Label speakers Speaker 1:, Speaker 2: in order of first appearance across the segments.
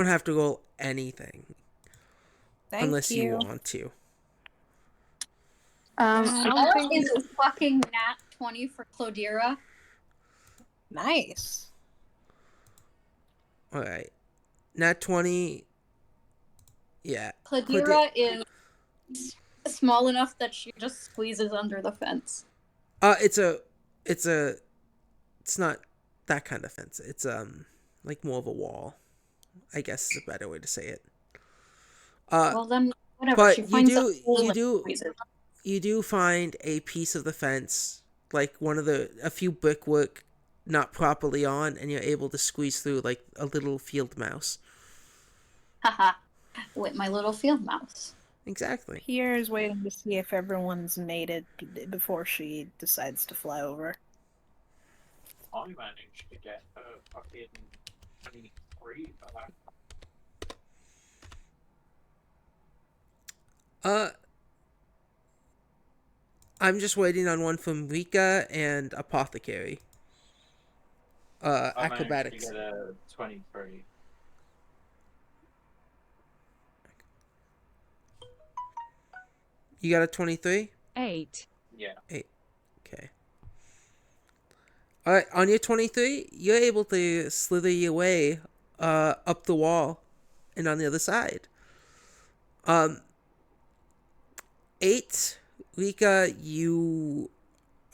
Speaker 1: don't have to roll anything
Speaker 2: Thank
Speaker 1: unless you
Speaker 2: you.
Speaker 1: want to.
Speaker 2: I don't
Speaker 3: That
Speaker 2: think.
Speaker 3: is a fucking nat 20 for Clodira.
Speaker 2: Nice.
Speaker 1: All right. Nat 20. Yeah.
Speaker 3: Clodira is small enough that she just squeezes under the fence.
Speaker 1: It's it's a, it's not that kind of fence. It's like more of a wall, I guess is a better way to say it. Uh,
Speaker 3: Well, then, whatever. She
Speaker 1: but
Speaker 3: finds a hole and squeezes.
Speaker 1: you do find a piece of the fence, like a few brickwork not properly on, and you're able to squeeze through like a little field mouse.
Speaker 3: Haha. With my little field mouse.
Speaker 1: Exactly.
Speaker 2: Pierre's waiting to see if everyone's made it before she decides to fly over.
Speaker 4: I managed to get a fucking 23 for that.
Speaker 1: Uh, I'm just waiting on one from Rika and Apothecary.
Speaker 4: I managed to
Speaker 1: Acrobatics.
Speaker 4: get a 23.
Speaker 1: You got a 23?
Speaker 5: 8.
Speaker 4: Yeah.
Speaker 1: 8. Okay. All right, on your 23, you're able to slither your way up the wall and on the other side. Um 8, Rika, you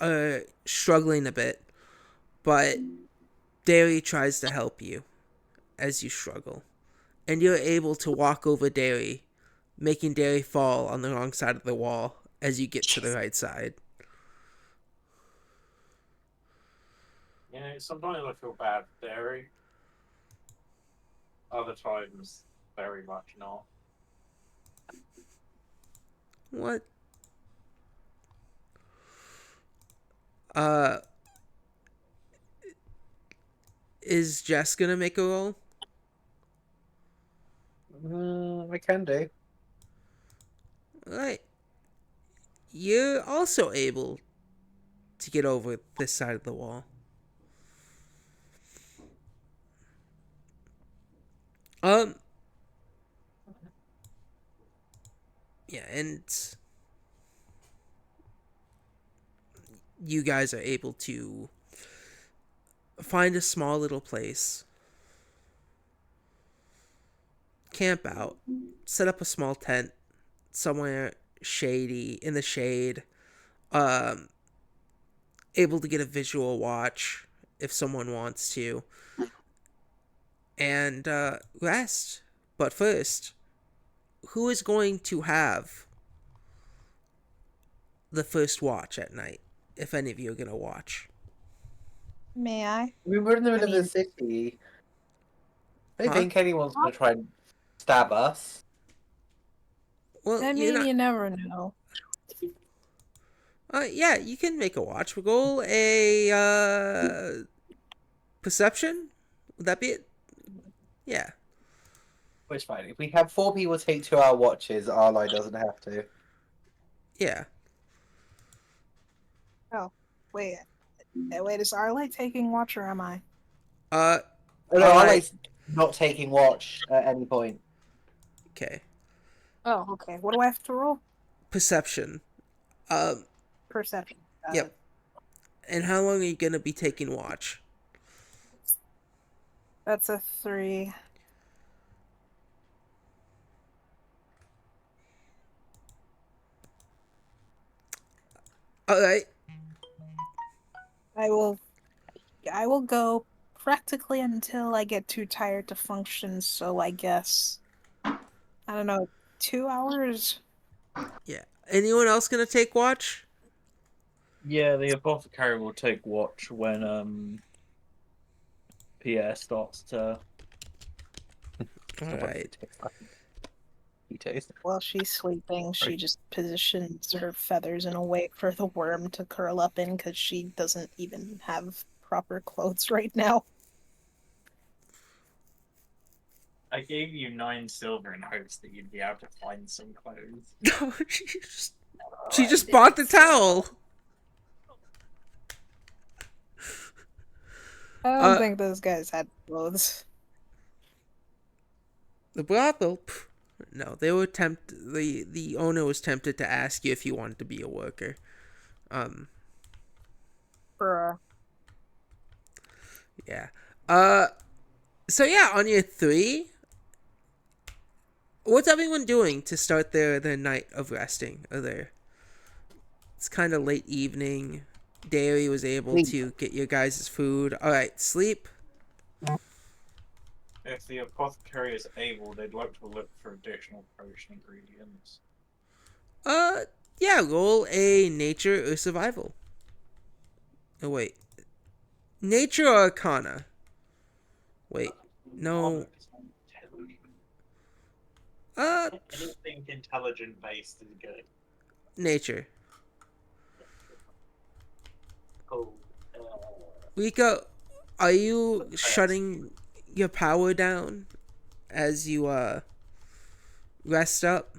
Speaker 1: are struggling a bit, but Derry tries to help you as you struggle. And you're able to walk over Derry, making Derry fall on the wrong side of the wall as you get to the right side.
Speaker 4: Yeah, sometimes I feel bad for Derry. Other times, very much not.
Speaker 1: What? Uh, is Jess gonna make a roll?
Speaker 6: I can do.
Speaker 1: Right. You're also able to get over this side of the wall. Um. Yeah, and you guys are able to find a small little place, camp out, set up a small tent somewhere shady in the shade. Um, able to get a visual watch if someone wants to, and rest. But first, who is going to have the first watch at night? If any of you are gonna watch,
Speaker 2: May I?
Speaker 6: We're in the
Speaker 2: I
Speaker 6: middle of the
Speaker 2: mean,
Speaker 6: city. I don't
Speaker 1: huh?
Speaker 6: think anyone's gonna try and stab us.
Speaker 1: Well,
Speaker 2: I
Speaker 1: you're
Speaker 2: mean,
Speaker 1: not.
Speaker 2: you never know.
Speaker 1: Yeah, you can make a watch roll. A perception. Would that be it? Yeah.
Speaker 6: Which fine. If we have 4 people take 2-hour watches, Arlie doesn't have to.
Speaker 1: Yeah.
Speaker 2: Oh, wait. Wait, is Arlie taking watch or am I?
Speaker 1: Uh.
Speaker 6: Oh, no,
Speaker 1: All right.
Speaker 6: Arlie's not taking watch at any point.
Speaker 1: Okay.
Speaker 2: Oh, okay. What do I have to roll?
Speaker 1: Perception. Um.
Speaker 2: Perception.
Speaker 1: Yep. And how long are you gonna be taking watch?
Speaker 2: That's a 3.
Speaker 1: All right.
Speaker 2: I will. I will go practically until I get too tired to function. So I guess I don't know, 2 hours.
Speaker 1: Yeah. Anyone else gonna take watch?
Speaker 4: Yeah, the apothecary will take watch when Pierre starts to.
Speaker 1: All right.
Speaker 6: He takes.
Speaker 2: While she's sleeping, she just positions her feathers in a way for the worm to curl up in because she doesn't even have proper clothes right now.
Speaker 4: I gave you 9 silver in hopes that you'd be able to find some clothes.
Speaker 1: She just bought the towel.
Speaker 2: I don't
Speaker 1: Uh.
Speaker 2: think those guys had clothes.
Speaker 1: The brothel? Pff, no, they were the owner was tempted to ask you if you wanted to be a worker. Um,
Speaker 2: Bruh.
Speaker 1: yeah. So yeah, on year 3, what's everyone doing to start their night of resting? It's kind of late evening. Dairy was able
Speaker 6: Sleep.
Speaker 1: to get your guys' food. All right, sleep.
Speaker 4: If the apothecary is able, they'd like to look for additional potion ingredients.
Speaker 1: Uh, yeah, roll a nature or survival. Oh wait, nature or arcana? Wait, no. Uh,
Speaker 4: Anything intelligent based is good.
Speaker 1: nature.
Speaker 4: Cool.
Speaker 1: Rico, are you shutting your power down as you rest up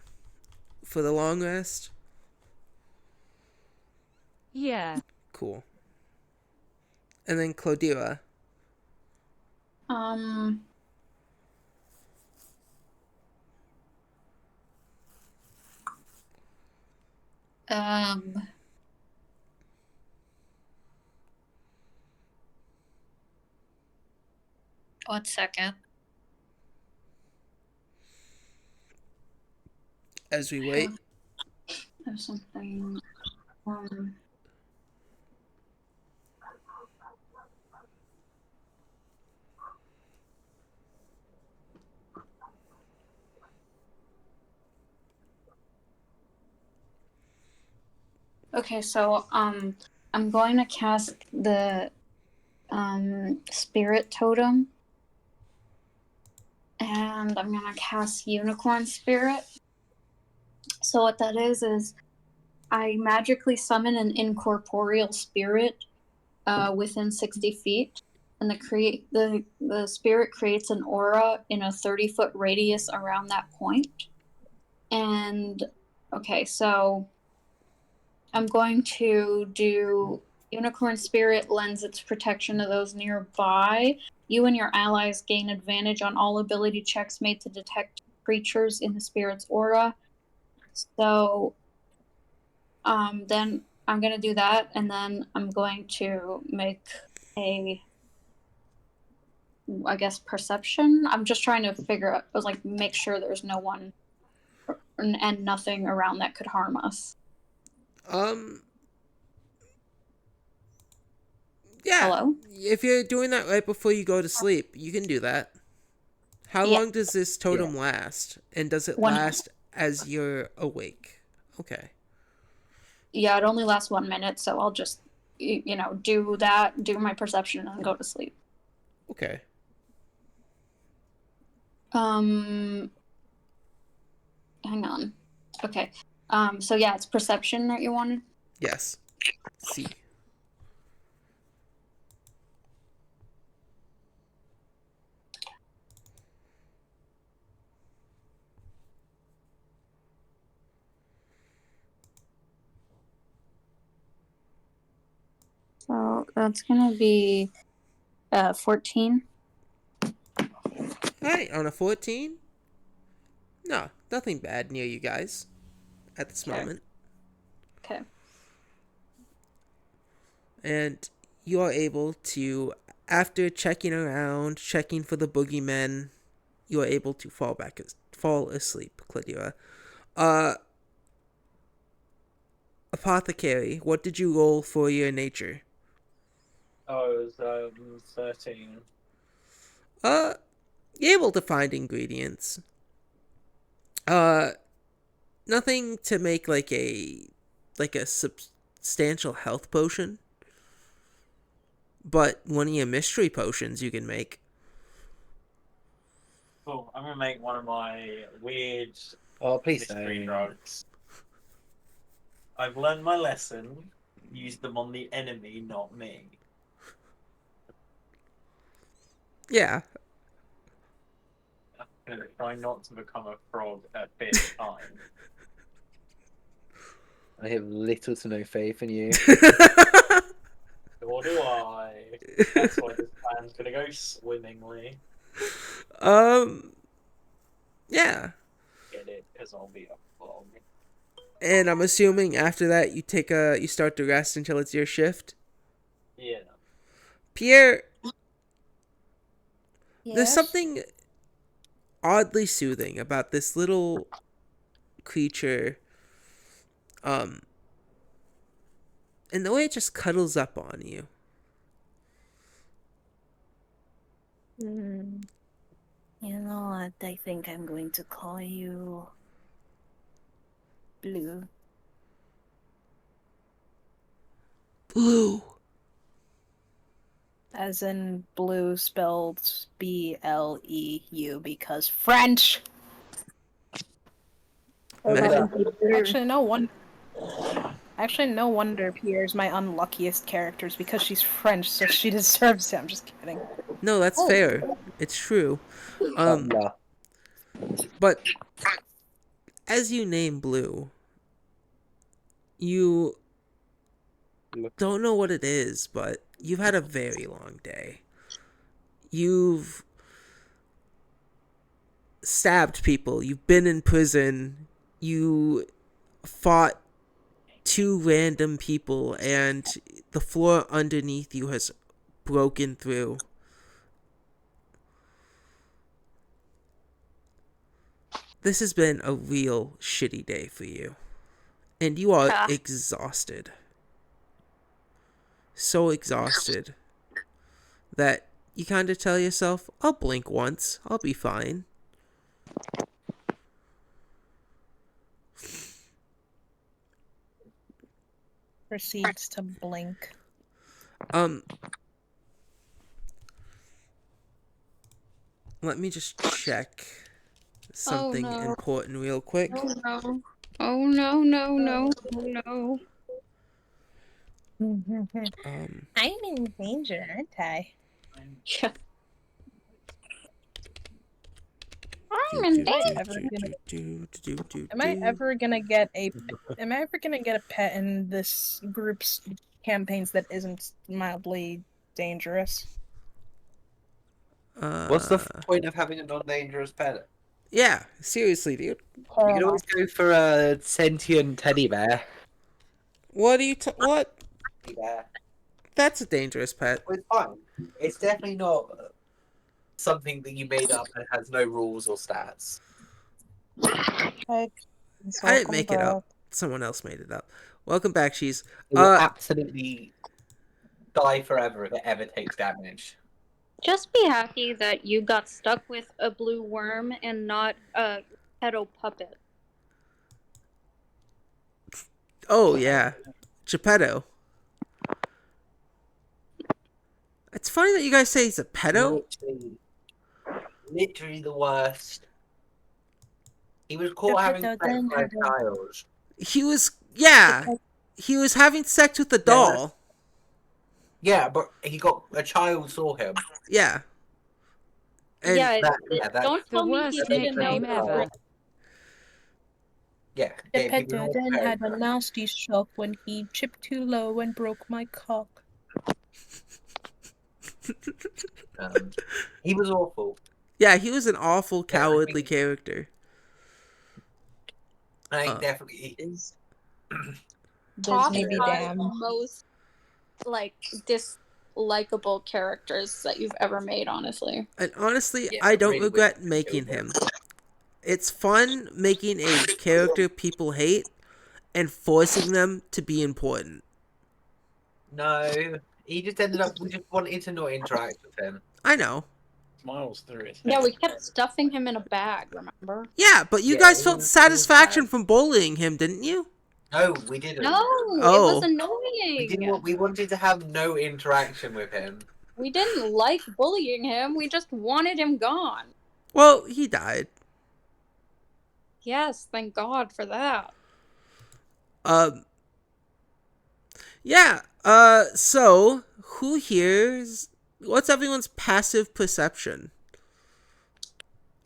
Speaker 1: for the long rest?
Speaker 5: Yeah.
Speaker 1: Cool. And then Clodira.
Speaker 3: Um. Um. 1 second.
Speaker 1: As we wait.
Speaker 3: There's something. Um. Okay, so I'm going to cast the spirit totem, and I'm gonna cast unicorn spirit. So what that is I magically summon an incorporeal spirit within 60 feet, and the spirit creates an aura in a 30-foot radius around that point. And okay, so I'm going to do unicorn spirit lends its protection to those nearby. You and your allies gain advantage on all ability checks made to detect creatures in the spirit's aura. So then I'm gonna do that, and then I'm going to make a, I guess, perception. I'm just trying to figure out, like, make sure there's no one and nothing around that could harm us.
Speaker 1: Um, yeah.
Speaker 3: Hello?
Speaker 1: If you're doing that right before you go to sleep, you can do that. How
Speaker 3: Yeah.
Speaker 1: long does this totem last? And does it
Speaker 3: 1 minute.
Speaker 1: last as you're awake? Okay.
Speaker 3: Yeah, it only lasts 1 minute, so I'll just, do that, do my perception, and go to sleep.
Speaker 1: Okay.
Speaker 3: Hang on. Okay. So yeah, it's perception that you wanted.
Speaker 1: Yes. See.
Speaker 3: So that's gonna be 14.
Speaker 1: Alright, on a 14? No, nothing bad near you guys at this
Speaker 3: Okay.
Speaker 1: moment.
Speaker 3: Okay.
Speaker 1: And you are able to, after checking around, checking for the boogeymen, you are able to fall asleep, Cladira. Apothecary, what did you roll for your nature?
Speaker 4: Oh, it was 13.
Speaker 1: You're able to find ingredients. Nothing to make like a substantial health potion, but one of your mystery potions you can make.
Speaker 4: Cool. I'm gonna make one of my weird
Speaker 6: Oh, please
Speaker 4: mystery
Speaker 6: don't.
Speaker 4: drugs. I've learned my lesson. Use them on the enemy, not me.
Speaker 1: Yeah.
Speaker 4: I'm gonna try not to become a frog a fifth time.
Speaker 6: I have little to no faith in you.
Speaker 4: Or do I? That's why this plan's gonna go swimmingly.
Speaker 1: um Yeah.
Speaker 4: Get it? Because I'll be up long.
Speaker 1: And I'm assuming after that you start to rest until it's your shift.
Speaker 4: Yeah.
Speaker 1: Pierre, there's
Speaker 2: Yes.
Speaker 1: something oddly soothing about this little creature. And the way it just cuddles up on you.
Speaker 2: You know what? I think I'm going to call you Blue.
Speaker 1: Blue.
Speaker 2: As in blue spelled BLEU because French.
Speaker 1: Imagine.
Speaker 2: Actually, no wonder. Actually, no wonder Pierre's my unluckiest characters because she's French, so she deserves it. I'm just kidding.
Speaker 1: No, that's fair. It's true.
Speaker 6: Butler.
Speaker 1: But as you name Blue, you don't know what it is, but you've had a very long day. You've stabbed people. You've been in prison. You fought two random people, and the floor underneath you has broken through. This has been a real shitty day for you. And you are exhausted. So exhausted that you kind of tell yourself, I'll blink once. I'll be fine.
Speaker 2: Proceeds to blink.
Speaker 1: Let me just check something important real quick.
Speaker 3: Oh no. Oh no, no, no, no.
Speaker 2: I'm in danger, aren't I?
Speaker 3: Yeah. I'm in danger.
Speaker 2: Am I ever gonna get a pet in this group's campaigns that isn't mildly dangerous?
Speaker 6: What's the point of having a non-dangerous pet?
Speaker 1: Yeah, seriously, dude.
Speaker 6: You can always go for a sentient teddy bear.
Speaker 1: What what?
Speaker 6: Teddy bear.
Speaker 1: That's a dangerous pet.
Speaker 6: Well, it's fine. It's definitely not something that you made up and has no rules or stats.
Speaker 1: I didn't make it up. Someone else made it up. Welcome back, Cheese.
Speaker 6: It will absolutely die forever if it ever takes damage.
Speaker 3: Just be happy that you got stuck with a blue worm and not a pedo puppet.
Speaker 1: Oh, yeah. Geppetto. It's funny that you guys say he's a pedo.
Speaker 6: Literally the worst. He was caught having sex with a child.
Speaker 1: He was, yeah. He was having sex with a doll.
Speaker 6: Yeah, but a child saw him.
Speaker 1: Yeah. And
Speaker 3: don't tell me he didn't know ever.
Speaker 6: Yeah.
Speaker 2: Geppetto then had a nasty shock when he chipped too low and broke my cock.
Speaker 6: He was awful.
Speaker 1: Yeah, he was an awful, cowardly character.
Speaker 6: I definitely
Speaker 2: is.
Speaker 3: Top
Speaker 2: Maybe
Speaker 3: most dislikable characters that you've ever made, honestly.
Speaker 1: And honestly, I don't regret making him. It's fun making a character people hate and forcing them to be important.
Speaker 6: No, he just ended up. We just wanted to not interact with him.
Speaker 1: I know.
Speaker 4: Smiles through it.
Speaker 3: Yeah, we kept stuffing him in a bag, remember?
Speaker 1: Yeah, but you guys felt satisfaction from bullying him, didn't you?
Speaker 6: No, we didn't.
Speaker 3: No, it was annoying.
Speaker 6: We wanted to have no interaction with him.
Speaker 3: We didn't like bullying him. We just wanted him gone.
Speaker 1: Well, he died.
Speaker 3: Yes, thank God for that.
Speaker 1: Yeah. So who here's? What's everyone's passive perception?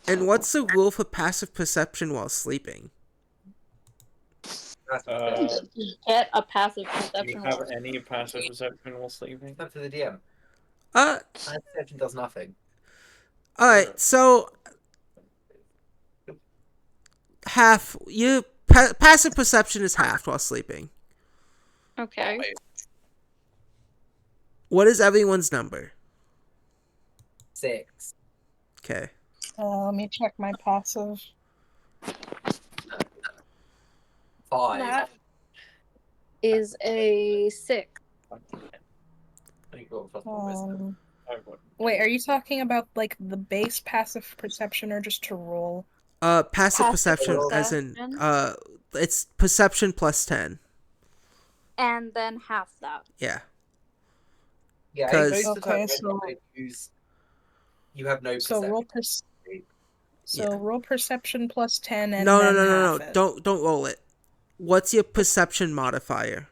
Speaker 1: And what's the rule for passive perception while sleeping?
Speaker 3: Get a passive perception.
Speaker 4: Do you have any passive perception while sleeping?
Speaker 6: Up to the DM. Perception does nothing.
Speaker 1: Alright, so half. Passive perception is half while sleeping.
Speaker 3: Okay.
Speaker 1: What is everyone's number?
Speaker 6: 6.
Speaker 1: Okay.
Speaker 2: Let me check my passive.
Speaker 6: 5.
Speaker 3: That is a 6.
Speaker 2: Wait, are you talking about like the base passive perception or just to roll?
Speaker 1: Passive
Speaker 3: Passive
Speaker 1: perception, as in
Speaker 3: perception.
Speaker 1: it's perception plus 10.
Speaker 3: And then half that.
Speaker 1: Yeah.
Speaker 6: Yeah,
Speaker 1: 'Cause-
Speaker 6: most of the time
Speaker 2: Okay,
Speaker 6: when
Speaker 2: so-
Speaker 6: I use, you have no
Speaker 2: So
Speaker 6: perception.
Speaker 2: roll perception plus 10 and
Speaker 1: No,
Speaker 2: then
Speaker 1: no.
Speaker 2: half it.
Speaker 1: Don't roll it. What's your perception modifier?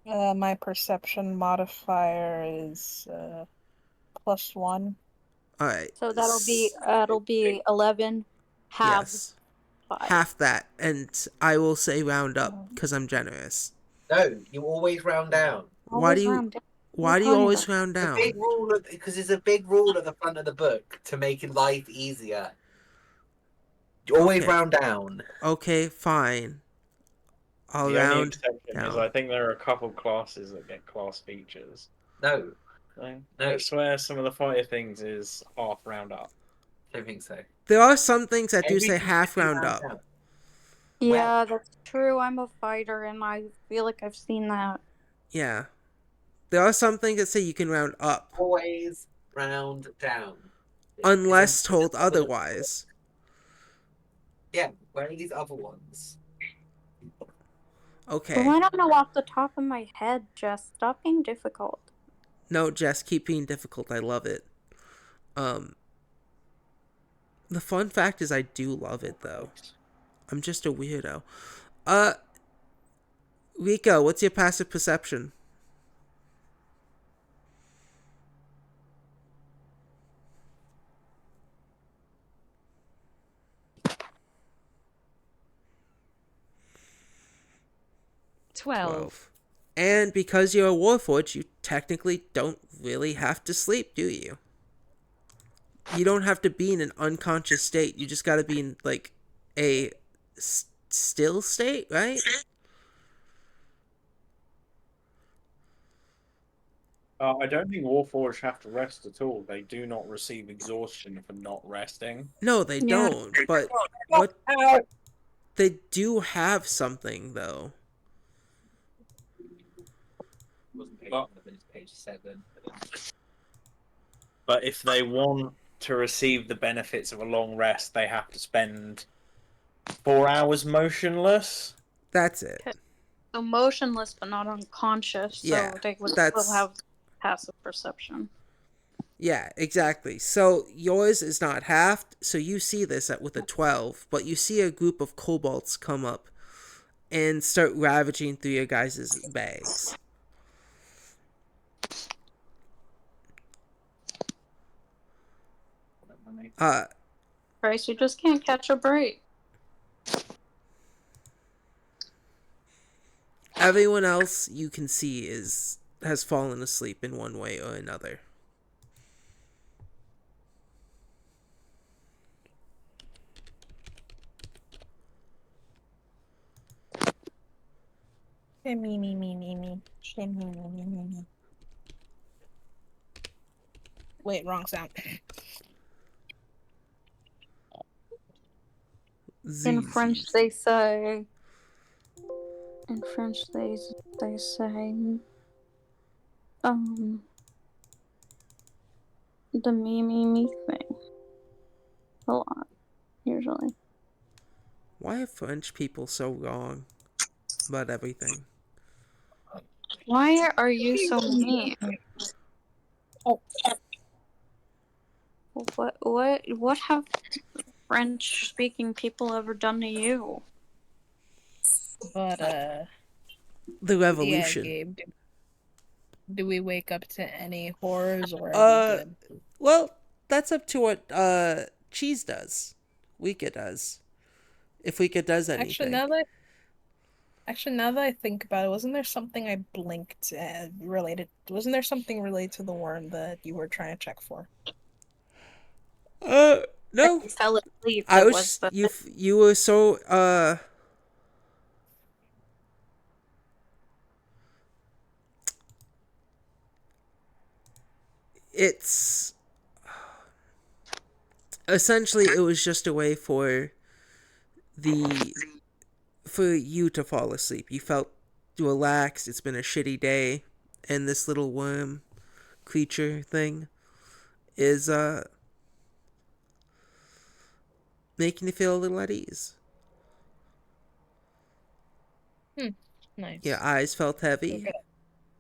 Speaker 2: My perception modifier is +1.
Speaker 1: All right.
Speaker 3: So it'll be 11 halves
Speaker 1: Yes.
Speaker 3: 5.
Speaker 1: Half that, and I will say round up because I'm generous.
Speaker 6: No, you always round down.
Speaker 1: Why do you?
Speaker 3: round down.
Speaker 1: Why do you always round down?
Speaker 6: Big rule because it's a big rule at the front of the book to make life easier. You always
Speaker 1: Okay.
Speaker 6: round down.
Speaker 1: Okay, fine. I'll
Speaker 4: The only
Speaker 1: round
Speaker 4: exception is
Speaker 1: down.
Speaker 4: I think there are a couple classes that get class features.
Speaker 6: No,
Speaker 4: No?
Speaker 6: No.
Speaker 4: I swear some of the fighter things is half round up.
Speaker 6: I don't think so.
Speaker 1: There are some things that do say
Speaker 6: Everything
Speaker 1: half
Speaker 6: should be
Speaker 1: round up.
Speaker 6: down.
Speaker 3: Yeah, that's true. I'm a fighter and I feel like I've seen that.
Speaker 1: Yeah. There are some things that say you can round up,
Speaker 6: Always round down.
Speaker 1: unless
Speaker 6: It's
Speaker 1: told
Speaker 6: a-
Speaker 1: otherwise.
Speaker 6: Yeah, where are these other ones?
Speaker 1: Okay.
Speaker 3: Well, I don't know off the top of my head, Jess. Stop being difficult.
Speaker 1: No, Jess, keep being difficult. I love it. The fun fact is I do love it, though. I'm just a weirdo. Rico, what's your passive perception?
Speaker 5: Twelve.
Speaker 1: And because you're a Warforged, you technically don't really have to sleep, do you? You don't have to be in an unconscious state. You just got to be in, like, a still state, right?
Speaker 4: I don't think Warforged have to rest at all. They do not receive exhaustion for not resting.
Speaker 1: No, they
Speaker 3: Yeah.
Speaker 1: don't. But what they do have something, though.
Speaker 6: Wasn't page
Speaker 4: Well-
Speaker 6: 11, it's page 7.
Speaker 4: But if they want to receive the benefits of a long rest, they have to spend 4 hours motionless.
Speaker 1: That's it.
Speaker 3: So motionless but not unconscious, so
Speaker 1: Yeah,
Speaker 3: they would
Speaker 1: that's-
Speaker 3: still have passive perception.
Speaker 1: Yeah, exactly. So yours is not halved, so you see this with a 12, but you see a group of kobolds come up and start ravaging through your guys' bags.
Speaker 3: Bryce, you just can't catch a break.
Speaker 1: Everyone else you can see has fallen asleep in one way or another.
Speaker 2: Me. Wait, wrong sound.
Speaker 3: In French, they say. In French, they say. The me thing. A lot, usually.
Speaker 1: Why are French people so wrong about everything?
Speaker 3: Why are you so mean?
Speaker 2: Oh.
Speaker 3: What have French-speaking people ever done to you?
Speaker 2: But
Speaker 1: The revolution.
Speaker 2: Yeah, Gabe. Do we wake up to any horrors or are we good?
Speaker 1: Well, that's up to what Cheese does. Wika does. If Wika does anything.
Speaker 2: Actually, now that I think about it, wasn't there something I blinked related? Wasn't there something related to the worm that you were trying to check for?
Speaker 1: No,
Speaker 3: I fell asleep.
Speaker 1: I
Speaker 3: It
Speaker 1: was
Speaker 3: was the
Speaker 1: you were so it's essentially it was just a way the for you to fall asleep. You felt relaxed. It's been a shitty day, and this little worm creature thing is making you feel a little at ease.
Speaker 2: Nice.
Speaker 1: Your eyes felt heavy,
Speaker 2: Okay.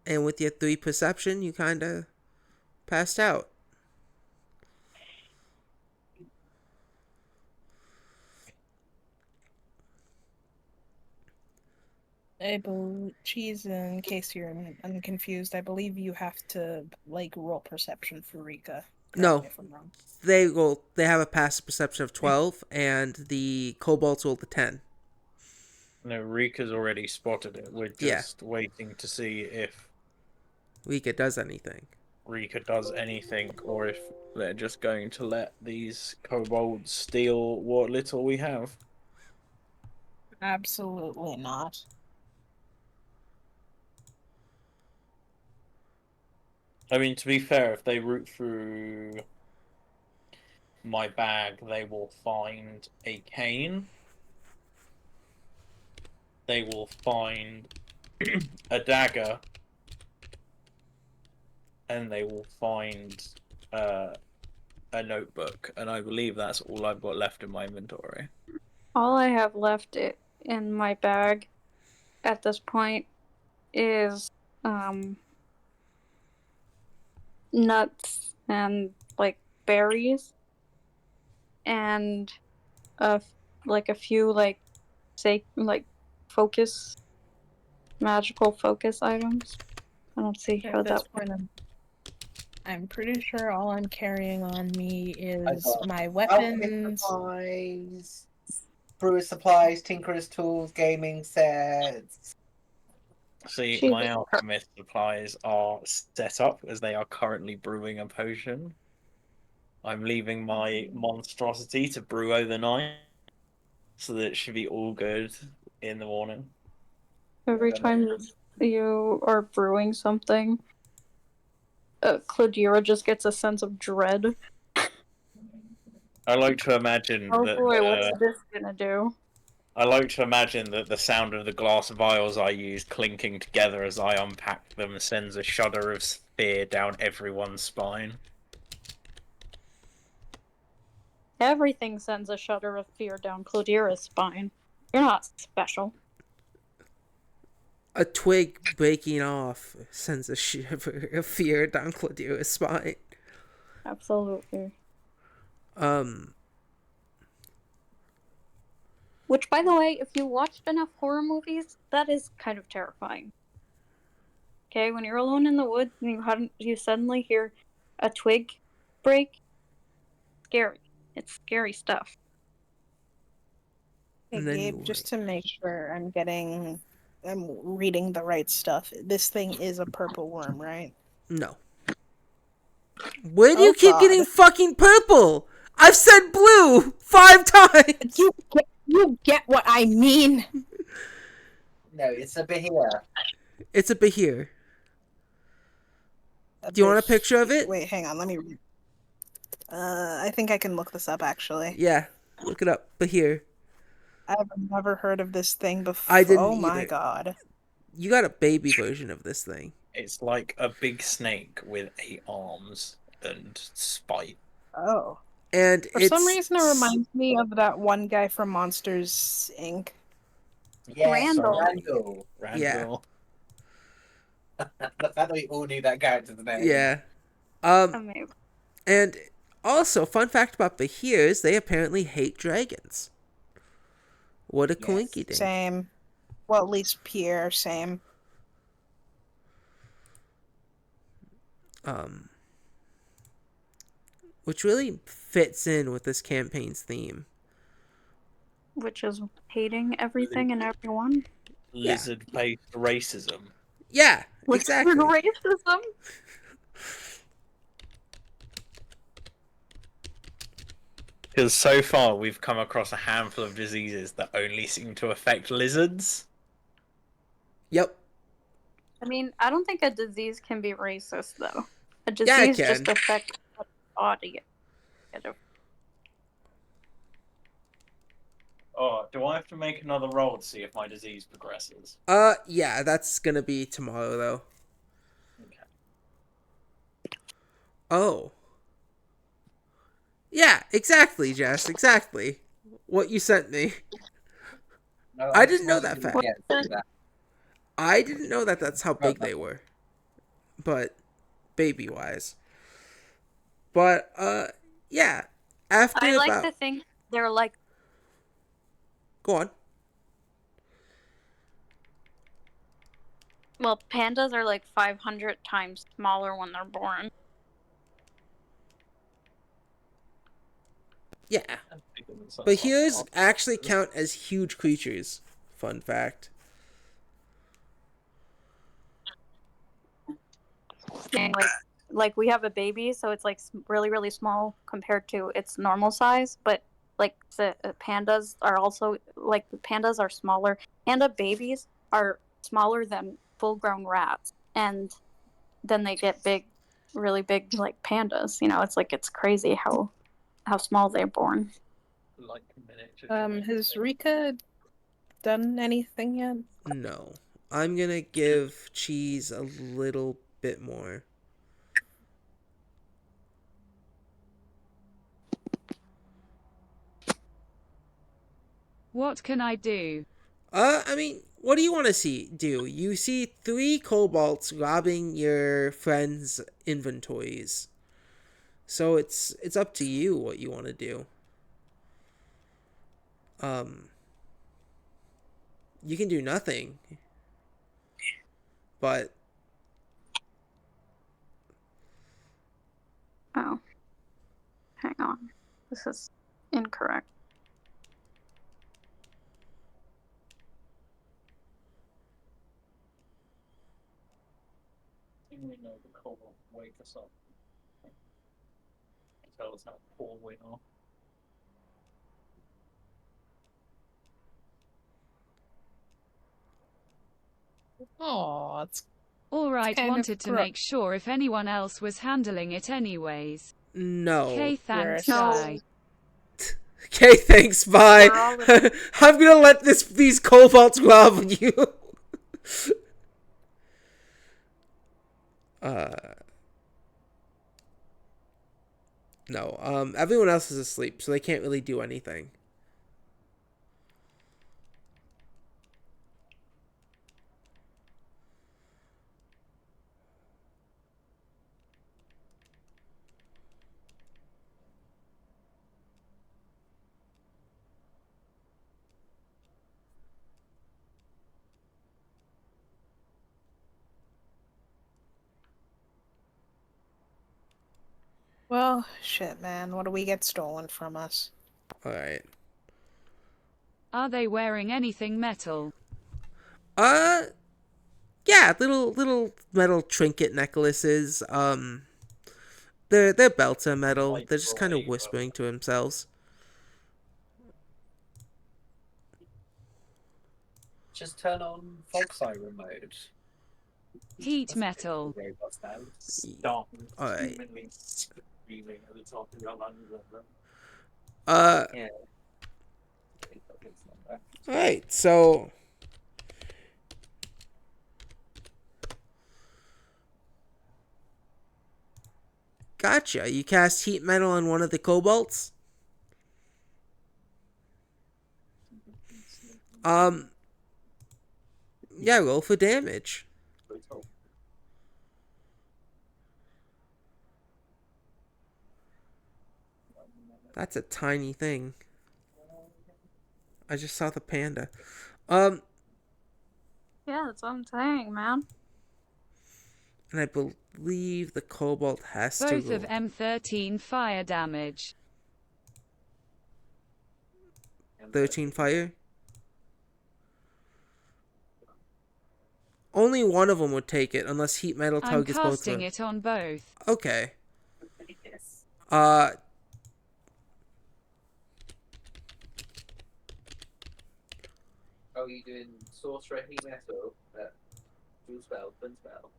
Speaker 1: and with your 3 perception, you kind of passed out.
Speaker 2: Cheese, in case you're unconfused, I believe you have to roll perception for Rika. Correct me
Speaker 1: No,
Speaker 2: if I'm wrong.
Speaker 1: they have a passive perception of 12, and the kobolds rolled a 10.
Speaker 4: No, Rika's already spotted it. We're
Speaker 1: Yeah,
Speaker 4: just waiting to see if
Speaker 1: Rika does anything.
Speaker 4: Rika does anything, or if they're just going to let these kobolds steal what little we have.
Speaker 2: Absolutely not.
Speaker 4: I mean, to be fair, if they root through my bag, they will find a cane. They will find a dagger, and they will find a notebook. And I believe that's all I've got left in my inventory.
Speaker 3: all I have left in my bag at this point is nuts and berries and a a few say focus magical focus items. I don't see how
Speaker 2: At this
Speaker 3: that.
Speaker 2: point, I'm pretty sure all I'm carrying on me
Speaker 6: I've
Speaker 2: is
Speaker 6: got
Speaker 2: my
Speaker 6: alchemist
Speaker 2: weapons.
Speaker 6: supplies, brewer's supplies, tinkerer's tools, gaming sets.
Speaker 4: See,
Speaker 3: Jesus
Speaker 4: my alchemist supplies are set up as they are currently brewing a potion. I'm leaving my monstrosity to brew overnight, so that it should be all good in the morning.
Speaker 3: Every time you are brewing something, Cladira just gets a sense of dread.
Speaker 4: I like to imagine
Speaker 3: Oh
Speaker 4: that
Speaker 3: boy, what's this gonna do?
Speaker 4: I like to imagine that the sound of the glass vials I use clinking together as I unpack them sends a shudder of fear down everyone's spine.
Speaker 3: Everything sends a shudder of fear down Cladira's spine. You're not special.
Speaker 1: A twig breaking off sends a shiver of fear down Cladira's spine.
Speaker 3: Absolutely.
Speaker 1: Um,
Speaker 3: Which, by the way, if you watched enough horror movies, that is kind of terrifying. Okay, when you're alone in the woods and you suddenly hear a twig break, scary. It's scary stuff.
Speaker 2: Hey,
Speaker 1: and then
Speaker 2: Gabe, just to make sure I'm reading the right stuff. This thing is a purple worm, right?
Speaker 1: no. Where do
Speaker 2: Oh
Speaker 1: you keep
Speaker 2: God.
Speaker 1: getting fucking purple? I've said blue 5 times.
Speaker 2: You get what I mean.
Speaker 6: No, it's a behir.
Speaker 1: It's a behir. Do you want a picture of it?
Speaker 2: Wait, hang on. Let me read. I think I can look this up actually.
Speaker 1: Yeah, look it up. Behir.
Speaker 2: I've never heard of this thing before.
Speaker 1: I didn't
Speaker 2: Oh my
Speaker 1: either.
Speaker 2: God.
Speaker 1: You got a baby version of this thing.
Speaker 4: It's like a big snake with 8 arms and spite.
Speaker 2: Oh.
Speaker 1: And
Speaker 2: For some reason, it reminds me of that one guy from Monsters Inc.
Speaker 6: Yes,
Speaker 3: Randall.
Speaker 6: Randall.
Speaker 4: Randall.
Speaker 6: The fact that we all knew that character's name.
Speaker 1: Yeah.
Speaker 3: Amazing.
Speaker 1: And also, fun fact about Behirs, they apparently hate dragons. What a coinky dink.
Speaker 2: Same. Well, at least Pierre, same.
Speaker 1: Which really fits in with this campaign's theme.
Speaker 3: Which is hating everything and everyone.
Speaker 4: Lizard-based racism.
Speaker 1: Yeah,
Speaker 3: Which
Speaker 1: exactly.
Speaker 3: is racism.
Speaker 4: Because so far we've come across a handful of diseases that only seem to affect lizards.
Speaker 1: Yep.
Speaker 3: I mean, I don't think a disease can be racist, though. A
Speaker 1: Yeah, it
Speaker 3: disease just
Speaker 1: can.
Speaker 3: affects the body.
Speaker 4: Oh, do I have to make another roll to see if my disease progresses?
Speaker 1: Yeah, that's gonna be tomorrow though.
Speaker 4: Okay.
Speaker 1: Oh. Yeah, exactly, Jess. Exactly. What you sent me.
Speaker 6: No,
Speaker 1: I
Speaker 6: I
Speaker 1: didn't know that
Speaker 6: totally
Speaker 1: fact.
Speaker 6: get that.
Speaker 1: I didn't know that that's how big they were. But baby wise. But yeah. After
Speaker 3: I like
Speaker 1: about
Speaker 3: to think they're like,
Speaker 1: go on.
Speaker 3: well, pandas are like 500 times smaller when they're born.
Speaker 1: Yeah. But here's actually count as huge creatures. Fun fact.
Speaker 3: And like we have a baby, so it's like really really small compared to its normal size. But like the pandas are also like pandas are smaller. Panda babies are smaller than full grown rats, and then they get big, really big like pandas. You know, it's like it's crazy how small they're born.
Speaker 4: Like miniature
Speaker 2: Has Rika done anything yet?
Speaker 1: No. I'm gonna give cheese a little bit more.
Speaker 5: What can I do?
Speaker 1: I mean, what do you want to do? You see 3 kobolds robbing your friends' inventories. So it's up to you what you want to do. Um you can do nothing. But
Speaker 3: Oh, hang on, this is incorrect.
Speaker 4: We know the cobalt wake us up. Tell us how poor we are.
Speaker 2: Oh, it's
Speaker 5: All right,
Speaker 2: kind of
Speaker 5: wanted to make sure if anyone else was handling it anyways.
Speaker 1: no.
Speaker 5: Okay, thanks,
Speaker 2: No.
Speaker 5: bye.
Speaker 1: Okay, thanks, bye.
Speaker 3: We're all
Speaker 1: I'm gonna let these kobolds rob you. No, everyone else is asleep, so they can't really do anything.
Speaker 2: Well, shit, man. What do we get stolen from us?
Speaker 1: Alright.
Speaker 5: Are they wearing anything metal?
Speaker 1: Yeah, little metal trinket necklaces. Their belts are metal. They're just kind of whispering to themselves.
Speaker 6: Just turn on fog siren mode.
Speaker 5: Heat metal.
Speaker 4: Robots now. Stop
Speaker 1: Alright.
Speaker 4: humanly screaming at the top of your lungs at them.
Speaker 6: Yeah.
Speaker 1: Alright, so gotcha. You cast heat metal on one of the kobolds? Yeah, roll for damage. That's a tiny thing. I just saw the panda.
Speaker 3: Yeah, that's what I'm saying, man.
Speaker 1: And I believe the kobold has to
Speaker 5: Both of
Speaker 1: roll.
Speaker 5: M13 fire damage.
Speaker 1: 13 fire? Only one of them would take it, unless heat metal
Speaker 5: I'm
Speaker 1: targets both of
Speaker 5: casting
Speaker 1: them.
Speaker 5: it on both.
Speaker 1: Okay. Uh,
Speaker 6: are you doing sorcerer, heat metal, dual spell, twin spell?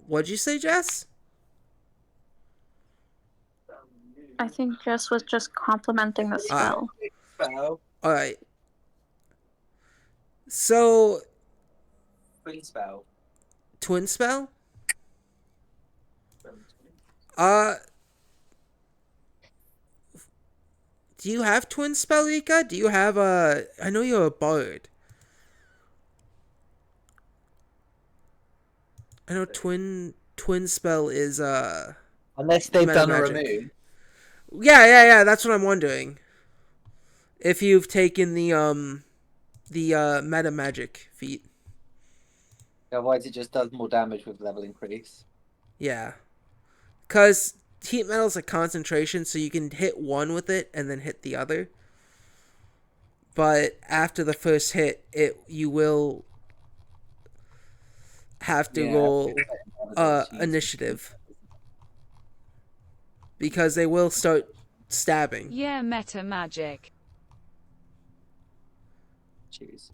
Speaker 1: What'd you say, Jess?
Speaker 3: I think Jess was just complimenting the spell.
Speaker 6: Spell,
Speaker 1: All right. So,
Speaker 6: twin spell.
Speaker 1: twin spell. Uh, do you have twin spell, Rika? Do you have a? I know you're a bard. I know twin spell is
Speaker 6: Unless they've
Speaker 1: meta
Speaker 6: done a
Speaker 1: magic.
Speaker 6: remove.
Speaker 1: Yeah. That's what I'm wondering. If you've taken the meta magic feat.
Speaker 6: Otherwise, it just does more damage with level increase.
Speaker 1: Yeah. Because heat metal's a concentration, so you can hit one with it and then hit the other. But after the first hit, you will have to roll initiative. Because they will start stabbing.
Speaker 5: Yeah, meta magic.
Speaker 6: Jeez.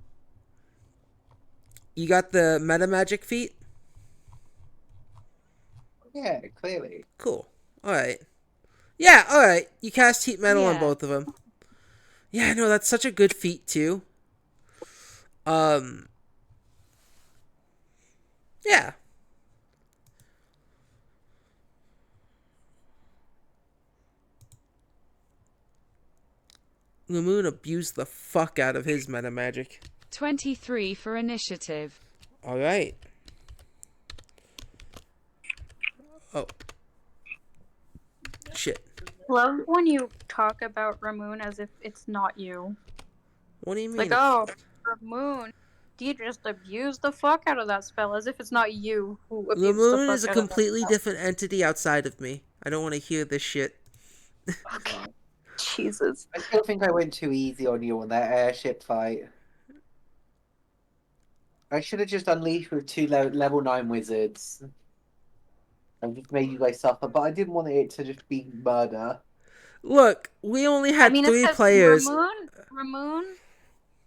Speaker 1: You got the meta magic feat?
Speaker 6: Yeah, clearly.
Speaker 1: Cool. Alright. Yeah, alright. You cast heat metal on
Speaker 5: Yeah.
Speaker 1: both of them. Yeah, no, that's such a good feat, too. Yeah. Lamoon abused the fuck out of his meta magic.
Speaker 5: 23 for initiative.
Speaker 1: Alright. Oh. Shit.
Speaker 3: Love when you talk about Ramoon as if it's not you.
Speaker 1: What do you mean?
Speaker 3: Like, oh, Ramoon, you just abused the fuck out of that spell as if it's not you who abused the
Speaker 1: Lamoon
Speaker 3: fuck
Speaker 1: is a
Speaker 3: out of that
Speaker 1: completely
Speaker 3: spell.
Speaker 1: different entity outside of me. I don't want to hear this shit.
Speaker 3: Okay. Jesus.
Speaker 6: I still think I went too easy on you on that airship fight. I should have just unleashed with two level 9 wizards. And just made you guys suffer, but I didn't want it to just be murder.
Speaker 1: Look, we only had
Speaker 3: it's
Speaker 1: 3
Speaker 3: 'cause
Speaker 1: players.
Speaker 3: Ramoon,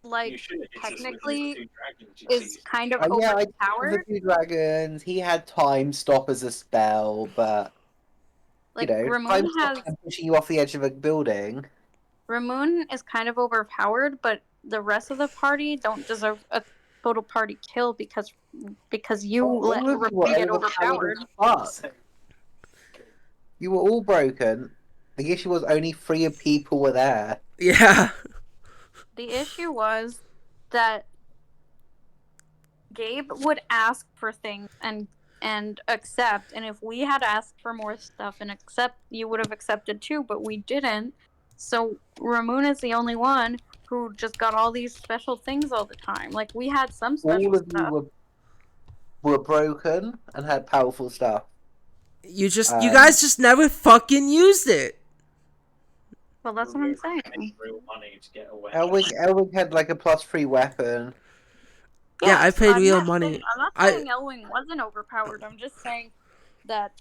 Speaker 3: like,
Speaker 4: You should have hit us with
Speaker 3: technically
Speaker 4: the two dragons, you
Speaker 3: is
Speaker 4: see.
Speaker 3: kind of
Speaker 6: Yeah, I did
Speaker 3: overpowered.
Speaker 6: the two dragons. He had time stop as a spell, but
Speaker 3: Like,
Speaker 6: you know,
Speaker 3: Ramoon
Speaker 6: time stop
Speaker 3: has...
Speaker 6: and pushing you off the edge of a building.
Speaker 3: Ramoon is kind of overpowered, but the rest of the party don't deserve a total party kill because you let
Speaker 6: All of you were
Speaker 3: Ramoon get
Speaker 6: overpowered
Speaker 3: overpowered.
Speaker 6: as fuck. You were all broken. The issue was only 3 people were there.
Speaker 1: Yeah.
Speaker 3: The issue was that Gabe would ask for things and accept, and if we had asked for more stuff and accept, you would have accepted too, but we didn't. So Ramoon is the only one who just got all these special things all the time. Like, we had some special
Speaker 6: All of
Speaker 3: stuff.
Speaker 6: you were broken and had powerful stuff.
Speaker 1: You guys just never fucking used it.
Speaker 3: Well, that's what I'm saying.
Speaker 4: Real money to get away.
Speaker 6: Elwig had like a +3 weapon.
Speaker 1: Yeah, I paid
Speaker 3: I'm
Speaker 1: real
Speaker 3: not
Speaker 1: money.
Speaker 3: saying- I'm not saying Elwing wasn't overpowered. I'm just saying that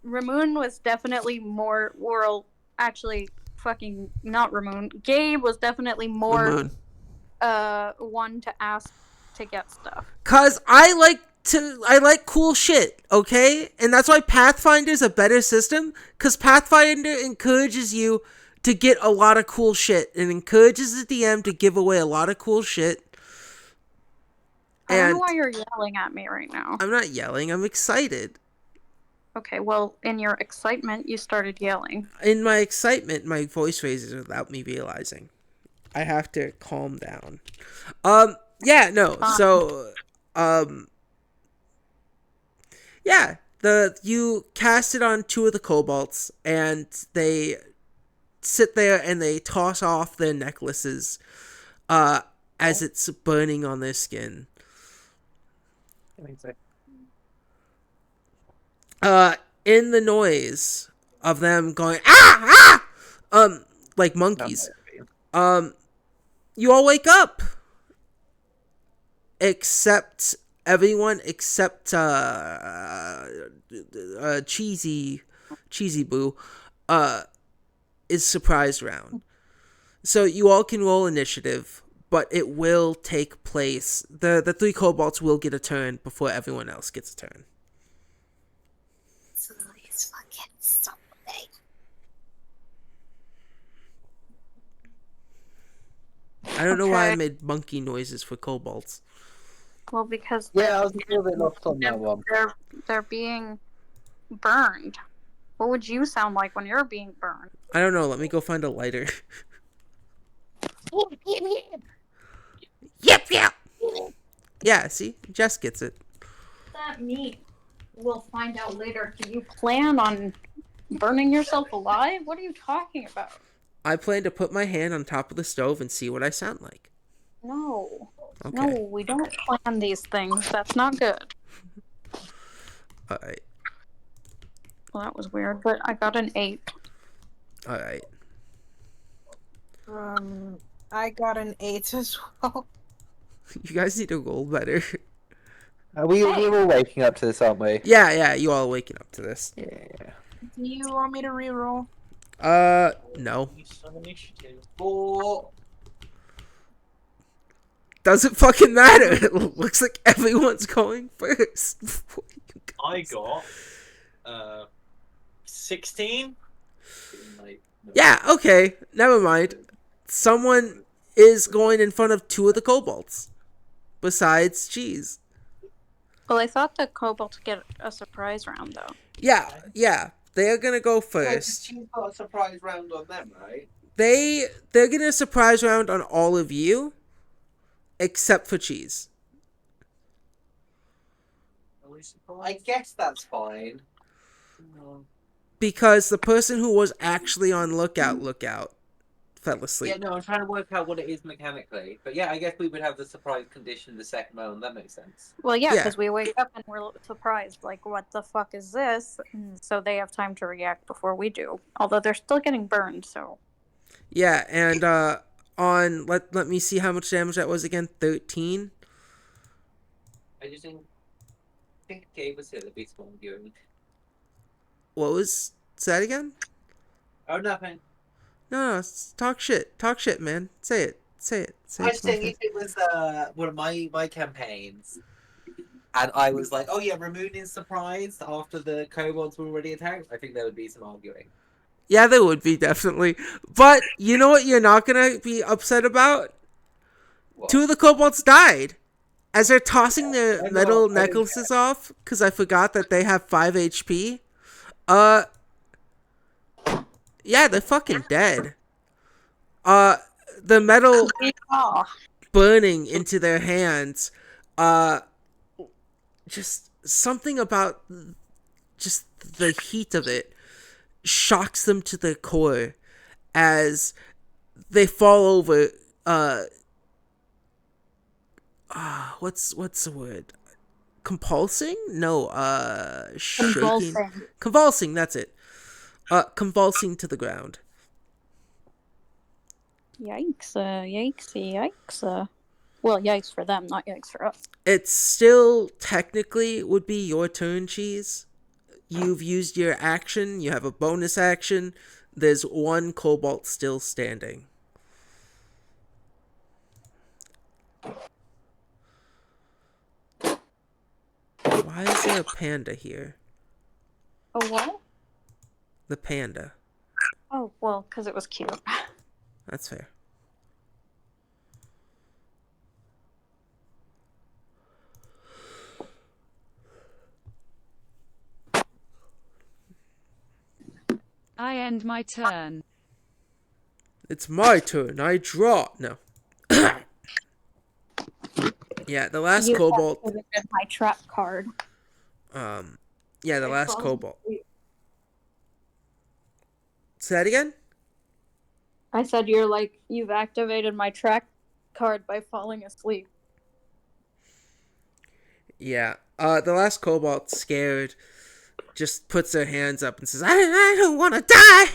Speaker 3: Ramoon was definitely more. Actually, fucking not Ramoon. Gabe was definitely more
Speaker 1: Lamoon.
Speaker 3: one to ask to get stuff.
Speaker 1: Cause I like cool shit, okay? And that's why Pathfinder's a better system, cause Pathfinder encourages you to get a lot of cool shit and encourages the DM to give away a lot of cool shit.
Speaker 3: I don't know why you're yelling at me right now.
Speaker 1: I'm not yelling, I'm excited.
Speaker 3: Okay, well, in your excitement, you started yelling.
Speaker 1: In my excitement, my voice raises without me realizing. I have to calm down. Yeah, no, so, yeah, you cast it on 2 of the kobolds, and they sit there and they toss off their necklaces, as it's burning on their skin. In the noise of them going, like monkeys, you all wake up. Except everyone except Cheesy Boo is surprised round. So you all can roll initiative, but it will take place. The 3 kobolds will get a turn before everyone else gets a turn.
Speaker 2: It's fucking something.
Speaker 1: I don't know why I
Speaker 3: Okay.
Speaker 1: made monkey noises for kobolds.
Speaker 3: Well, because
Speaker 6: Yeah, I was a little bit lost on that one.
Speaker 3: they're being burned. What would you sound like when you're being burned?
Speaker 1: I don't know. Let me go find a lighter. Yep, yep. Yeah, see? Jess gets it.
Speaker 3: What does that mean? We'll find out later. Do you plan on burning yourself alive? What are you talking about?
Speaker 1: I plan to put my hand on top of the stove and see what I sound like.
Speaker 3: No.
Speaker 1: Okay.
Speaker 3: No, we don't plan these things. That's not good.
Speaker 1: Alright.
Speaker 3: Well, that was weird, but I got an 8.
Speaker 1: Alright.
Speaker 2: I got an 8 as well.
Speaker 1: You guys need to roll better.
Speaker 6: We're all waking up to this, aren't we?
Speaker 1: Yeah, you all waking up to this.
Speaker 6: Yeah.
Speaker 2: Do you want me to reroll?
Speaker 1: No.
Speaker 4: Some initiative.
Speaker 6: 4.
Speaker 1: Doesn't fucking matter. It looks like everyone's going first.
Speaker 4: I got 16.
Speaker 1: Yeah, okay. Never mind. Someone is going in front of 2 of the kobolds. Besides Cheese.
Speaker 3: Well, I thought the kobolds get a surprise round, though.
Speaker 1: Yeah. They're gonna go first.
Speaker 6: She's got a surprise round on them, right?
Speaker 1: They're getting a surprise round on all of you. Except for Cheese.
Speaker 6: I guess that's fine.
Speaker 1: Because the person who was actually on lookout fell asleep.
Speaker 6: Yeah, no, I'm trying to work out what it is mechanically. But yeah, I guess we would have the surprise condition the second round. That makes sense.
Speaker 3: Well, yeah,
Speaker 1: Yeah.
Speaker 3: because we wake up and we're surprised, like, what the fuck is this? And so they have time to react before we do. Although they're still getting burned, so.
Speaker 1: Yeah, and let me see how much damage that was again. 13.
Speaker 6: I just think it gave us a bit more viewing.
Speaker 1: What was that again?
Speaker 6: Oh, nothing.
Speaker 1: No, talk shit, man. Say it.
Speaker 6: I was saying if it was one of my campaigns, and I was like, oh yeah, Ramoon is surprised after the kobolds were already attacked, I think there would be some arguing.
Speaker 1: Yeah, there would be, definitely. But you know what you're not gonna be upset about?
Speaker 6: What?
Speaker 1: 2 of the kobolds died as they're tossing their
Speaker 6: I know,
Speaker 1: metal
Speaker 6: I don't
Speaker 1: necklaces off, because I forgot that they have 5 HP. Yeah, they're fucking dead. The metal burning into their hands. Just something about just the heat of it shocks them to their core as they fall over. What's the word? Compulsing? No, shaking. Convulsing, that's it. Convulsing to the ground.
Speaker 3: Yikes, yikes. Well, yikes for them, not yikes for us.
Speaker 1: It still technically would be your turn, Cheese. You've used your action. You have a bonus action. There's 1 kobold still standing. Why is there a panda here?
Speaker 3: Oh, what?
Speaker 1: The panda.
Speaker 3: Oh, well, because it was cute.
Speaker 1: That's fair.
Speaker 5: I end my turn.
Speaker 1: It's my turn. I draw. No. Yeah, the last
Speaker 3: You
Speaker 1: kobold.
Speaker 3: activated my trap card.
Speaker 1: Yeah, the last kobold. Say that again?
Speaker 3: I said you've activated my track card by falling asleep.
Speaker 1: Yeah. The last kobold, scared, just puts their hands up and says, I don't want to die!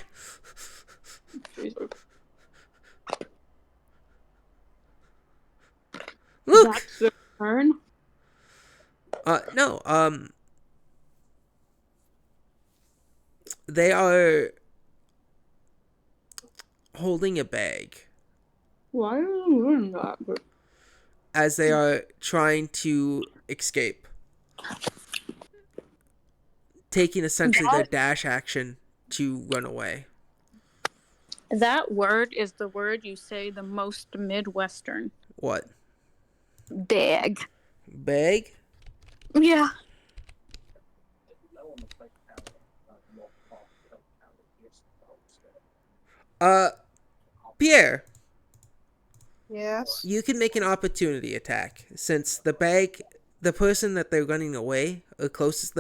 Speaker 1: Look!
Speaker 3: That's your turn?
Speaker 1: No, they are holding a bag.
Speaker 3: Why are you doing that?
Speaker 1: as they are trying to escape, taking essentially their dash action to run away.
Speaker 7: That word is the word you say the most Midwestern.
Speaker 1: What?
Speaker 7: Bag.
Speaker 1: Bag?
Speaker 7: Yeah.
Speaker 1: Pierre,
Speaker 2: Yes.
Speaker 1: you can make an opportunity attack since the person that they're running away, the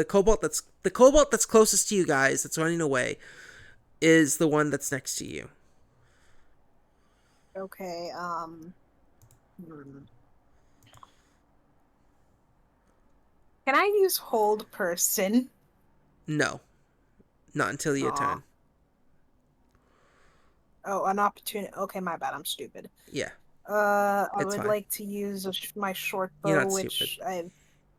Speaker 1: cobalt that's closest to you guys that's running away, is the one that's next to you.
Speaker 2: Okay. Can I use hold person?
Speaker 1: No, not until your
Speaker 2: Aw.
Speaker 1: turn.
Speaker 2: Oh, an opportunity. Okay, my bad. I'm stupid.
Speaker 1: Yeah,
Speaker 2: I
Speaker 1: it's
Speaker 2: would
Speaker 1: fine.
Speaker 2: like to use my short
Speaker 1: You're
Speaker 2: bow,
Speaker 1: not
Speaker 2: which
Speaker 1: stupid.
Speaker 2: I've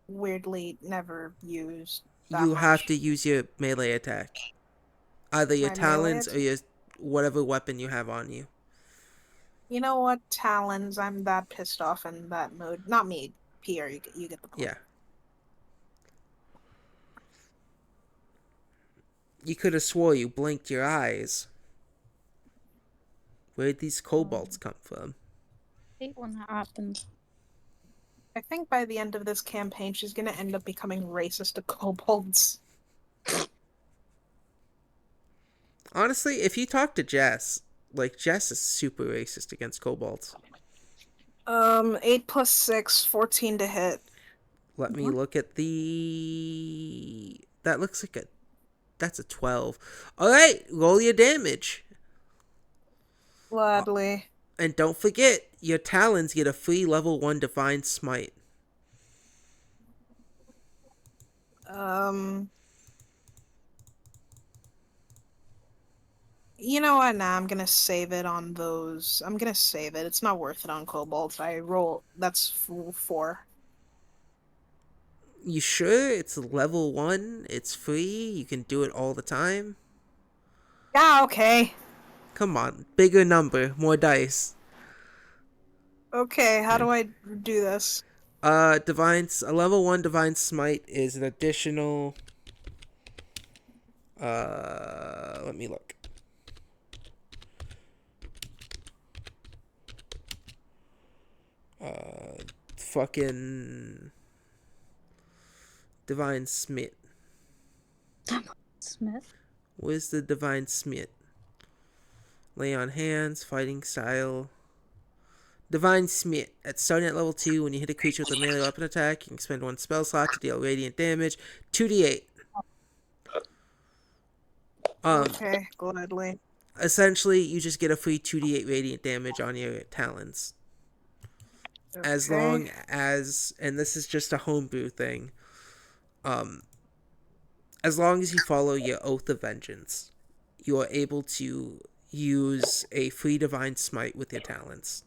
Speaker 2: weirdly never used that
Speaker 1: You have
Speaker 2: much.
Speaker 1: to use your melee attack, either your
Speaker 2: My melee
Speaker 1: talons or
Speaker 2: attack?
Speaker 1: your whatever weapon you have on you.
Speaker 2: You know what? Talons. I'm that pissed off in that mode. Not me. Pierre, you get the point.
Speaker 1: Yeah. You could have swore you blinked your eyes. Where'd these kobolds come from?
Speaker 7: I hate when that happens.
Speaker 2: I think by the end of this campaign, she's gonna end up becoming racist to kobolds.
Speaker 1: Honestly, if you talk to Jess, like, Jess is super racist against kobolds.
Speaker 2: 8 plus 6, 14 to hit.
Speaker 1: Let me look at the... That looks like a... That's a 12. Alright, roll your damage.
Speaker 2: Gladly.
Speaker 1: And don't forget, your talons get a free level 1 Divine Smite.
Speaker 2: You know what? Nah, I'm gonna save it on those. I'm gonna save it. It's not worth it on kobolds. I roll. That's 4.
Speaker 1: You sure? It's level 1, it's free, you can do it all the time.
Speaker 2: Yeah, okay.
Speaker 1: Come on, bigger number, more dice.
Speaker 2: Okay, how do I do this?
Speaker 1: A level 1 Divine Smite is an additional... let me look. Fucking... Divine Smite.
Speaker 7: Smith?
Speaker 1: Where's the Divine Smite? Lay on hands, fighting style. Divine Smite. Starting at level 2, when you hit a creature with a melee weapon attack, you can spend 1 spell slot to deal radiant damage. 2d8.
Speaker 2: Okay, gladly.
Speaker 1: Essentially, you just get a free 2d8 radiant damage on your talons.
Speaker 2: Okay.
Speaker 1: As long as, and this is just a homebrew thing, as long as you follow your Oath of Vengeance, you are able to use a free Divine Smite with your talents.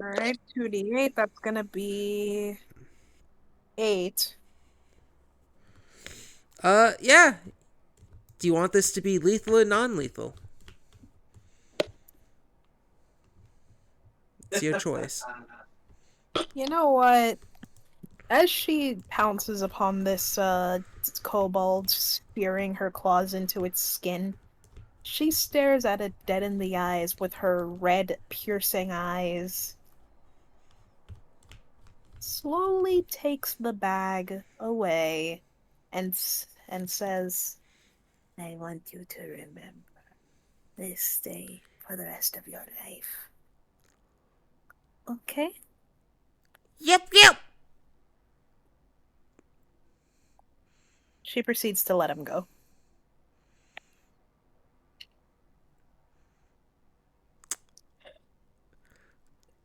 Speaker 2: Alright, 2d8. That's gonna be 8.
Speaker 1: Yeah. Do you want this to be lethal or non-lethal? It's your choice.
Speaker 2: You know what? As she pounces upon this kobold, spearing her claws into its skin, she stares at it dead in the eyes with her red, piercing eyes. Slowly takes the bag away and says, I want you to remember this day for the rest of your life. Okay?
Speaker 1: Yep, yep.
Speaker 2: She proceeds to let him go.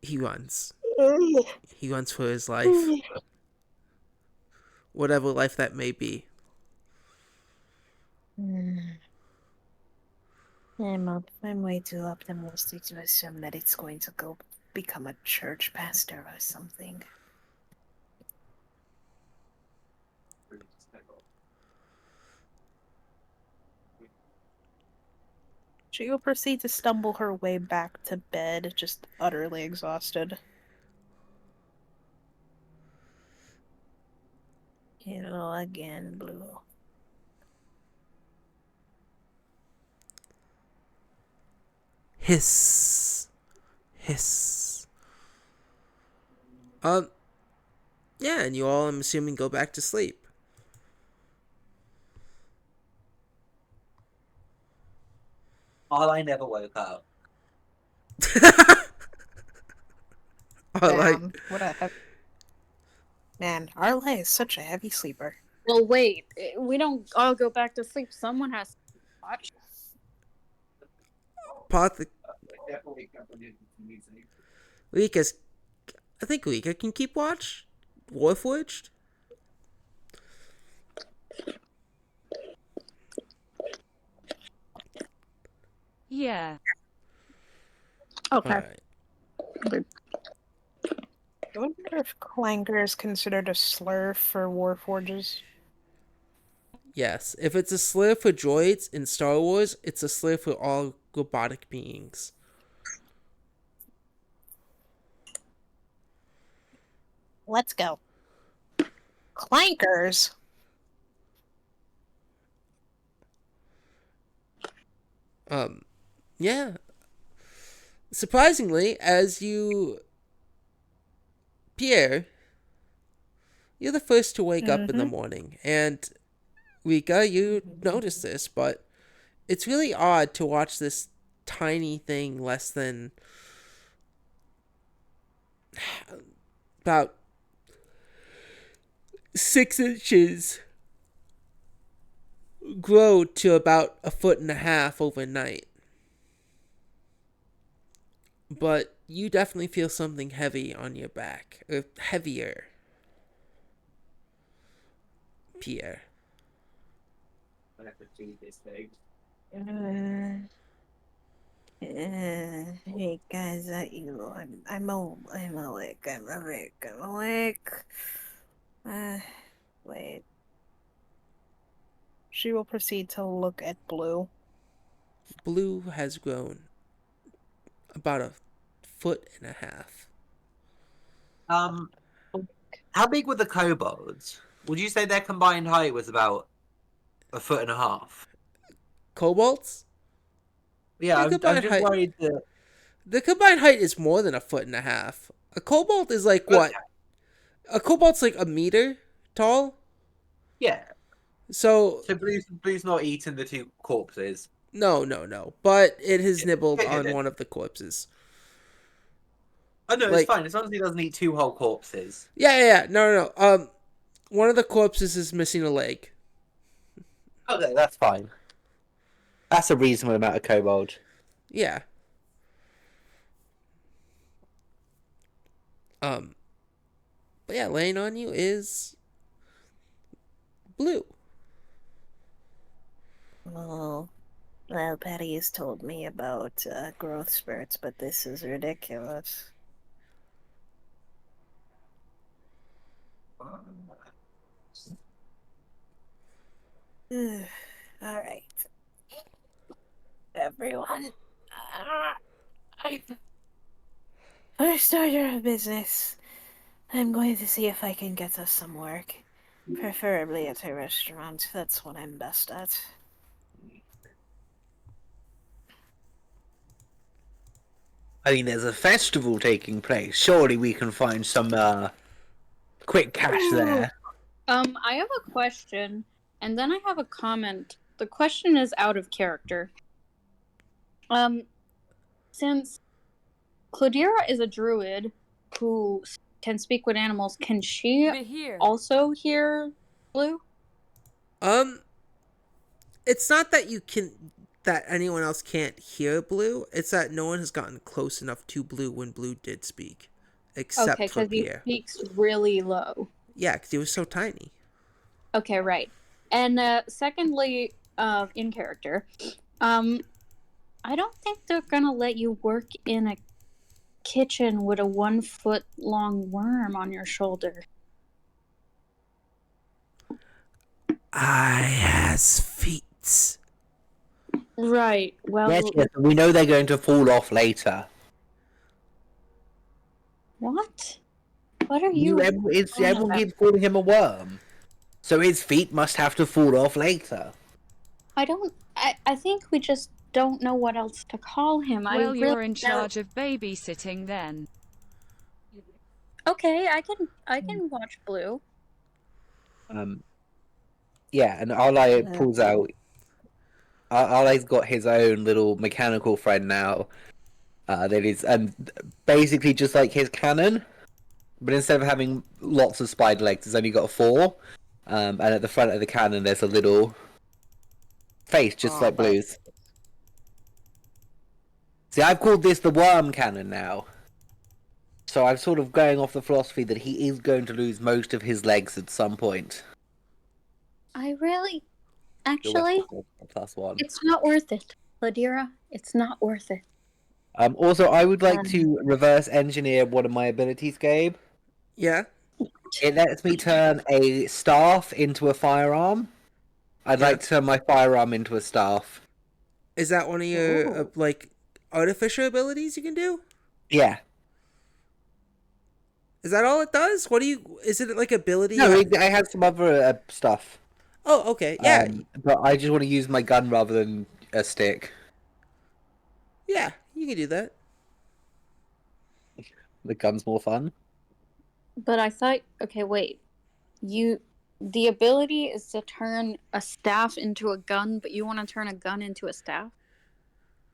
Speaker 1: He runs. He runs for his life. Whatever life that may be.
Speaker 2: I'm way too optimistic to assume that it's going to go become a church pastor or something. She will proceed to stumble her way back to bed, just utterly exhausted. Hello again, Blue.
Speaker 1: Hiss. Hiss. Yeah, and you all, I'm assuming, go back to sleep.
Speaker 6: I never woke up.
Speaker 1: I like.
Speaker 2: Damn, what a heavy... Man, Arle is such a heavy sleeper.
Speaker 7: Well, wait. We don't all go back to sleep. Someone has to watch.
Speaker 1: Pot.
Speaker 6: I never wake up and listen to music.
Speaker 1: Rika's. I think Rika can keep watch. Warforged.
Speaker 5: Yeah.
Speaker 2: Okay.
Speaker 1: All right.
Speaker 2: I wonder if clanker is considered a slur for warforges.
Speaker 1: Yes, if it's a slur for droids in Star Wars, it's a slur for all robotic beings.
Speaker 2: Let's go. Clankers?
Speaker 1: Yeah. Surprisingly, as you, Pierre, you're the first to wake up in the morning, and Rika, you notice this, but it's really odd to watch this tiny thing less than about 6 inches grow to about 1.5 feet overnight. But you definitely feel something heavy on your back, or heavier, Pierre.
Speaker 6: I have to feed this thing.
Speaker 2: Hey guys, I'm awake. I'm awake. Wait. She will proceed to look at Blue.
Speaker 1: Blue has grown about 1.5 feet.
Speaker 6: How big were the kobolds? Would you say their combined height was about 1.5 feet?
Speaker 1: Kobolds?
Speaker 6: Yeah,
Speaker 1: The
Speaker 6: I'm
Speaker 1: combined
Speaker 6: just
Speaker 1: height.
Speaker 6: worried that.
Speaker 1: The combined height is more than 1.5 feet. A kobold is like what?
Speaker 6: Okay.
Speaker 1: A kobold's like a meter tall.
Speaker 6: Yeah.
Speaker 1: So
Speaker 6: So Blue's not eating the two corpses.
Speaker 1: no. But it has nibbled
Speaker 6: Okay,
Speaker 1: on
Speaker 6: then.
Speaker 1: one of the corpses.
Speaker 6: Oh no, it's
Speaker 1: Like,
Speaker 6: fine as long as he doesn't eat two whole corpses.
Speaker 1: yeah. No. One of the corpses is missing a leg.
Speaker 6: Okay, that's fine. That's a reasonable amount of kobold.
Speaker 1: Yeah. But yeah, laying on you is Blue.
Speaker 2: Well, Patty has told me about growth spurts, but this is ridiculous. Alright. Everyone. First order of business. I'm going to see if I can get us some work. Preferably at a restaurant. That's what I'm best at.
Speaker 6: I mean, there's a festival taking place. Surely we can find some quick cash there.
Speaker 7: I have a question, and then I have a comment. The question is out of character. Since Cladira is a druid who can speak with animals, can she also hear Blue?
Speaker 1: It's not that that anyone else can't hear Blue. It's that no one has gotten close enough to Blue when Blue did speak, except for
Speaker 7: because he
Speaker 1: Pierre.
Speaker 7: speaks really low.
Speaker 1: Yeah, because he was so tiny.
Speaker 7: Okay, right. And secondly, in character, I don't think they're gonna let you work in a kitchen with a 1 foot long worm on your shoulder.
Speaker 1: I has feet.
Speaker 7: Right. Well,
Speaker 6: Yes, we know they're going to fall off later.
Speaker 7: what? What are you?
Speaker 6: Everyone keeps calling him a worm. So his feet must have to fall off later.
Speaker 7: I don't. I think we just don't know what else to call him. I
Speaker 5: Well,
Speaker 7: really
Speaker 5: you're in
Speaker 7: don't.
Speaker 5: charge of babysitting then.
Speaker 7: Okay, I can watch Blue.
Speaker 6: Yeah, and Arlai pulls out. Arlai's got his own little mechanical friend now. That is basically just like his cannon, but instead of having lots of spider legs, it's only got 4. And at the front of the cannon, there's a little face, just like Blue's. See, I've called this the worm cannon now. So I'm sort of going off the philosophy that he is going to lose most of his legs at some point.
Speaker 7: I really, actually,
Speaker 6: +1.
Speaker 7: it's not worth it, Ladira. It's not worth it.
Speaker 6: Also, I would like to reverse engineer one of my abilities, Gabe.
Speaker 1: Yeah.
Speaker 6: It lets me turn a staff into a firearm. I'd like to turn my firearm into a staff.
Speaker 1: Is that one of your
Speaker 7: Ooh.
Speaker 1: like artificial abilities you can do?
Speaker 6: Yeah.
Speaker 1: Is that all it does? What do you? Is it like ability?
Speaker 6: No, I have some other stuff.
Speaker 1: Oh, okay. Yeah.
Speaker 6: But I just want to use my gun rather than a stick.
Speaker 1: Yeah, you can do that.
Speaker 6: The gun's more fun.
Speaker 7: But I thought, okay, wait. The ability is to turn a staff into a gun, but you want to turn a gun into a staff?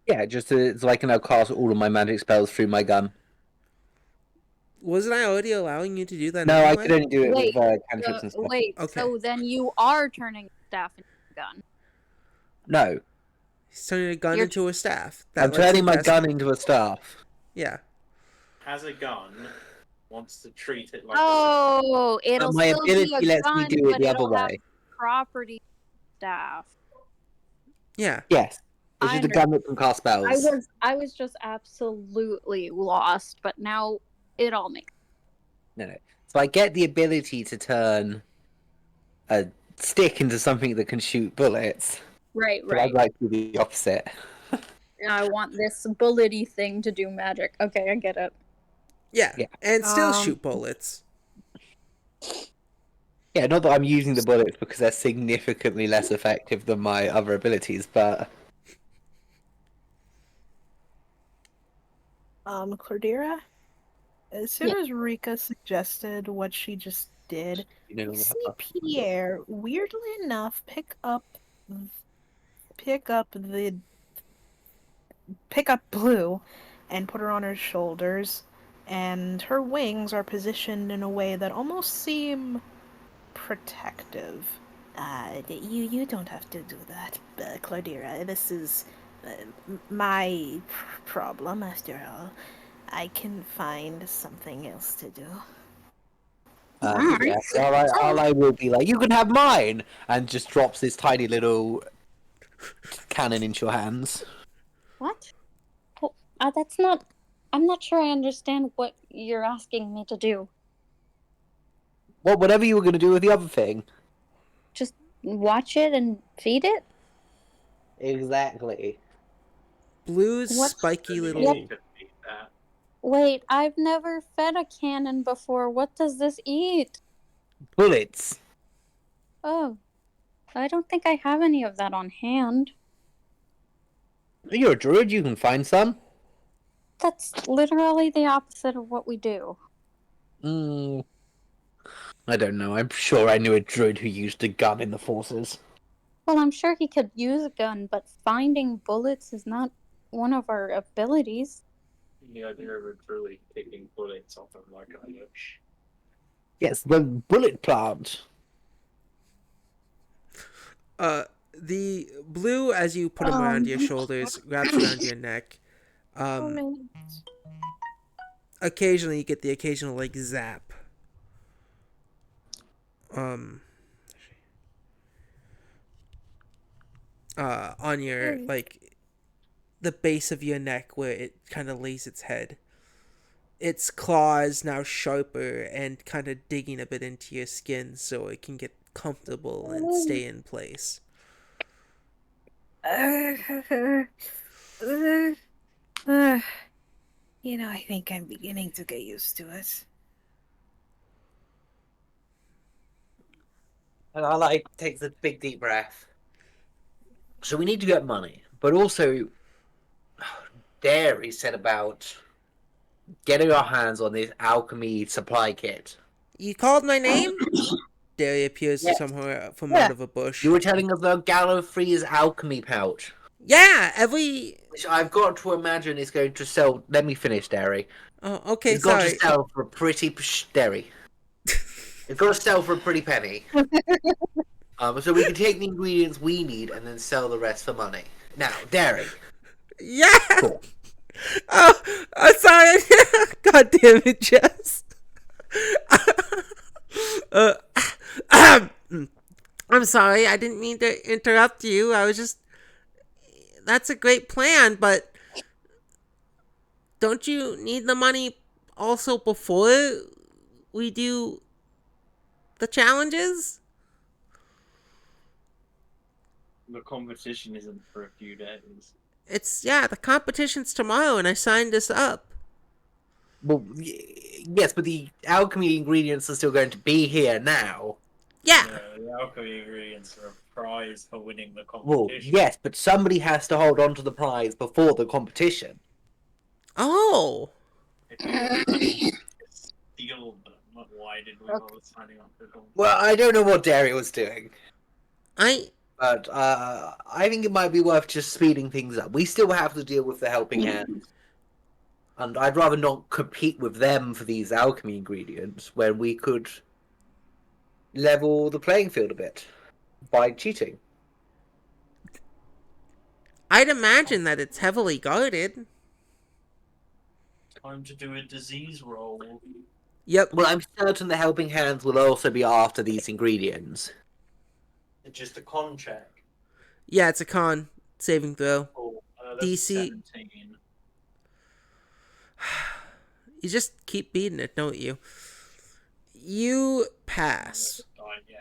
Speaker 6: Yeah, just so I can now cast all of my magic spells through my gun.
Speaker 1: Wasn't I already allowing you to do that?
Speaker 6: No,
Speaker 1: anyway?
Speaker 6: I could only do it with cantrips and stuff.
Speaker 7: Wait,
Speaker 1: Okay.
Speaker 7: so then you are turning a staff into a gun.
Speaker 6: No.
Speaker 1: He's turning a gun into a staff.
Speaker 6: I'm
Speaker 1: lets you
Speaker 6: turning my
Speaker 1: cast-
Speaker 6: gun into a staff.
Speaker 1: Yeah.
Speaker 4: Has a gun, wants to treat it like
Speaker 7: Oh, it'll
Speaker 6: my
Speaker 7: still be
Speaker 6: ability
Speaker 7: a
Speaker 6: lets me
Speaker 7: gun,
Speaker 6: do it
Speaker 7: but
Speaker 6: the
Speaker 7: it'll
Speaker 6: other
Speaker 7: have
Speaker 6: way.
Speaker 7: property staff.
Speaker 1: Yeah.
Speaker 6: Yes. It's
Speaker 7: I
Speaker 6: just a gun that can cast spells.
Speaker 7: I was just absolutely lost, but now it all makes
Speaker 6: No. So I get the ability to turn a stick into something that can shoot bullets.
Speaker 7: right.
Speaker 6: But I'd like to do the opposite.
Speaker 7: I want this bullety thing to do magic. Okay, I get it.
Speaker 1: Yeah.
Speaker 6: Yeah.
Speaker 1: And still shoot bullets.
Speaker 6: Yeah, not that I'm using the bullets because they're significantly less effective than my other abilities, but
Speaker 2: Cordera, as soon as Rika suggested what she just did, you see Pierre, weirdly enough, pick up Blue and put her on her shoulders, and her wings are positioned in a way that almost seem protective. You don't have to do that, Cordera. This is my problem, after all. I can find something else to do.
Speaker 6: yeah, so all I will be like, you can have mine, and just drops this tiny little cannon into your hands.
Speaker 7: What? Oh, that's not. I'm not sure I understand what you're asking me to do.
Speaker 6: Well, whatever you were going to do with the other thing.
Speaker 7: Just watch it and feed it?
Speaker 6: Exactly.
Speaker 1: Blue's spiky little.
Speaker 7: Wait, I've never fed a cannon before. What does this eat?
Speaker 6: Bullets.
Speaker 7: Oh, I don't think I have any of that on hand.
Speaker 6: You're a druid, you can find some.
Speaker 7: That's literally the opposite of what we do.
Speaker 6: I don't know. I'm sure I knew a druid who used a gun in the forces.
Speaker 7: Well, I'm sure he could use a gun, but finding bullets is not one of our abilities.
Speaker 4: The idea of a druid picking bullets off of like a bush.
Speaker 6: Yes, the bullet plant.
Speaker 1: The Blue, as you put him around your shoulders, wraps around your neck. Occasionally you get the occasional like zap. On your like the base of your neck where it kind of lays its head. Its claws now sharper and kind of digging a bit into your skin so it can get comfortable and stay in place.
Speaker 2: uh, I think I'm beginning to get used to it.
Speaker 6: And I like takes a big deep breath. So we need to get money, but also Dairy said about getting our hands on this alchemy supply kit.
Speaker 1: You called my name? Derry appears
Speaker 6: Yes.
Speaker 1: somewhere from
Speaker 2: Yeah.
Speaker 1: out of a bush.
Speaker 6: You were telling us about Gallifrey's alchemy pouch,
Speaker 1: Yeah, every.
Speaker 6: which I've got to imagine is going to sell. Let me finish, Dairy.
Speaker 1: Oh, okay,
Speaker 6: It's got to
Speaker 1: sorry.
Speaker 6: sell for a pretty Dairy. It's got to sell for a pretty penny. So we can take the ingredients we need and then sell the rest for money. Now, Dairy.
Speaker 1: Yeah.
Speaker 6: Cool.
Speaker 1: Oh, I'm sorry. God damn it, Jess. uh, I'm sorry. I didn't mean to interrupt you. I was just. That's a great plan, but don't you need the money also before we do the challenges?
Speaker 4: The competition isn't for a few days.
Speaker 1: The competition's tomorrow, and I signed this up.
Speaker 6: Well, yes, but the alchemy ingredients are still going to be here now.
Speaker 1: Yeah.
Speaker 4: No, the alchemy ingredients are a prize for winning the
Speaker 6: Well,
Speaker 4: competition.
Speaker 6: yes, but somebody has to hold on to the prize before the competition.
Speaker 1: Oh.
Speaker 4: Steal them. Why did we bother signing up for them?
Speaker 6: Well, I don't know what Dairy was doing,
Speaker 1: I.
Speaker 6: but I think it might be worth just speeding things up. We still have to deal with the helping hand, and I'd rather not compete with them for these alchemy ingredients when we could level the playing field a bit by cheating.
Speaker 1: I'd imagine that it's heavily guarded.
Speaker 4: Time to do a disease roll.
Speaker 1: Yep.
Speaker 6: Well, I'm certain the helping hands will also be after these ingredients.
Speaker 4: It's just a con check.
Speaker 1: Yeah, it's a con saving throw.
Speaker 4: Oh, that's
Speaker 1: DC.
Speaker 4: 17.
Speaker 1: You just keep beating it, don't you? You pass.
Speaker 4: Yeah.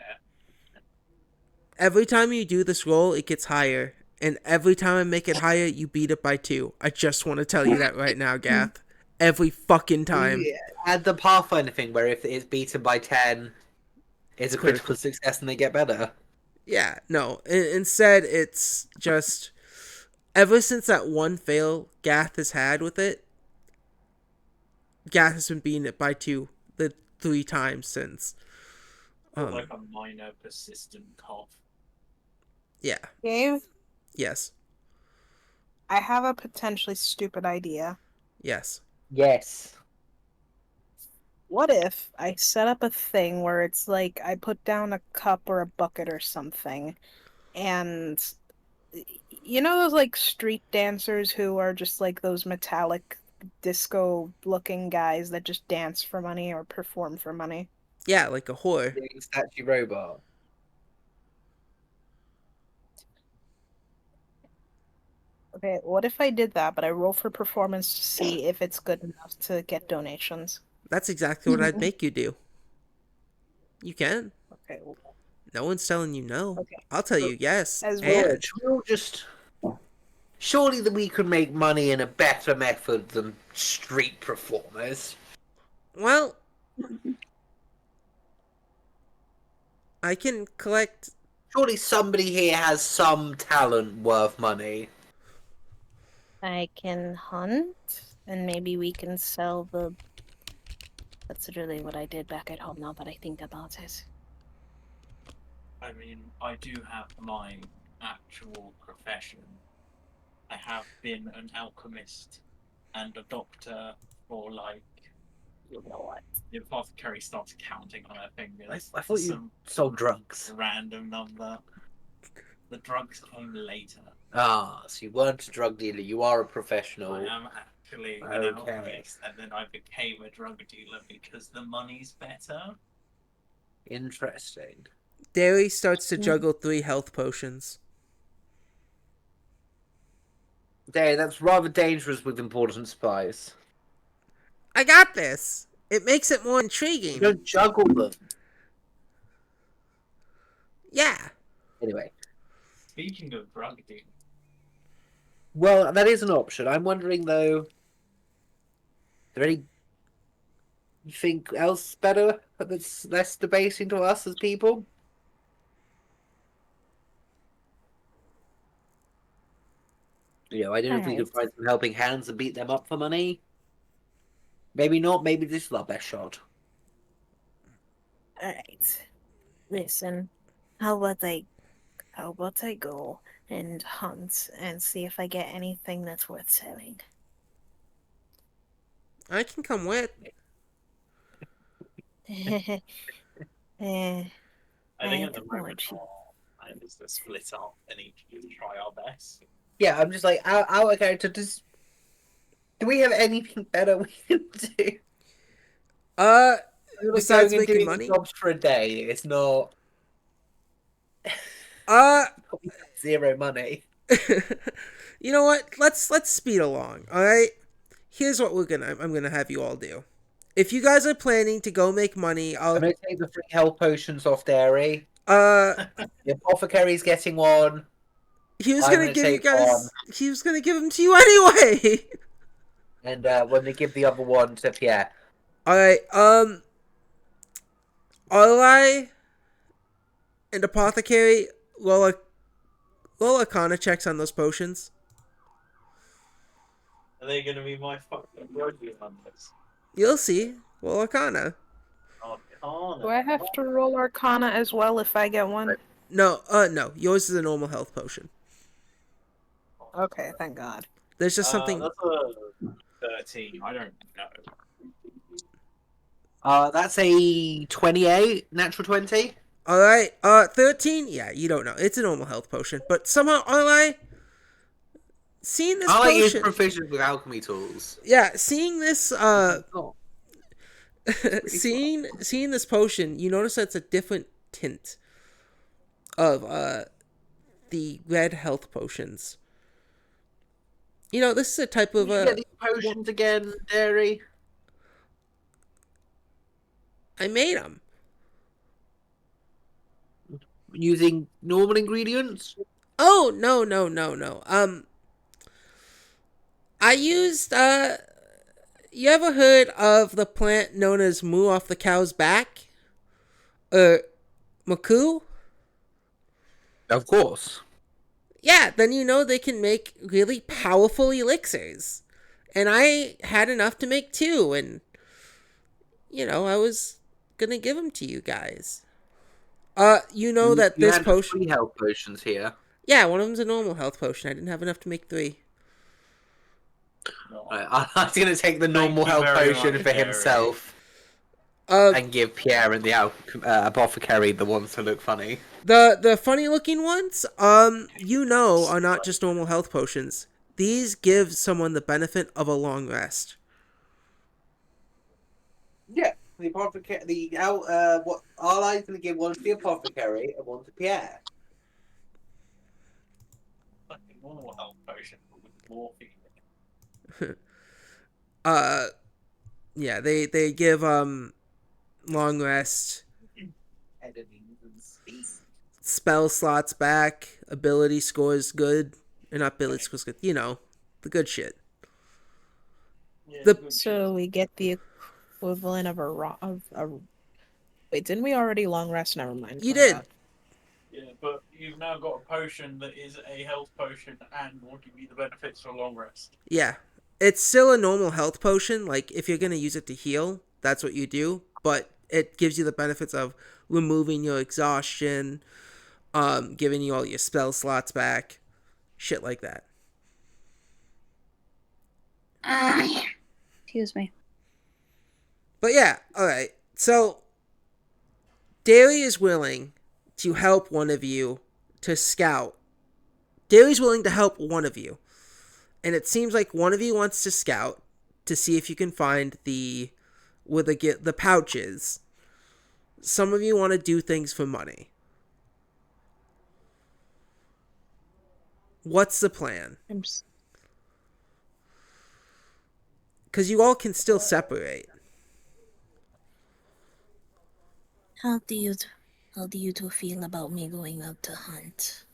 Speaker 1: Every time you do this roll, it gets higher. And every time I make it higher, you beat it by 2. I just want to tell you that right now, Gath. Every fucking time.
Speaker 6: Yeah, add the Pathfinder thing where if it's beaten by 10, it's a critical success and they get better.
Speaker 1: Yeah, no. Instead, it's just... Ever since that one fail Gath has had with it, Gath has been beating it by 2 the 3 times since.
Speaker 4: Like a minor persistent cough.
Speaker 1: Yeah.
Speaker 2: Dave,
Speaker 1: Yes.
Speaker 2: I have a potentially stupid idea.
Speaker 1: Yes.
Speaker 6: Yes.
Speaker 2: What if I set up a thing where it's like I put down a cup or a bucket or something, and those like street dancers who are just like those metallic disco looking guys that just dance for money or perform for money?
Speaker 1: Yeah, like a whore.
Speaker 6: The statue robot.
Speaker 2: Okay, what if I did that, but I roll for performance to see if it's good enough to get donations?
Speaker 1: That's exactly what I'd make you do. You can.
Speaker 2: Okay.
Speaker 1: No one's telling you no.
Speaker 2: Okay.
Speaker 1: I'll tell you yes.
Speaker 2: As
Speaker 1: And
Speaker 6: We'll just... Surely that we could make money in a better method than street performers.
Speaker 1: well, I can collect.
Speaker 6: Surely somebody here has some talent worth money.
Speaker 2: I can hunt, and maybe we can sell the... That's literally what I did back at home now that I think about it.
Speaker 4: I mean, I do have my actual profession. I have been an alchemist and a doctor for like...
Speaker 2: You know what?
Speaker 4: The apothecary starts counting on her fingers.
Speaker 6: I thought you sold drugs.
Speaker 4: Random number. The drugs came later.
Speaker 6: Ah, so you weren't a drug dealer, you are a professional.
Speaker 4: I am actually an
Speaker 6: Okay.
Speaker 4: alchemist, and then I became a drug dealer because the money's better.
Speaker 6: Interesting.
Speaker 1: Derry starts to juggle 3 health potions.
Speaker 6: Dave, that's rather dangerous with important supplies.
Speaker 1: I got this. It makes it more
Speaker 6: You
Speaker 1: intriguing.
Speaker 6: don't juggle them.
Speaker 1: Yeah.
Speaker 6: Anyway.
Speaker 4: Speaking of drug dealing,
Speaker 6: Well, that is an option. I'm wondering though, is there any you think else better that's less debasing to us as people? I don't know if we
Speaker 2: Alright.
Speaker 6: could find some helping hands and beat them up for money. Maybe not. Maybe this is our best shot.
Speaker 2: Alright. Listen, how about I go and hunt and see if I get anything that's worth selling?
Speaker 1: I can come with.
Speaker 2: Eh,
Speaker 4: I think
Speaker 2: I
Speaker 4: at the
Speaker 2: don't
Speaker 4: moment
Speaker 2: want you.
Speaker 4: our plan is to split up and each of us try our best.
Speaker 6: Yeah, I'm just like our character. Do we have anything better we can do?
Speaker 1: Uh,
Speaker 6: We're like
Speaker 1: besides
Speaker 6: going and
Speaker 1: making
Speaker 6: doing
Speaker 1: money.
Speaker 6: jobs for a day. It's not
Speaker 1: Uh,
Speaker 6: zero money.
Speaker 1: you know what? Let's speed along. All right. Here's what I'm gonna have you all do. If you guys are planning to go make money,
Speaker 6: I'm gonna take the free health potions off Dairy.
Speaker 1: uh
Speaker 6: The apothecary's getting one.
Speaker 1: he was
Speaker 6: I'm
Speaker 1: gonna
Speaker 6: gonna
Speaker 1: give you
Speaker 6: take one.
Speaker 1: guys. He was gonna give them to you anyway.
Speaker 6: And when they give the other one to Pierre.
Speaker 1: All right. Arlai and apothecary. Lola Kana checks on those potions.
Speaker 4: Are they going to be my fucking roadie numbers?
Speaker 1: You'll see. Lola Kana.
Speaker 4: Oh, can't.
Speaker 2: Do I have to roll Arcana as well if I get one?
Speaker 1: No. Yours is a normal health potion.
Speaker 2: Okay, thank God.
Speaker 1: There's just something.
Speaker 4: That's a 13. I don't know.
Speaker 6: That's a 28, natural 20.
Speaker 1: All right. 13. Yeah, you don't know. It's a normal health potion, but somehow Arlai, seeing this
Speaker 6: I is
Speaker 1: potion.
Speaker 6: proficient with alchemy tools.
Speaker 1: Yeah, seeing this.
Speaker 6: Oh,
Speaker 1: seeing this potion, you notice that it's a different tint of the red health potions. This is a type of
Speaker 6: you get these potions again, Dairy.
Speaker 1: I made them.
Speaker 6: Using normal ingredients?
Speaker 1: Oh, no. I used you ever heard of the plant known as moo off the cow's back? Maku?
Speaker 6: Of course.
Speaker 1: Yeah, then they can make really powerful elixirs. And I had enough to make 2, and I was gonna give them to you guys. That
Speaker 6: you
Speaker 1: this
Speaker 6: had
Speaker 1: potion.
Speaker 6: 3 health potions here.
Speaker 1: Yeah, one of them's a normal health potion. I didn't have enough to make 3.
Speaker 4: No.
Speaker 6: Right, I was going to take the normal
Speaker 4: you
Speaker 6: health
Speaker 4: very
Speaker 6: potion
Speaker 4: much,
Speaker 6: for
Speaker 4: Dairy.
Speaker 6: himself
Speaker 1: Uh,
Speaker 6: and give Pierre and the apothecary the ones to look funny.
Speaker 1: the funny looking ones, are not just normal health potions. These give someone the benefit of a long rest.
Speaker 6: Yeah, the apothecary. What Arline's going to give one to the apothecary and one to Pierre.
Speaker 4: Fucking normal health potion with morphine.
Speaker 1: Yeah, they give long rest,
Speaker 6: Editing and speed.
Speaker 1: spell slots back, ability scores good, or not ability scores good. The good shit.
Speaker 4: Yeah,
Speaker 1: The-
Speaker 4: good
Speaker 2: So we get the equivalent of a. Wait, didn't we already long rest? Never mind.
Speaker 1: You
Speaker 2: My
Speaker 1: did.
Speaker 2: bad.
Speaker 4: Yeah, but you've now got a potion that is a health potion and will give you the benefits for long rest.
Speaker 1: Yeah, it's still a normal health potion. Like if you're gonna use it to heal, that's what you do. But it gives you the benefits of removing your exhaustion, giving you all your spell slots back, shit like that.
Speaker 7: Excuse me.
Speaker 1: But yeah, all right. So Daly is willing to help one of you to scout. Daly's willing to help one of you, and it seems like one of you wants to scout to see if you can find where the pouches. Some of you want to do things for money. What's the plan? Because you all can still separate.
Speaker 8: How do you two feel about me going out to hunt?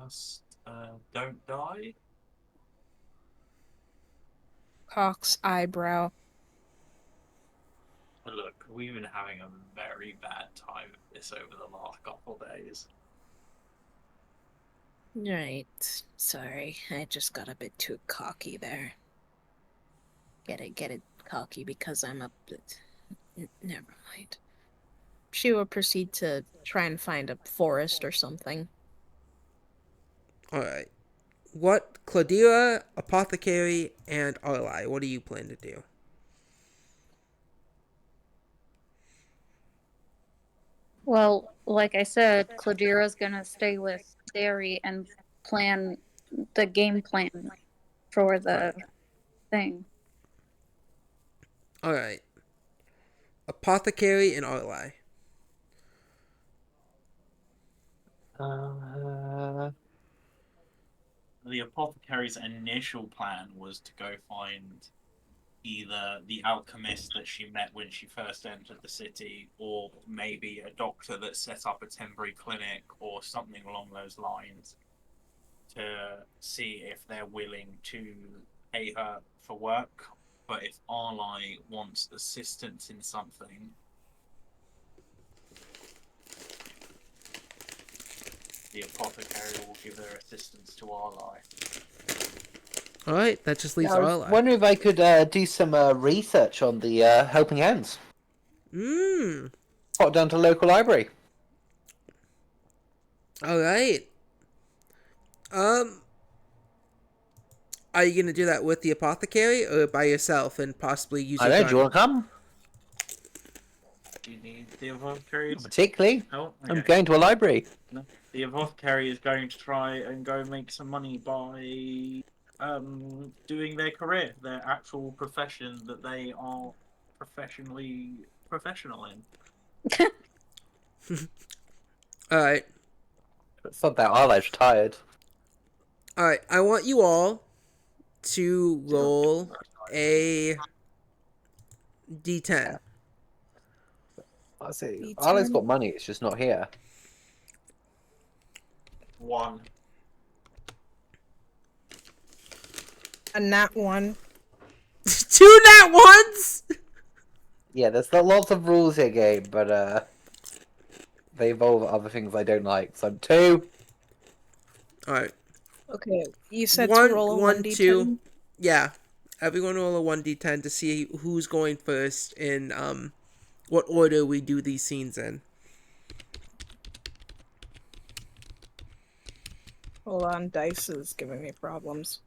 Speaker 4: Just don't die.
Speaker 2: Cock's eyebrow.
Speaker 4: Look, we've been having a very bad time with this over the last couple of days.
Speaker 8: Right. Sorry, I just got a bit too cocky there. Get it, cocky because I'm up. Never mind. She will proceed to try and find a forest or something.
Speaker 1: Alright. What, Claudira, Apothecary, and Arlai, what do you plan to do?
Speaker 7: Well, like I said, Cladira's gonna stay with Derry and plan the game plan for the thing.
Speaker 1: Alright. Apothecary and Arlai.
Speaker 4: The apothecary's initial plan was to go find either the alchemist that she met when she first entered the city, or maybe a doctor that set up a temporary clinic or something along those lines, to see if they're willing to pay her for work. But if Arlai wants assistance in something, the apothecary will give their assistance to Arlai.
Speaker 1: Alright, that just leaves
Speaker 6: I was
Speaker 1: Arlai.
Speaker 6: wondering if I could do some research on the Helping Hands. Pop down to local library.
Speaker 1: Alright. Are you gonna do that with the apothecary or by yourself and possibly use
Speaker 6: I
Speaker 1: your
Speaker 6: know,
Speaker 1: gun?
Speaker 6: do you want to come?
Speaker 4: Do you need the apothecary?
Speaker 6: Particularly,
Speaker 4: Oh,
Speaker 6: I'm
Speaker 4: okay.
Speaker 6: going to a library.
Speaker 4: No. The apothecary is going to try and go make some money by doing their career, their actual profession that they are professional in.
Speaker 1: Alright.
Speaker 6: It's not that Arlai's tired.
Speaker 1: Alright, I want you all to roll a d10.
Speaker 6: I see.
Speaker 2: D10.
Speaker 6: Arlai's got money, it's just not here.
Speaker 4: 1.
Speaker 2: A nat 1.
Speaker 1: 2 nat ones?
Speaker 6: Yeah, there's not lots of rules here, Gabe, but they involve other things I don't like. So 2.
Speaker 1: Alright.
Speaker 2: Okay, you said
Speaker 1: One,
Speaker 2: to roll a
Speaker 1: one,
Speaker 2: 1d10?
Speaker 1: 2. Yeah. Everyone roll a 1d10 to see who's going first in what order we do these scenes in.
Speaker 2: Hold on, dice is giving me problems.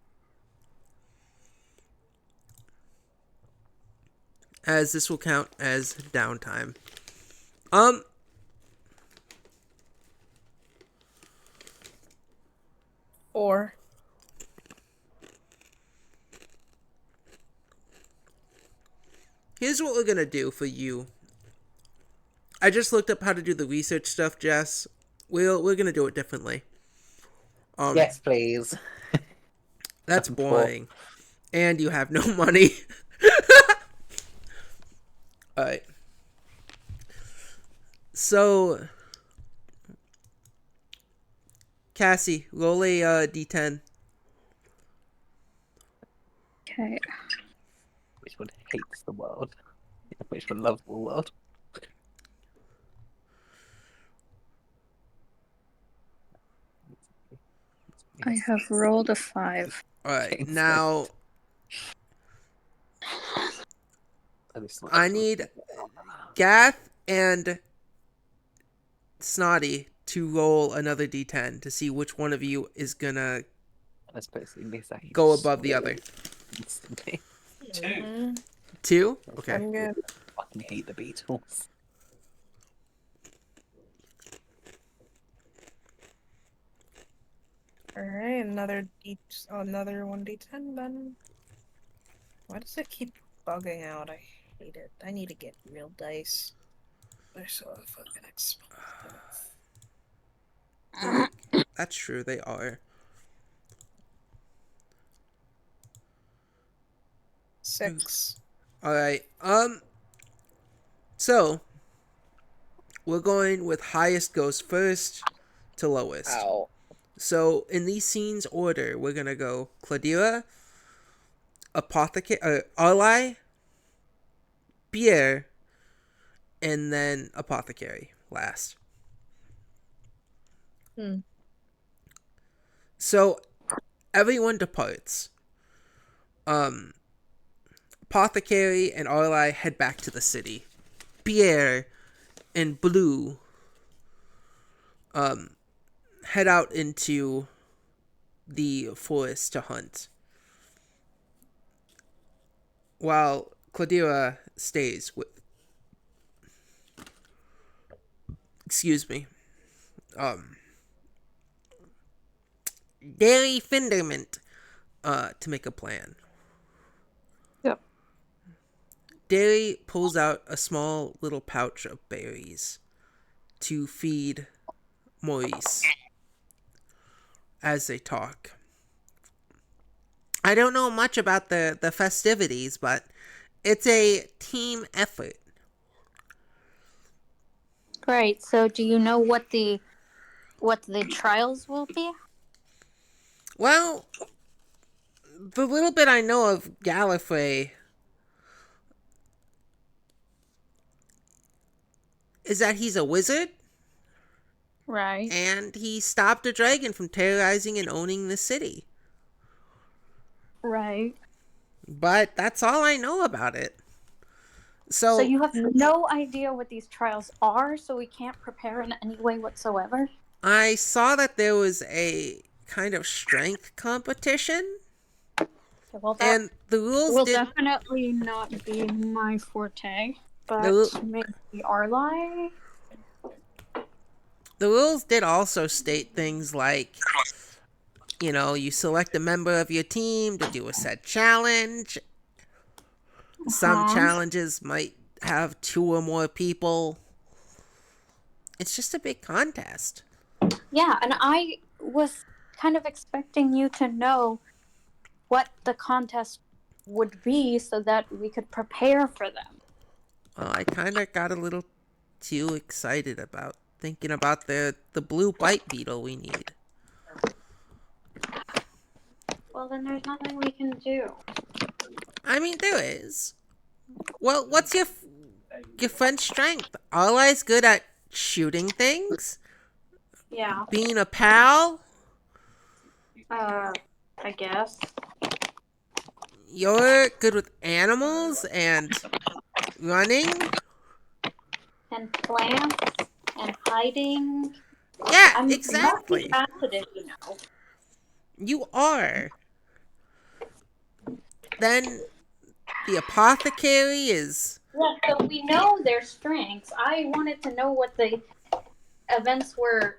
Speaker 1: As this will count as downtime.
Speaker 2: Or
Speaker 1: Here's what we're gonna do for you. I just looked up how to do the research stuff, Jess. We're gonna do it differently.
Speaker 6: Yes, please.
Speaker 1: That's
Speaker 6: I'm poor.
Speaker 1: boring. And you have no money. Alright. So, Cassie, roll a d10.
Speaker 7: Okay.
Speaker 6: Which one hates the world? Which one loves the world?
Speaker 7: I have rolled a 5.
Speaker 1: Alright, now I need Gath and Snotty to roll another d10 to see which one of you is gonna go above the other.
Speaker 4: 2.
Speaker 1: 2? Okay.
Speaker 2: I'm good.
Speaker 6: I fucking hate the Beatles.
Speaker 2: Alright, another 1d10 then. Why does it keep bugging out? I hate it. I need to get real dice. They're so fucking expensive.
Speaker 1: That's true, they are.
Speaker 2: 6.
Speaker 1: Alright, so we're going with highest goes first to lowest.
Speaker 6: Ow.
Speaker 1: So in these scenes order, we're gonna go Cladira, Apothecary, Arlai, Pierre, and then Apothecary last. So everyone departs. Apothecary and Arlai head back to the city. Pierre and Blue head out into the forest to hunt, while Cladira stays with. Excuse me. Dairy Finderment to make a plan.
Speaker 2: Yep.
Speaker 1: Dairy pulls out a small little pouch of berries to feed Maurice as they talk. I don't know much about the festivities, but it's a team effort.
Speaker 7: Right. So, do you know what the trials will be?
Speaker 1: Well, the little bit I know of Gallifrey is that he's a wizard,
Speaker 7: Right.
Speaker 1: and he stopped a dragon from terrorizing and owning the city.
Speaker 7: Right.
Speaker 1: But that's all I know about it. So
Speaker 7: you have no idea what these trials are, so we can't prepare in any way whatsoever?
Speaker 1: I saw that there was a kind of strength competition.
Speaker 7: Well, that
Speaker 1: And the rules
Speaker 7: will
Speaker 1: did
Speaker 7: definitely not be my forte, but maybe Arlai?
Speaker 1: the rules did also state things like, you select a member of your team to do a set challenge. Some challenges might have 2 or more people. It's just a big contest.
Speaker 7: Yeah, and I was kind of expecting you to know what the contest would be so that we could prepare for them.
Speaker 1: Well, I kind of got a little too excited about thinking about the blue bite beetle we need.
Speaker 7: Well, then there's nothing we can do.
Speaker 1: I mean, there is. Well, what's your friend's strength? Arlai's good at shooting things?
Speaker 7: Yeah.
Speaker 1: Being a pal?
Speaker 7: I guess.
Speaker 1: You're good with animals and running?
Speaker 7: And plants and hiding.
Speaker 1: Yeah,
Speaker 7: I'm
Speaker 1: exactly.
Speaker 7: multifaceted, you know.
Speaker 1: You are. Then the apothecary is...
Speaker 7: Yeah, so we know their strengths. I wanted to know what the events were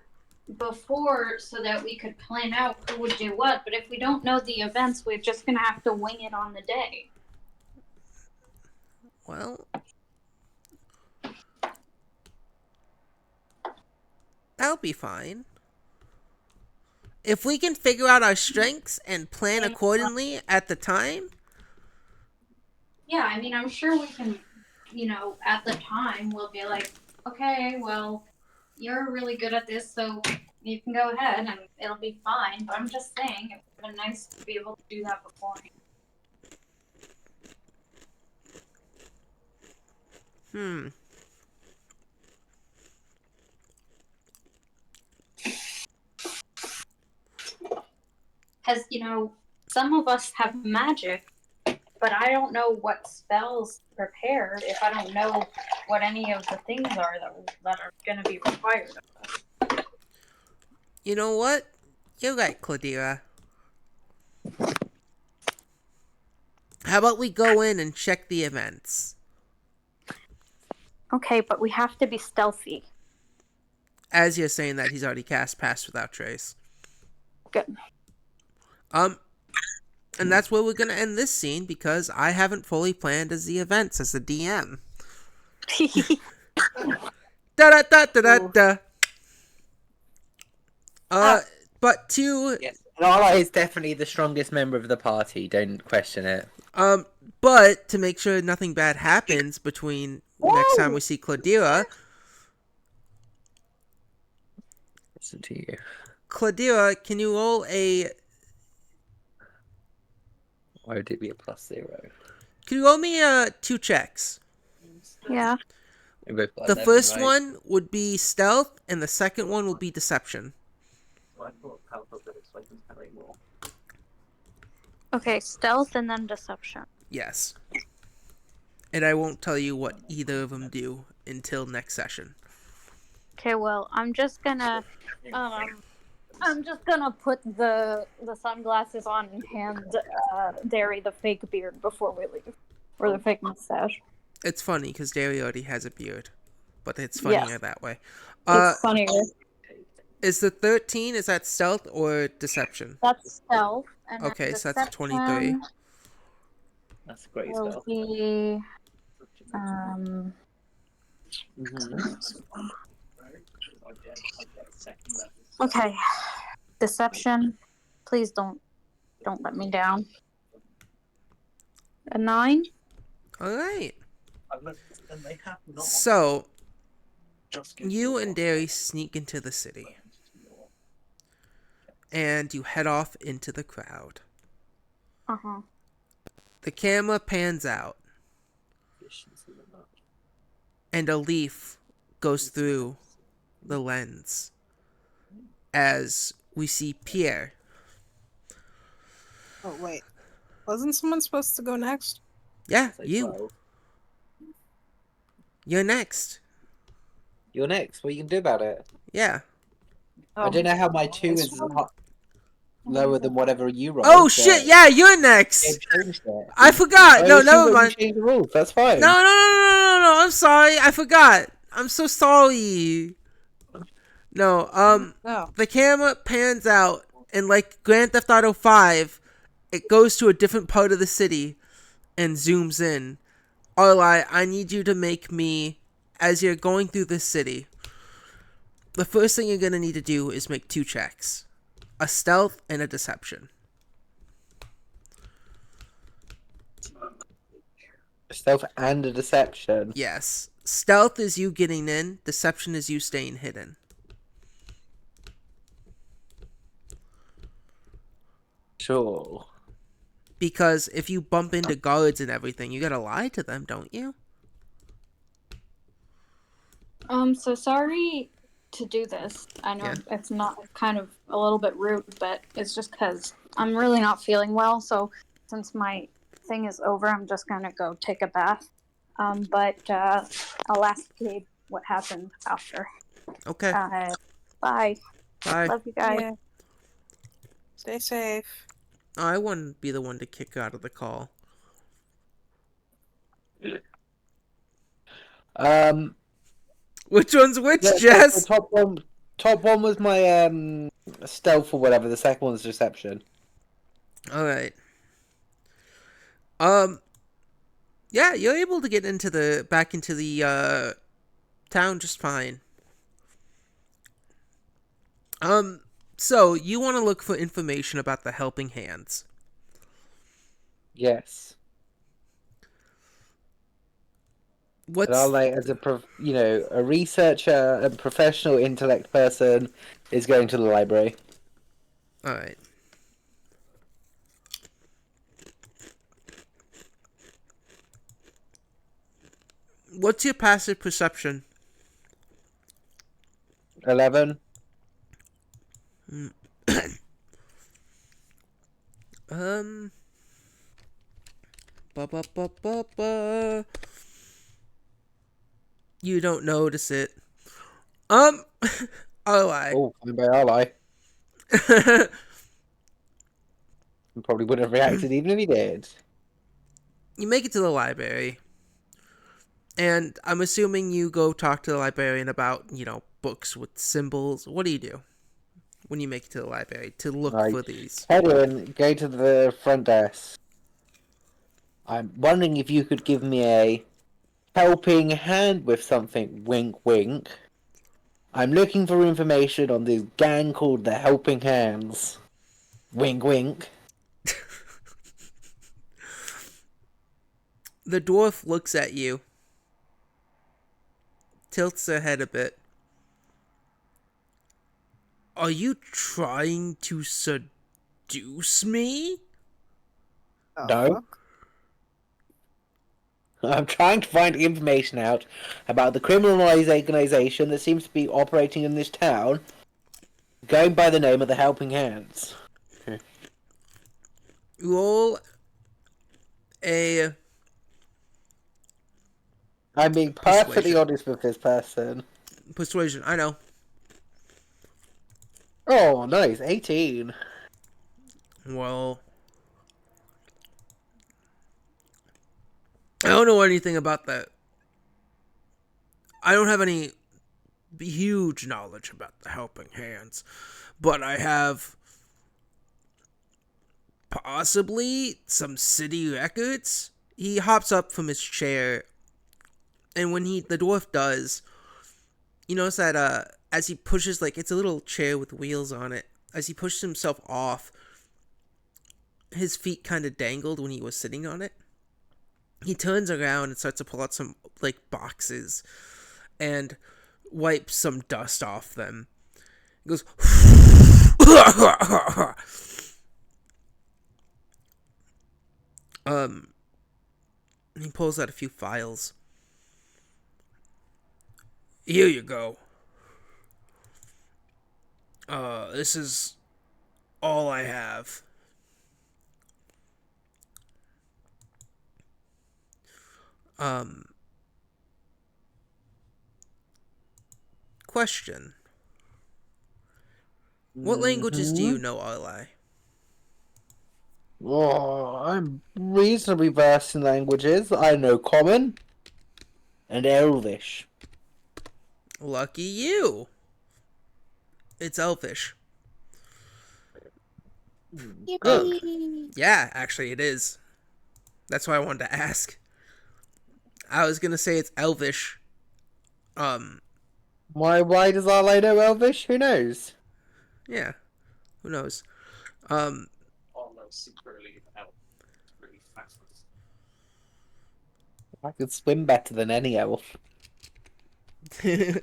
Speaker 7: before so that we could plan out who would do what. But if we don't know the events, we're just going to have to wing it on the day.
Speaker 1: Well, that'll be fine. If we can figure out our strengths and plan accordingly at the time.
Speaker 7: Yeah, I mean, I'm sure we can, at the time, we'll be like, okay, well, you're really good at this, so you can go ahead and it'll be fine. But I'm just saying, it would have been nice to be able to do that beforehand. Because, some of us have magic, but I don't know what spells to prepare if I don't know what any of the things are that are going to be required of us.
Speaker 1: You know what? You're right, Cladira. How about we go in and check the events?
Speaker 7: Okay, but we have to be stealthy.
Speaker 1: As you're saying that, he's already cast Pass Without Trace.
Speaker 7: Good.
Speaker 1: And that's where we're going to end this scene because I haven't fully planned as the events as the DM. Da-da-da-da-da-da. But to...
Speaker 6: Yes. Nala is definitely the strongest member of the party. Don't question it.
Speaker 1: But to make sure nothing bad happens between next time we see Cladira...
Speaker 6: Listen to you.
Speaker 1: Cladira, can you roll a...
Speaker 6: Why would it be a +0?
Speaker 1: Can you roll me 2 checks?
Speaker 7: Yeah.
Speaker 6: We both got
Speaker 1: The
Speaker 6: 11,
Speaker 1: first
Speaker 6: right?
Speaker 1: one would be stealth, and the second one will be deception.
Speaker 7: Okay, stealth and then deception.
Speaker 1: Yes. And I won't tell you what either of them do until next session.
Speaker 7: Okay, well, I'm just gonna put the sunglasses on and hand Derry the fake beard before we leave, or the fake mustache.
Speaker 1: It's funny because Derry already has a beard, but it's funnier
Speaker 7: Yes.
Speaker 1: that way.
Speaker 7: It's funnier.
Speaker 1: Is the 13, is that stealth or deception?
Speaker 7: That's stealth, and then
Speaker 1: Okay, so that's 23.
Speaker 7: deception
Speaker 6: That's great
Speaker 7: will
Speaker 6: stuff.
Speaker 7: be okay. Deception. Please don't let me down. A 9.
Speaker 1: All right. So, you and Derry sneak into the city. And you head off into the crowd.
Speaker 7: Uh-huh.
Speaker 1: The camera pans out. And a leaf goes through the lens. As we see Pierre.
Speaker 2: Oh, wait. Wasn't someone supposed to go next?
Speaker 1: Yeah, you. You're next.
Speaker 6: You're next. What are you going to do about it?
Speaker 1: Yeah.
Speaker 6: I don't know how my 2 is lower than whatever you rolled.
Speaker 1: Oh shit! Yeah, you're next.
Speaker 6: They've changed it.
Speaker 1: I forgot. No, never mind.
Speaker 6: You changed the rules. That's fine.
Speaker 1: No. I'm sorry. I forgot. I'm so sorry. No.
Speaker 2: No.
Speaker 1: The camera pans out, and like Grand Theft Auto 5, it goes to a different part of the city, and zooms in. Arli, I need you to make me, as you're going through this city. The first thing you're gonna need to do is make 2 checks. A stealth and a deception.
Speaker 6: Stealth and a deception.
Speaker 1: Yes. Stealth is you getting in. Deception is you staying hidden.
Speaker 6: Sure.
Speaker 1: Because if you bump into guards and everything, you gotta lie to them, don't you?
Speaker 7: So sorry to do this. I know it's not kind of a little bit rude, but it's just because I'm really not feeling well. So since my thing is over, I'm just gonna go take a bath. But I'll ask Gabe what happened after.
Speaker 1: Okay.
Speaker 7: Bye.
Speaker 1: Bye.
Speaker 7: Love you guys.
Speaker 2: Yeah. Stay safe.
Speaker 1: I wouldn't be the one to kick her out of the call. Which one's which,
Speaker 6: Yeah,
Speaker 1: Jess?
Speaker 6: the top one was my stealth or whatever. The second one's deception.
Speaker 1: All right. Yeah, you're able to get back into the town just fine. So you want to look for information about the Helping Hands.
Speaker 6: Yes.
Speaker 1: What's...
Speaker 6: And I'll, like, as a researcher and professional intellect person is going to the library.
Speaker 1: All right. What's your passive perception?
Speaker 6: 11.
Speaker 1: You don't notice it. Oh, I.
Speaker 6: Oh, I'm by ally. Probably wouldn't have reacted even if he did.
Speaker 1: You make it to the library. And I'm assuming you go talk to the librarian about, books with symbols. What do you do when you make it to the library to look for these?
Speaker 6: Head in, go to the front desk. I'm wondering if you could give me a helping hand with something. Wink, wink. I'm looking for information on this gang called the Helping Hands. Wink, wink.
Speaker 1: The dwarf looks at you, tilts her head a bit, Are you trying to seduce me?
Speaker 2: Oh,
Speaker 6: No.
Speaker 2: fuck.
Speaker 6: I'm trying to find information out about the criminalized organization that seems to be operating in this town, going by the name of the Helping Hands.
Speaker 1: Roll a
Speaker 6: I'm being perfectly
Speaker 1: Persuasion.
Speaker 6: honest with this person.
Speaker 1: persuasion. I know.
Speaker 6: Oh, nice. 18.
Speaker 1: Well, I don't know anything about that. I don't have any huge knowledge about the Helping Hands, but I have possibly some city records. He hops up from his chair, and when the dwarf does, you notice that as he pushes, like, it's a little chair with wheels on it. As he pushes himself off, his feet kind of dangled when he was sitting on it. He turns around and starts to pull out some, like, boxes and wipes some dust off them. He goes, he pulls out a few files. Here you go. This is all I have. Question. What languages do you know, Arlai?
Speaker 6: Oh, I'm reasonably versed in languages. I know Common and Elvish.
Speaker 1: Lucky you. It's Elfish.
Speaker 2: Yippee!
Speaker 1: Yeah, actually it is. That's why I wanted to ask. I was gonna say it's Elvish.
Speaker 6: Why does Arlo know Elvish? Who knows?
Speaker 1: Yeah. Who knows?
Speaker 4: Almost secretly out. Really fast.
Speaker 6: I could swim better than any elf.
Speaker 1: Yeah,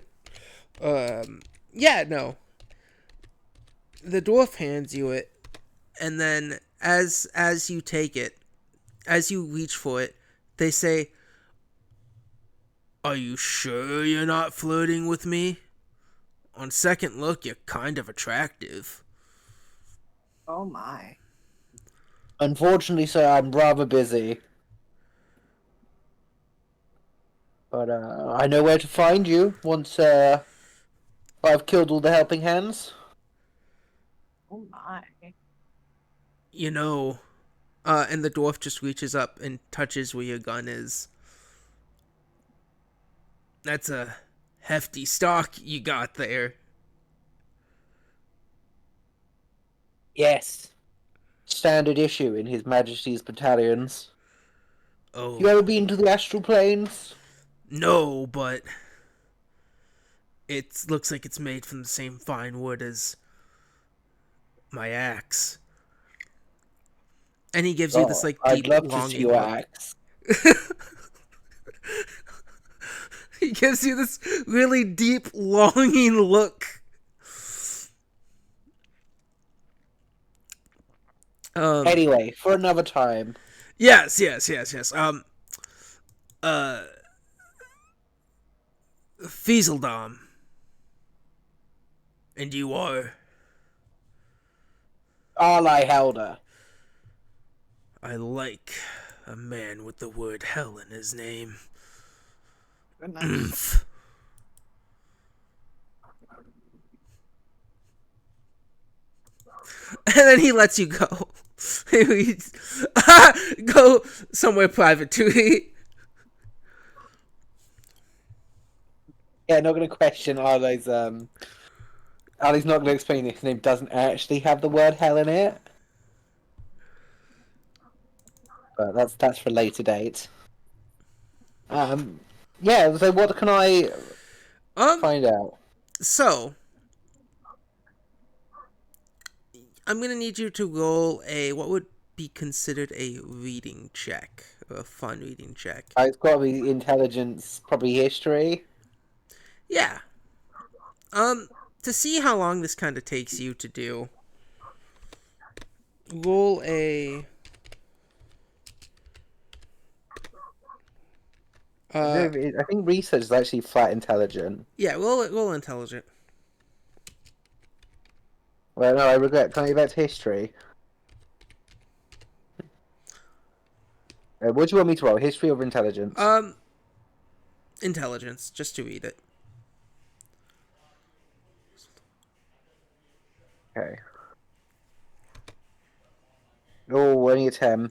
Speaker 1: no. The dwarf hands you it, and then as you take it, as you reach for it, they say, "Are you sure you're not flirting with me? On second look, you're kind of attractive."
Speaker 2: Oh my.
Speaker 6: Unfortunately, sir, I'm rather busy. But I know where to find you once I've killed all the helping hands.
Speaker 2: Oh my.
Speaker 1: You know, and the dwarf just reaches up and touches where your gun is. That's a hefty stock you got there.
Speaker 6: Yes. Standard issue in His Majesty's battalions. You
Speaker 1: Oh,
Speaker 6: ever been to the astral planes?
Speaker 1: no, but it looks like it's made from the same fine wood as my axe. And he gives you this,
Speaker 6: Oh,
Speaker 1: like,
Speaker 6: I'd
Speaker 1: deep
Speaker 6: love to see
Speaker 1: longing
Speaker 6: your
Speaker 1: look.
Speaker 6: axe.
Speaker 1: He gives you this really deep longing look.
Speaker 6: Anyway, for another time.
Speaker 1: Yes. Fieseldom. And you are?
Speaker 6: Arlai Helder.
Speaker 1: I like a man with the word hell in his name.
Speaker 2: Goodness.
Speaker 1: And then he lets you go. Go somewhere private to eat.
Speaker 6: Yeah, not going to question Arlai's. Arlai's not going to explain his name doesn't actually have the word hell in it. But that's for a later date. Yeah. So what can I find out?
Speaker 1: So I'm gonna need you to roll what would be considered a reading check, or a fun reading check.
Speaker 6: It's got to be intelligence, probably history.
Speaker 1: Yeah. to see how long this kind of takes you to do, roll a
Speaker 6: I think research is actually flat intelligent.
Speaker 1: yeah, roll intelligent.
Speaker 6: Well, no, I regret. Can I go back to history? What do you want me to roll? History or intelligence?
Speaker 1: Intelligence, just to read it.
Speaker 6: Okay. Oh, only a 10.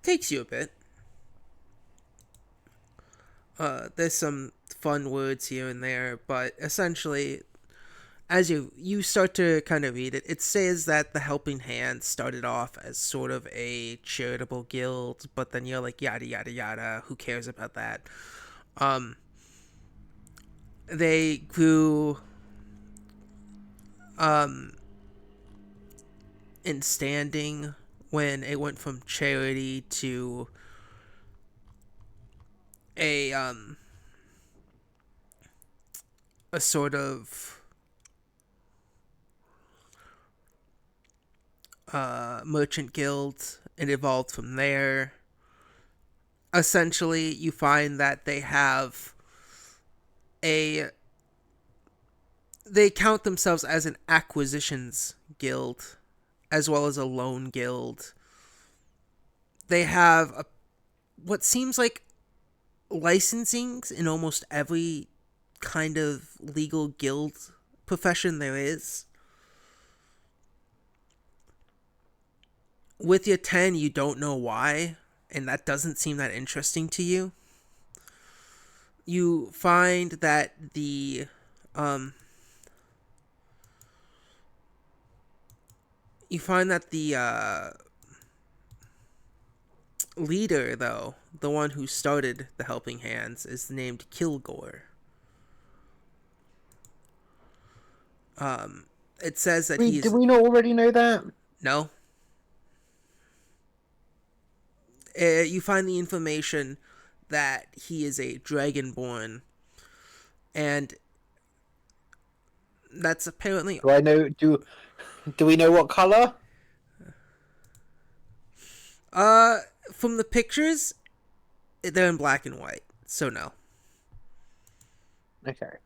Speaker 1: Takes you a bit. There's some fun words here and there, but essentially, as you start to kind of read it, it says that the Helping Hands started off as sort of a charitable guild, but then you're like yada yada yada. Who cares about that? They grew in standing when it went from charity to a a sort of merchant guild. It evolved from there. Essentially, you find that a they count themselves as an acquisitions guild as well as a loan guild. They have what seems like licensings in almost every kind of legal guild profession there is. With your 10, you don't know why, and that doesn't seem that interesting to you. You find that the leader, though, the one who started the Helping Hands, is named Kilgore. It says that
Speaker 6: Did we not already know that?
Speaker 1: No. You find the information that he is a dragonborn, and that's apparently.
Speaker 6: Do I know? Do we know what color?
Speaker 1: From the pictures, they're in black and white, so no.
Speaker 6: Okay.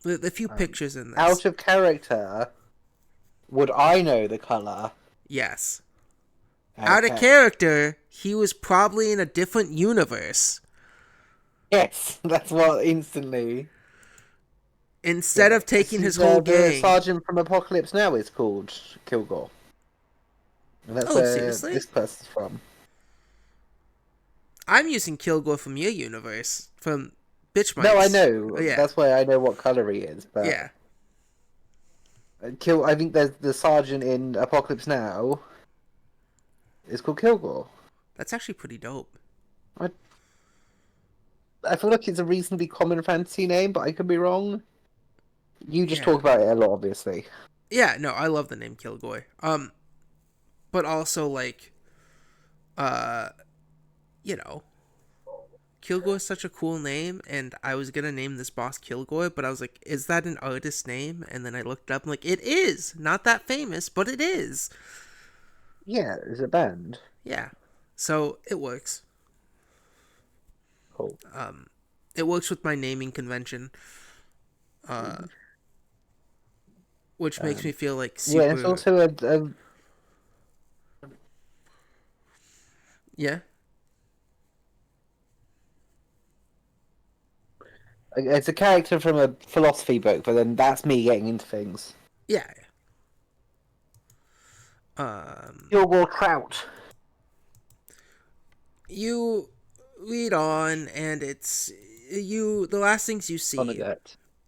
Speaker 1: The few pictures in this.
Speaker 6: Out of character, would I know the color?
Speaker 1: Yes.
Speaker 6: Okay.
Speaker 1: Out of character, he was probably in a different universe.
Speaker 6: Yes, that's what instantly.
Speaker 1: Instead of taking his whole
Speaker 6: The
Speaker 1: gang.
Speaker 6: sergeant from Apocalypse Now is called Kilgore. And that's where
Speaker 1: Seriously?
Speaker 6: this person's from.
Speaker 1: I'm using Kilgore from your universe, from Bitch Mice.
Speaker 6: No, I know.
Speaker 1: Oh, yeah.
Speaker 6: That's why I know what color he is. But
Speaker 1: yeah.
Speaker 6: I think there's the sergeant in Apocalypse Now is called Kilgore.
Speaker 1: That's actually pretty dope.
Speaker 6: I feel like it's a reasonably common fantasy name, but I could be wrong. You just
Speaker 1: Yeah.
Speaker 6: talk about it a lot, obviously.
Speaker 1: Yeah, no, I love the name Kilgore. But also, like, you know, Kilgore is such a cool name, and I was gonna name this boss Kilgore, but I was like, is that an artist name? And then I looked up, and like, it is! Not that famous, but it is!
Speaker 6: Yeah, it's a band.
Speaker 1: Yeah. So, it works.
Speaker 6: Cool.
Speaker 1: It works with my naming convention. Which makes me feel like super...
Speaker 6: Yeah, it's also a
Speaker 1: Yeah?
Speaker 6: it's a character from a philosophy book, but then that's me getting into things.
Speaker 1: Yeah.
Speaker 6: Kilgore Trout.
Speaker 1: You read on, and it's... the last things you see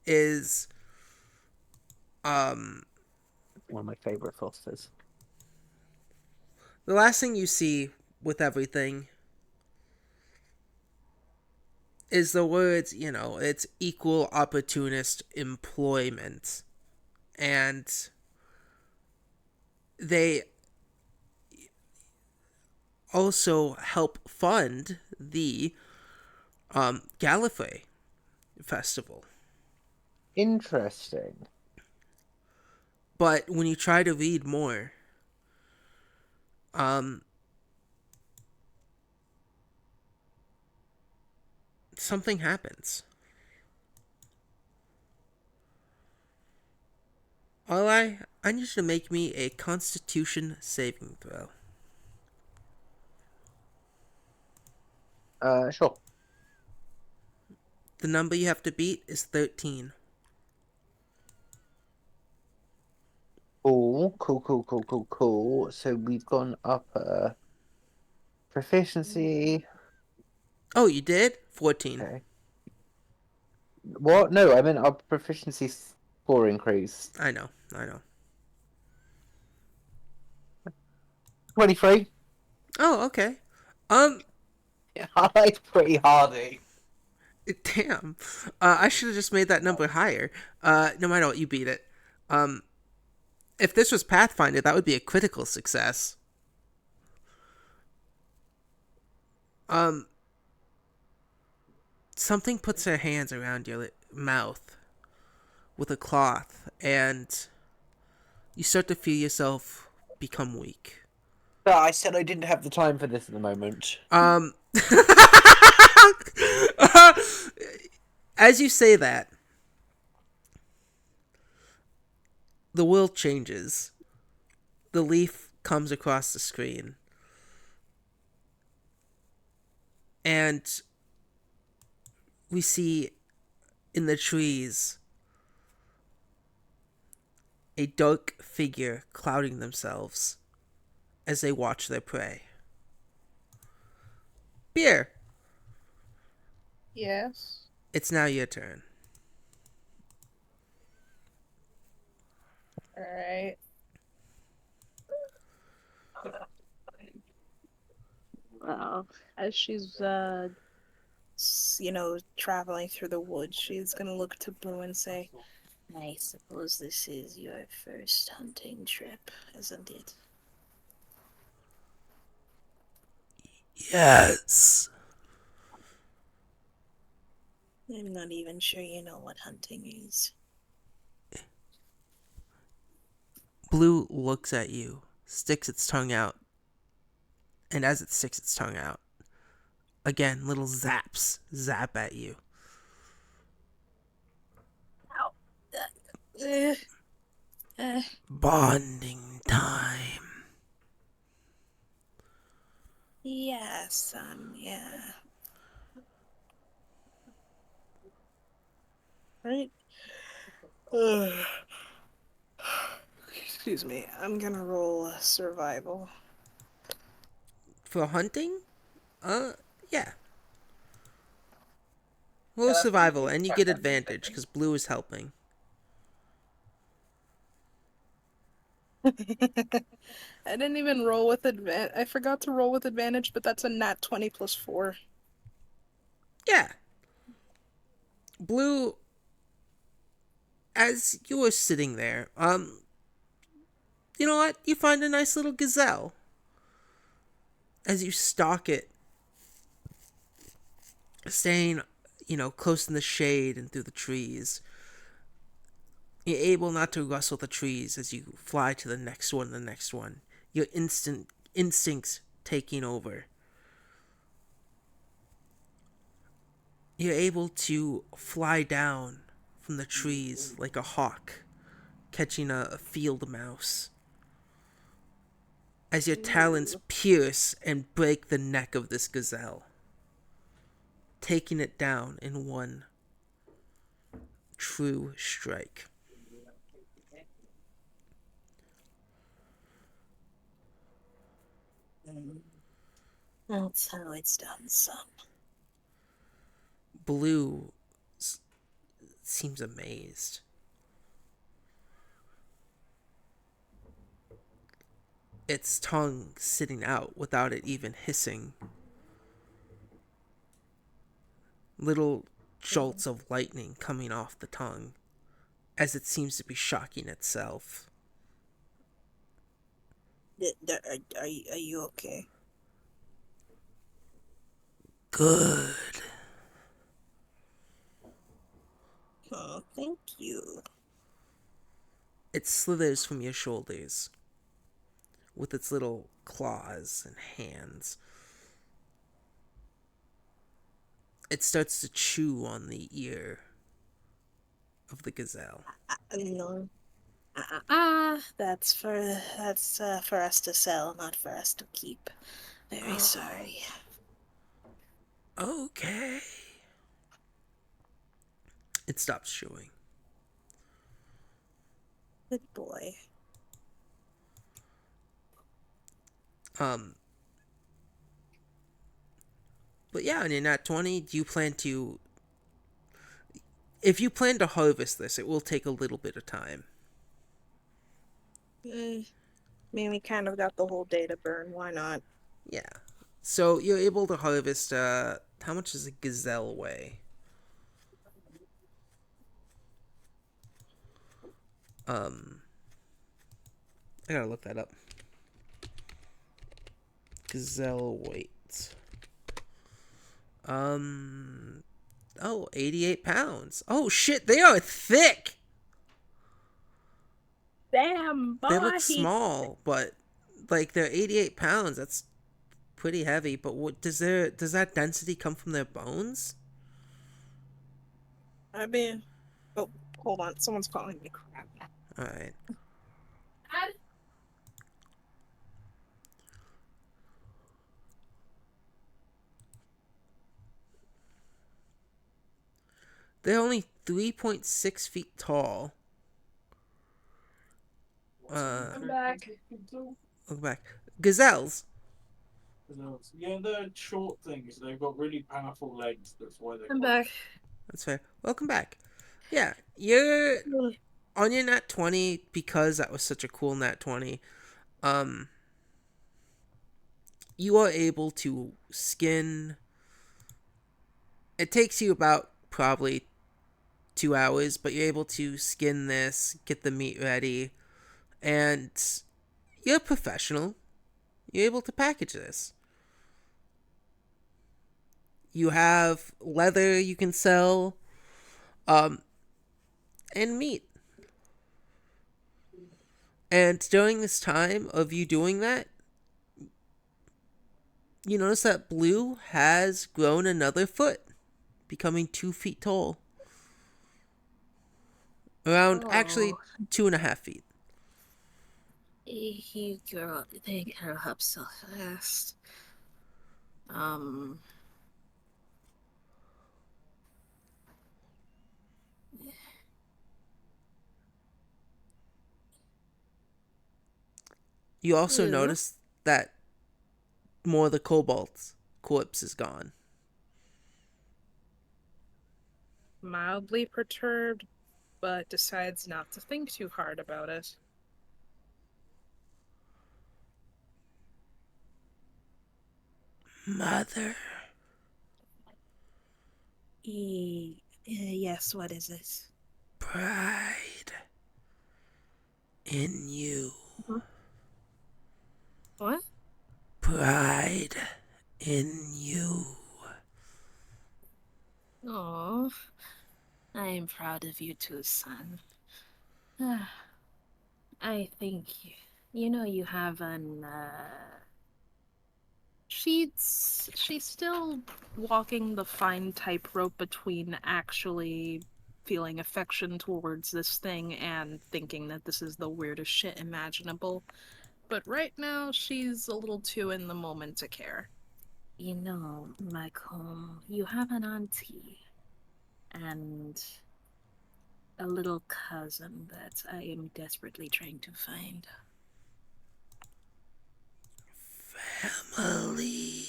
Speaker 1: is...
Speaker 6: one of my favorite philosophers.
Speaker 1: The last thing you see with everything is the words, it's equal opportunist employment. And they also help fund the Gallifrey festival.
Speaker 6: Interesting.
Speaker 1: But when you try to read more, um, something happens. I need you to make me a Constitution saving throw.
Speaker 6: Sure.
Speaker 1: The number you have to beat is 13.
Speaker 6: Cool. So we've gone up proficiency.
Speaker 1: Oh, you did? 14.
Speaker 6: Okay. What? No, I meant our proficiency score increased.
Speaker 1: I know.
Speaker 6: 23.
Speaker 1: Oh, okay.
Speaker 6: Yeah, it's pretty hardy.
Speaker 1: Damn. I should have just made that number higher. No matter what, you beat it. If this was Pathfinder, that would be a critical success. Um, Something puts their hands around your mouth with a cloth, and you start to feel yourself become weak.
Speaker 6: No, I said I didn't have the time for this at the moment.
Speaker 1: As you say that, the world changes. The leaf comes across the screen. And we see in the trees a dark figure clouding themselves as they watch their prey. Beer,
Speaker 2: Yes.
Speaker 1: it's now your turn.
Speaker 2: Alright. Well, as she's traveling through the woods, she's gonna look to Blue and say,
Speaker 8: I suppose this is your first hunting trip, isn't it?
Speaker 1: Yes.
Speaker 8: I'm not even sure you know what hunting is.
Speaker 1: Blue looks at you, sticks its tongue out, and as it sticks its tongue out, again, little zaps zap at you. Bonding time.
Speaker 8: Yeah, son, yeah.
Speaker 2: right? Excuse me. I'm gonna roll survival.
Speaker 1: For hunting? Yeah. Roll survival, and you get advantage, because Blue is helping.
Speaker 2: I didn't even roll with advantage. I forgot to roll with advantage, but that's a nat 20 plus 4.
Speaker 1: Yeah. Blue, as you were sitting there, you know what? You find a nice little gazelle. As you stalk it, staying, close in the shade and through the trees, you're able not to rustle the trees as you fly to the next one, Your instincts taking over. You're able to fly down from the trees like a hawk catching a field mouse. As your talons pierce and break the neck of this gazelle, taking it down in one true strike.
Speaker 8: That's how it's done, son.
Speaker 1: Blue seems amazed. Its tongue sitting out without it even hissing. Little jolts of lightning coming off the tongue as it seems to be shocking itself.
Speaker 8: Are you okay?
Speaker 1: Good.
Speaker 2: Oh, thank you.
Speaker 1: It slithers from your shoulders with its little claws and hands. It starts to chew on the ear of the gazelle.
Speaker 2: No. That's for us to sell, not for us to keep. Very sorry.
Speaker 1: Okay. It stops chewing.
Speaker 2: Good boy.
Speaker 1: Um, but yeah, on your nat 20, do you plan to. If you plan to harvest this, it will take a little bit of time.
Speaker 2: I mean, we kind of got the whole day to burn. Why not?
Speaker 1: Yeah. So you're able to harvest, how much does a gazelle weigh? Um, I gotta look that up. Gazelle weight. Oh, 88 pounds. Oh shit, they are thick!
Speaker 2: Damn,
Speaker 1: They
Speaker 2: boy.
Speaker 1: look small, but like they're 88 pounds. That's pretty heavy. But what does that density come from their bones?
Speaker 2: I mean, oh, hold on. Someone's calling me. Crap.
Speaker 1: All right. They're only 3.6 feet tall.
Speaker 3: I'm back.
Speaker 1: Look back. Gazelles.
Speaker 4: Yeah, they're short things. They've got really powerful legs. That's why they're
Speaker 2: I'm
Speaker 4: called.
Speaker 2: back.
Speaker 1: That's fair. Welcome back. Yeah, you're on your nat 20 because that was such a cool nat 20. Um, you are able to skin. It takes you about probably 2 hours, but you're able to skin this, get the meat ready, and you're a professional. You're able to package this. You have leather you can sell, um, and meat. And during this time of you doing that, you notice that Blue has grown another foot, becoming 2 feet tall. Around, actually,
Speaker 8: Oh,
Speaker 1: 2.5 feet.
Speaker 8: they grow up so fast. Um,
Speaker 1: You also
Speaker 8: Blue.
Speaker 1: notice that more of the kobold's corpse is gone.
Speaker 2: Mildly perturbed, but decides not to think too hard about it.
Speaker 1: Mother,
Speaker 8: Yes, what is it?
Speaker 1: pride in you.
Speaker 2: What?
Speaker 1: Pride in you.
Speaker 8: Oh, I am proud of you too, son. I think you have an
Speaker 2: She's still walking the fine tightrope between actually feeling affection towards this thing and thinking that this is the weirdest shit imaginable. But right now, she's a little too in the moment to care.
Speaker 8: Michael, you have an auntie and a little cousin that I am desperately trying to find.
Speaker 1: Family.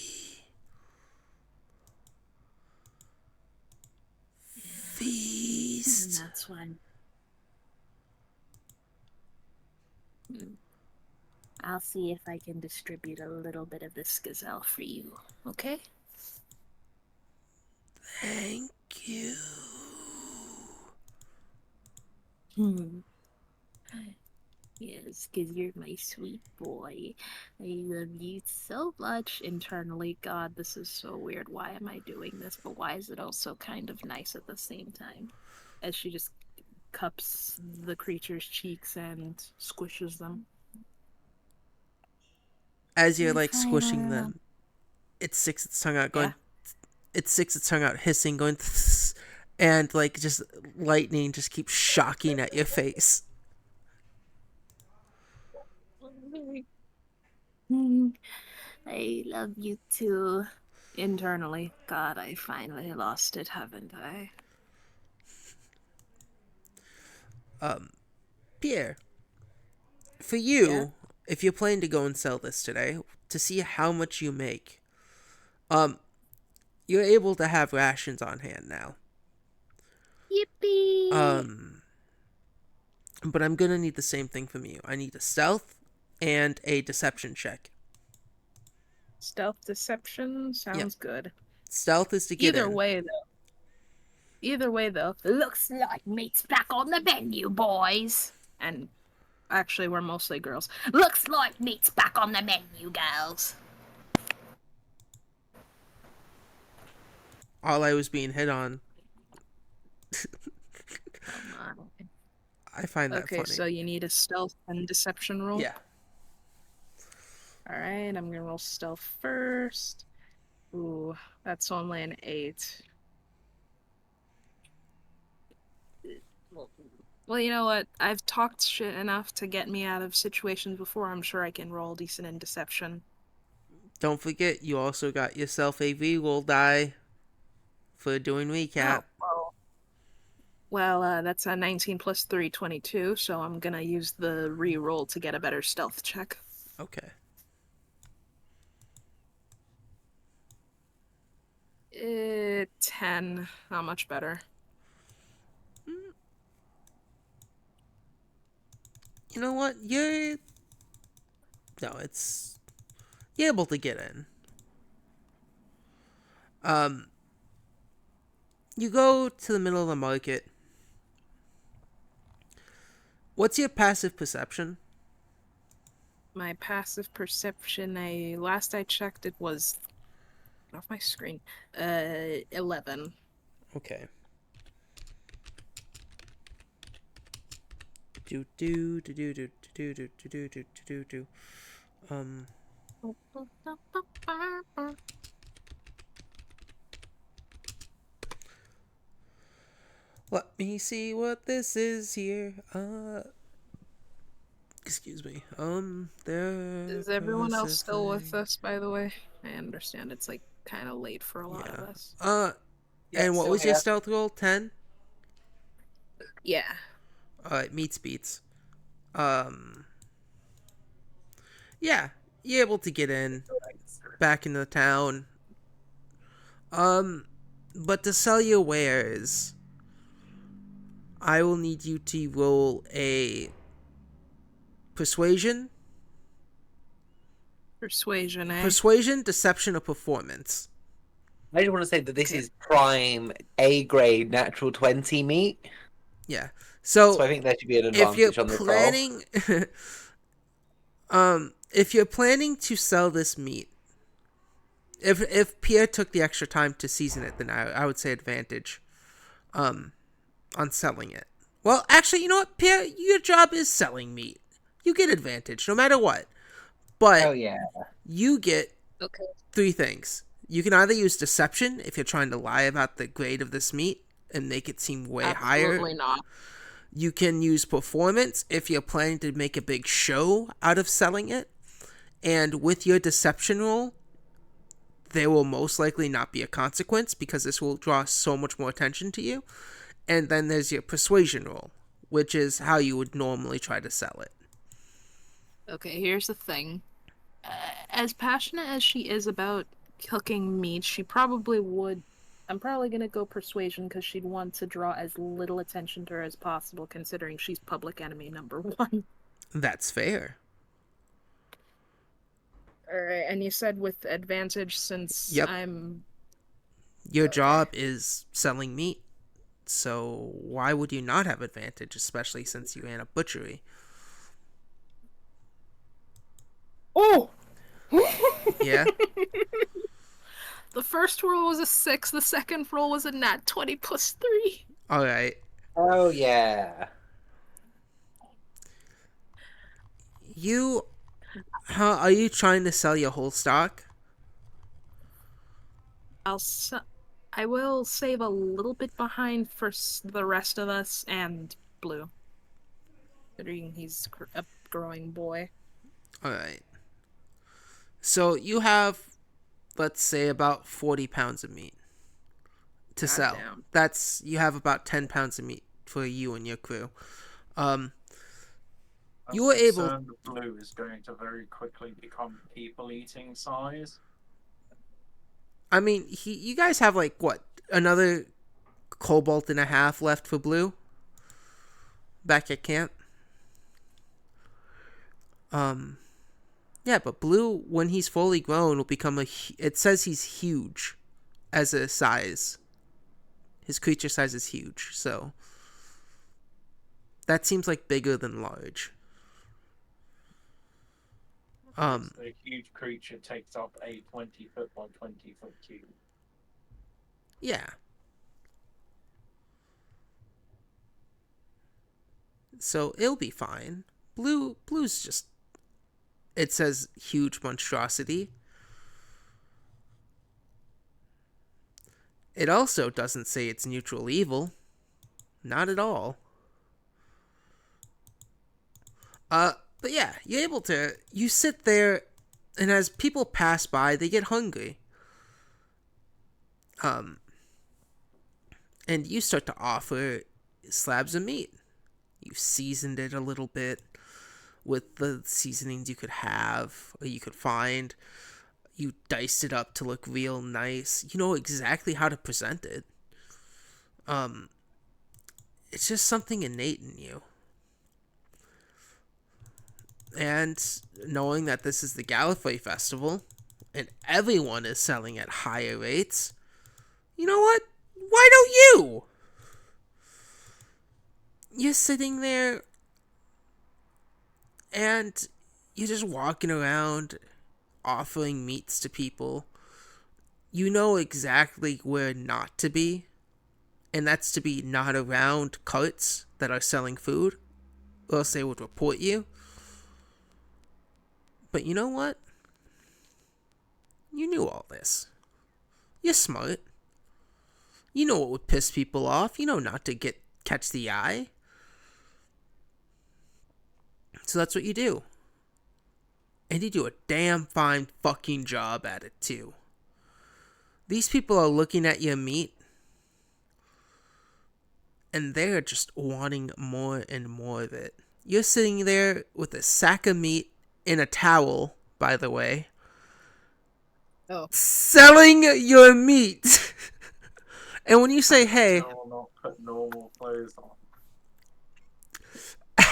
Speaker 1: Feast.
Speaker 8: That's one. I'll see if I can distribute a little bit of this gazelle for you, okay?
Speaker 1: Thank you.
Speaker 8: Yes, because you're my sweet boy. I love you so much. Internally, God, this is so weird. Why am I doing this? But why is it also kind of nice at the same time?
Speaker 2: as she just cups the creature's cheeks and squishes them.
Speaker 1: As you're
Speaker 2: My
Speaker 1: like squishing
Speaker 2: final-
Speaker 1: them, it sticks its tongue out, going.
Speaker 2: Yeah.
Speaker 1: It sticks its tongue out, hissing, going, and like just lightning just keeps shocking at your face.
Speaker 2: I love you too. Internally, God, I finally lost it, haven't I?
Speaker 1: Pierre, for you,
Speaker 2: Yeah?
Speaker 1: if you're planning to go and sell this today, to see how much you make, um, you're able to have rations on hand now.
Speaker 2: Yippee!
Speaker 1: But I'm gonna need the same thing from you. I need a stealth and a deception check.
Speaker 2: Stealth deception sounds good.
Speaker 1: Stealth is to get
Speaker 2: Either
Speaker 1: in.
Speaker 2: way, though. Looks like meat's back on the menu, boys. And actually, we're mostly girls. Looks like meat's back on the menu, girls.
Speaker 1: All I was being hit on.
Speaker 2: Come on.
Speaker 1: I find that
Speaker 2: Okay,
Speaker 1: funny.
Speaker 2: so you need a stealth and deception roll?
Speaker 1: Yeah.
Speaker 2: Alright, I'm gonna roll stealth first. Ooh, that's only an 8. Well, you know what? I've talked shit enough to get me out of situations before. I'm sure I can roll decent in deception.
Speaker 1: Don't forget, you also got yourself a reroll die for doing recap.
Speaker 2: Oh, well, that's a 19 plus 3, 22, so I'm gonna use the re-roll to get a better stealth check.
Speaker 1: Okay.
Speaker 2: 10. Not much better.
Speaker 1: You know what? You're able to get in. You go to the middle of the market. What's your passive perception?
Speaker 2: My passive perception, last I checked, it was off my screen. 11.
Speaker 1: Okay. Do do do do do do do do do do do. Let me see what this is here. Excuse me. There.
Speaker 2: Is everyone else still with us, by the way? I understand it's like kind of late for a lot of us.
Speaker 1: And what was your stealth roll? 10?
Speaker 2: Yeah.
Speaker 1: Alright, meets beats. Yeah, you're able to get in back into the town. But to sell your wares, I will need you to roll a persuasion.
Speaker 2: Persuasion, eh?
Speaker 1: Persuasion, deception, or performance.
Speaker 6: I just want to say that this is prime A grade natural 20 meat.
Speaker 1: Yeah.
Speaker 6: So I think there should be an advantage on this roll.
Speaker 1: If you're planning to sell this meat, if Pierre took the extra time to season it, then I would say advantage on selling it. Well, actually, you know what, Pierre? Your job is selling meat. You get advantage no matter what. But you get 3 things. You can either use deception if you're trying to lie about the grade of this meat and make it seem way higher.
Speaker 2: Absolutely not.
Speaker 1: You can use performance if you're planning to make a big show out of selling it. And with your deception roll, there will most likely not be a consequence because this will draw so much more attention to you. And then there's your persuasion roll, which is how you would normally try to sell it.
Speaker 2: Okay, here's the thing. As passionate as she is about cooking meat, she probably would... I'm probably going to go persuasion because she'd want to draw as little attention to her as possible, considering she's public enemy number 1.
Speaker 1: That's fair.
Speaker 2: Alright, and you said with advantage since I'm...
Speaker 1: Your job is selling meat, so why would you not have advantage, especially since you ran a butchery?
Speaker 2: Oh!
Speaker 1: Yeah?
Speaker 2: The first roll was a 6, the second roll was a nat 20 plus 3.
Speaker 1: Alright.
Speaker 6: Oh yeah.
Speaker 1: You, are you trying to sell your whole stock?
Speaker 2: I'll I will save a little bit behind for the rest of us and Blue. Considering he's a growing boy.
Speaker 1: All right. So you have, let's say, about 40 pounds of meat to sell.
Speaker 2: Goddamn.
Speaker 1: That's, you have about 10 pounds of meat for you and your crew. Um,
Speaker 4: I'm
Speaker 1: you were able.
Speaker 4: concerned the blue is going to very quickly become people-eating size.
Speaker 1: I mean, you guys have like what, another cobalt and a half left for Blue back at camp. Yeah, but Blue, when he's fully grown, will become a. It says he's huge, as a size. His creature size is huge, so that seems like bigger than large.
Speaker 4: The huge creature takes up a 20-foot by 20-foot cube.
Speaker 1: Yeah. So it'll be fine. Blue's just. It says huge monstrosity. It also doesn't say it's neutral evil. Not at all. But yeah, you're able to. You sit there, and as people pass by, they get hungry. And you start to offer slabs of meat. You've seasoned it a little bit with the seasonings you could have or you could find. You diced it up to look real nice. You know exactly how to present it. It's just something innate in you. And knowing that this is the Gallifrey Festival and everyone is selling at higher rates, you know what? Why don't you? You're sitting there and you're just walking around offering meats to people. You know exactly where not to be, and that's to be not around carts that are selling food, or else they would report you. But you know what? You knew all this. You're smart. You know what would piss people off. You know not to catch the eye. So that's what you do. And you do a damn fine fucking job at it too. These people are looking at your meat and they're just wanting more and more of it. You're sitting there with a sack of meat in a towel, by the way.
Speaker 2: Oh.
Speaker 1: Selling your meat. And when you say, hey,
Speaker 4: Still not put normal clothes on.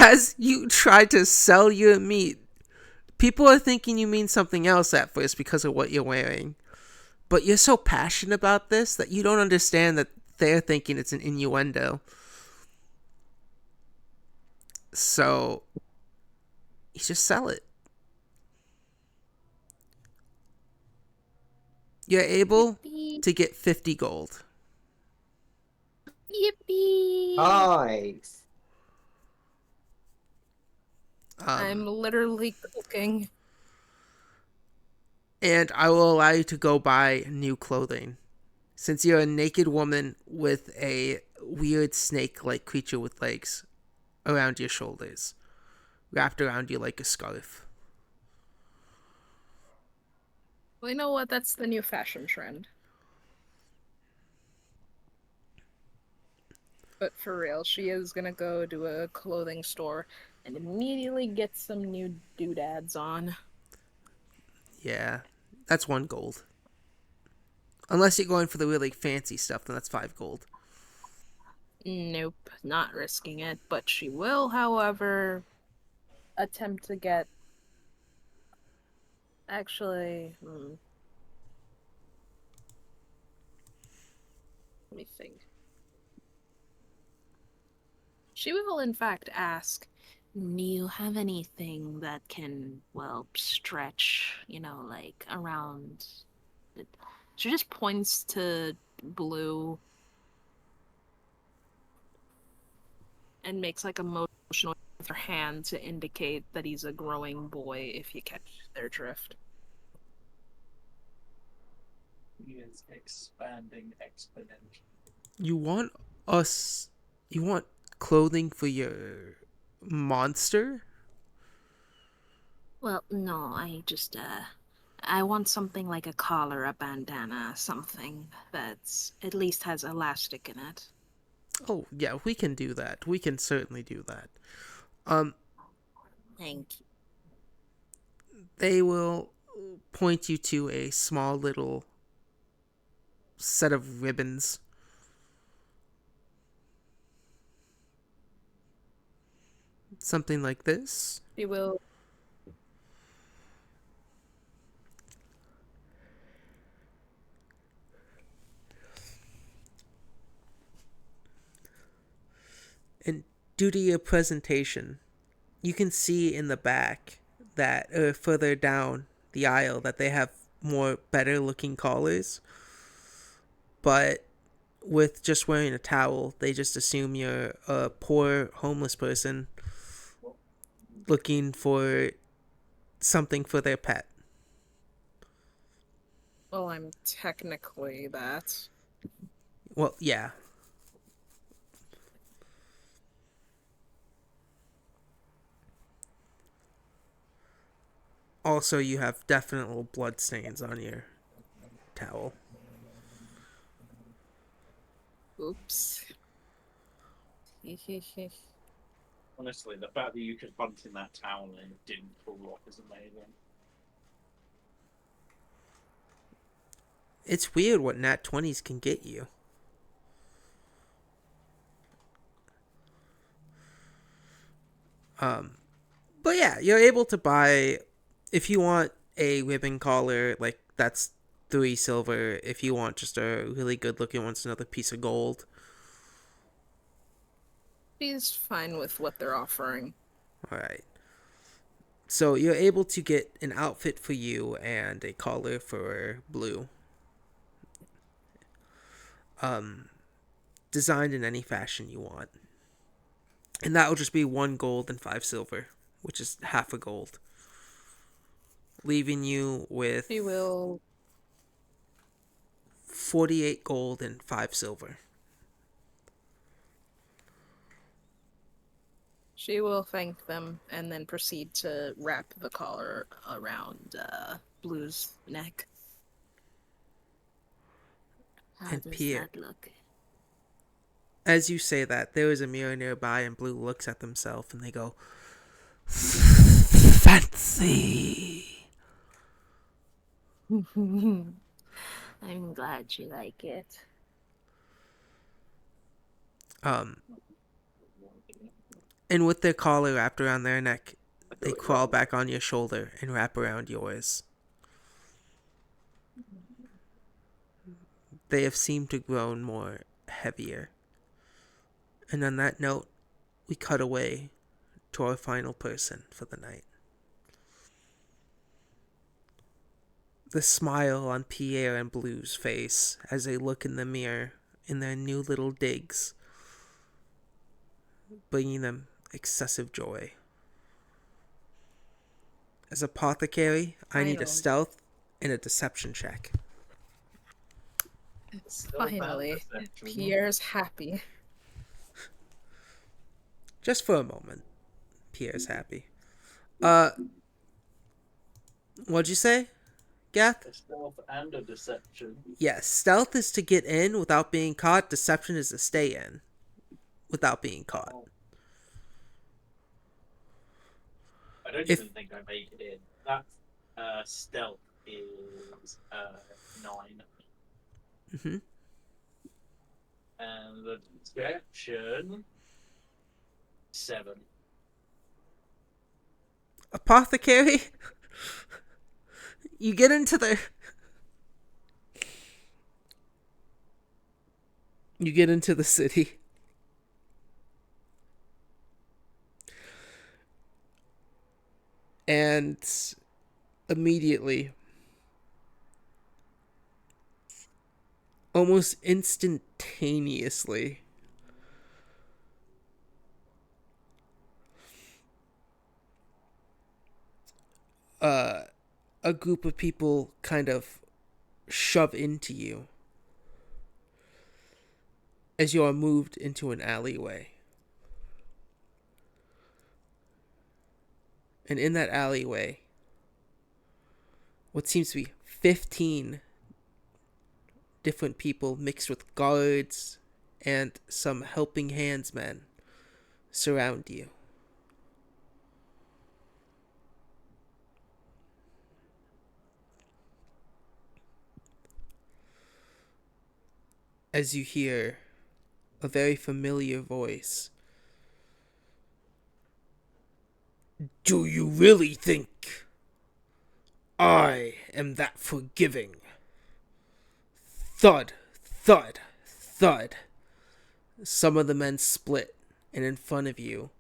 Speaker 1: as you try to sell your meat, people are thinking you mean something else at first because of what you're wearing. But you're so passionate about this that you don't understand that they're thinking it's an innuendo. So, you just sell it. You're able to get 50 gold.
Speaker 2: Yippee!
Speaker 6: Nice.
Speaker 2: I'm literally cooking.
Speaker 1: And I will allow you to go buy new clothing. Since you're a naked woman with a weird snake-like creature with legs around your shoulders, wrapped around you like a scarf.
Speaker 2: Well, you know what? That's the new fashion trend. But for real, she is gonna go to a clothing store and immediately get some new doodads on.
Speaker 1: Yeah, that's 1 gold. Unless you're going for the really fancy stuff, then that's 5 gold.
Speaker 2: Nope, not risking it. But she will, however, attempt to get. Actually, let me think. She will, in fact, ask, do you have anything that can, well, stretch, like around. She just points to Blue. and makes like a motion with her hand to indicate that he's a growing boy if you catch their drift.
Speaker 4: He is expanding exponentially.
Speaker 1: You want us. You want clothing for your monster?
Speaker 8: Well, no, I want something like a collar, a bandana, something that's at least has elastic in it.
Speaker 1: Oh, yeah, we can do that. We can certainly do that. Um,
Speaker 8: Thank you.
Speaker 1: they will point you to a small little set of ribbons. Something like this.
Speaker 2: She will.
Speaker 1: And due to your presentation, you can see in the back that further down the aisle that they have more better looking collars. But with just wearing a towel, they just assume you're a poor homeless person looking for something for their pet.
Speaker 2: Well, I'm technically that.
Speaker 1: Well, yeah. Also, you have definite blood stains on your towel.
Speaker 2: Oops.
Speaker 4: Honestly, the fact that you could hunt in that town and it didn't fall off is amazing.
Speaker 1: It's weird what nat 20s can get you. But yeah, you're able to buy, if you want a ribbon collar, like that's 3 silver. If you want just a really good looking one, it's another piece of gold.
Speaker 2: She's fine with what they're offering.
Speaker 1: All right. So you're able to get an outfit for you and a collar for Blue. Designed in any fashion you want. And that will just be 1 gold and 5 silver, which is half a gold. Leaving you with
Speaker 2: She will.
Speaker 1: 48 gold and 5 silver.
Speaker 2: She will thank them and then proceed to wrap the collar around Blue's neck.
Speaker 8: How
Speaker 1: And
Speaker 8: does
Speaker 1: Pierre,
Speaker 8: that look?
Speaker 1: as you say that, there is a mirror nearby, and Blue looks at themselves and they go, fancy.
Speaker 8: I'm glad you like it.
Speaker 1: And with their collar wrapped around their neck, they crawl back on your shoulder and wrap around yours. They have seemed to grow more heavier. And on that note, we cut away to our final person for the night. The smile on Pierre and Blue's face as they look in the mirror in their new little digs, bringing them excessive joy. As apothecary, I need a stealth and a deception check.
Speaker 2: Finally, Pierre's happy.
Speaker 1: Just for a moment. Pierre's happy. What'd you say, Gath?
Speaker 4: A stealth and a deception.
Speaker 1: Yes, stealth is to get in without being caught. Deception is to stay in without being caught.
Speaker 4: I don't even think I make it in. That stealth is 9.
Speaker 1: Mm-hmm.
Speaker 4: And the deception 7.
Speaker 1: Apothecary, you get into the city. And immediately, almost instantaneously, uh, a group of people kind of shove into you as you are moved into an alleyway. And in that alleyway, what seems to be 15 different people mixed with guards and some helping hands men surround you. As you hear a very familiar voice. Do you really think I am that forgiving? Thud, thud, thud. Some of the men split, and in front of you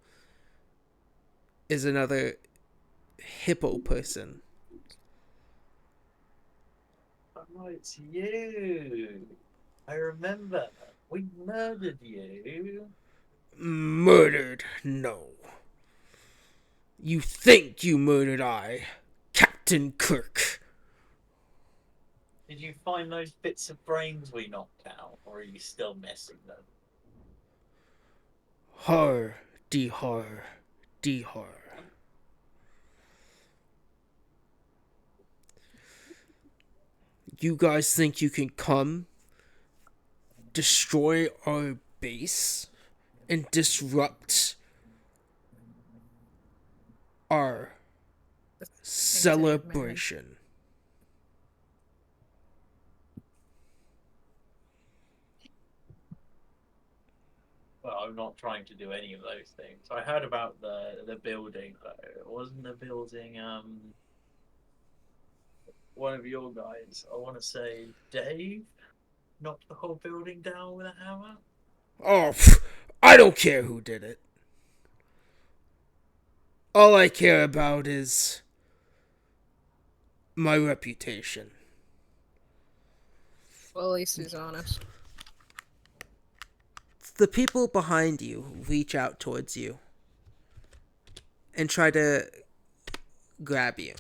Speaker 1: is another hippo person.
Speaker 4: Oh, it's you. I remember. We murdered you.
Speaker 1: Murdered? No. You think you murdered I, Captain Kirk.
Speaker 4: Did you find those bits of brains we knocked out, or are you still missing them?
Speaker 1: Har, de har, de har. You guys think you can come, destroy our base, and disrupt our celebration?
Speaker 4: Well, I'm not trying to do any of those things. I heard about the building, though. It wasn't the building, one of your guys, I want to say Dave, knocked the whole building down with a hammer?
Speaker 1: Oh, I don't care who did it. All I care about is my reputation.
Speaker 8: Well, at least he's honest.
Speaker 1: The people behind you reach out towards you and try to grab you.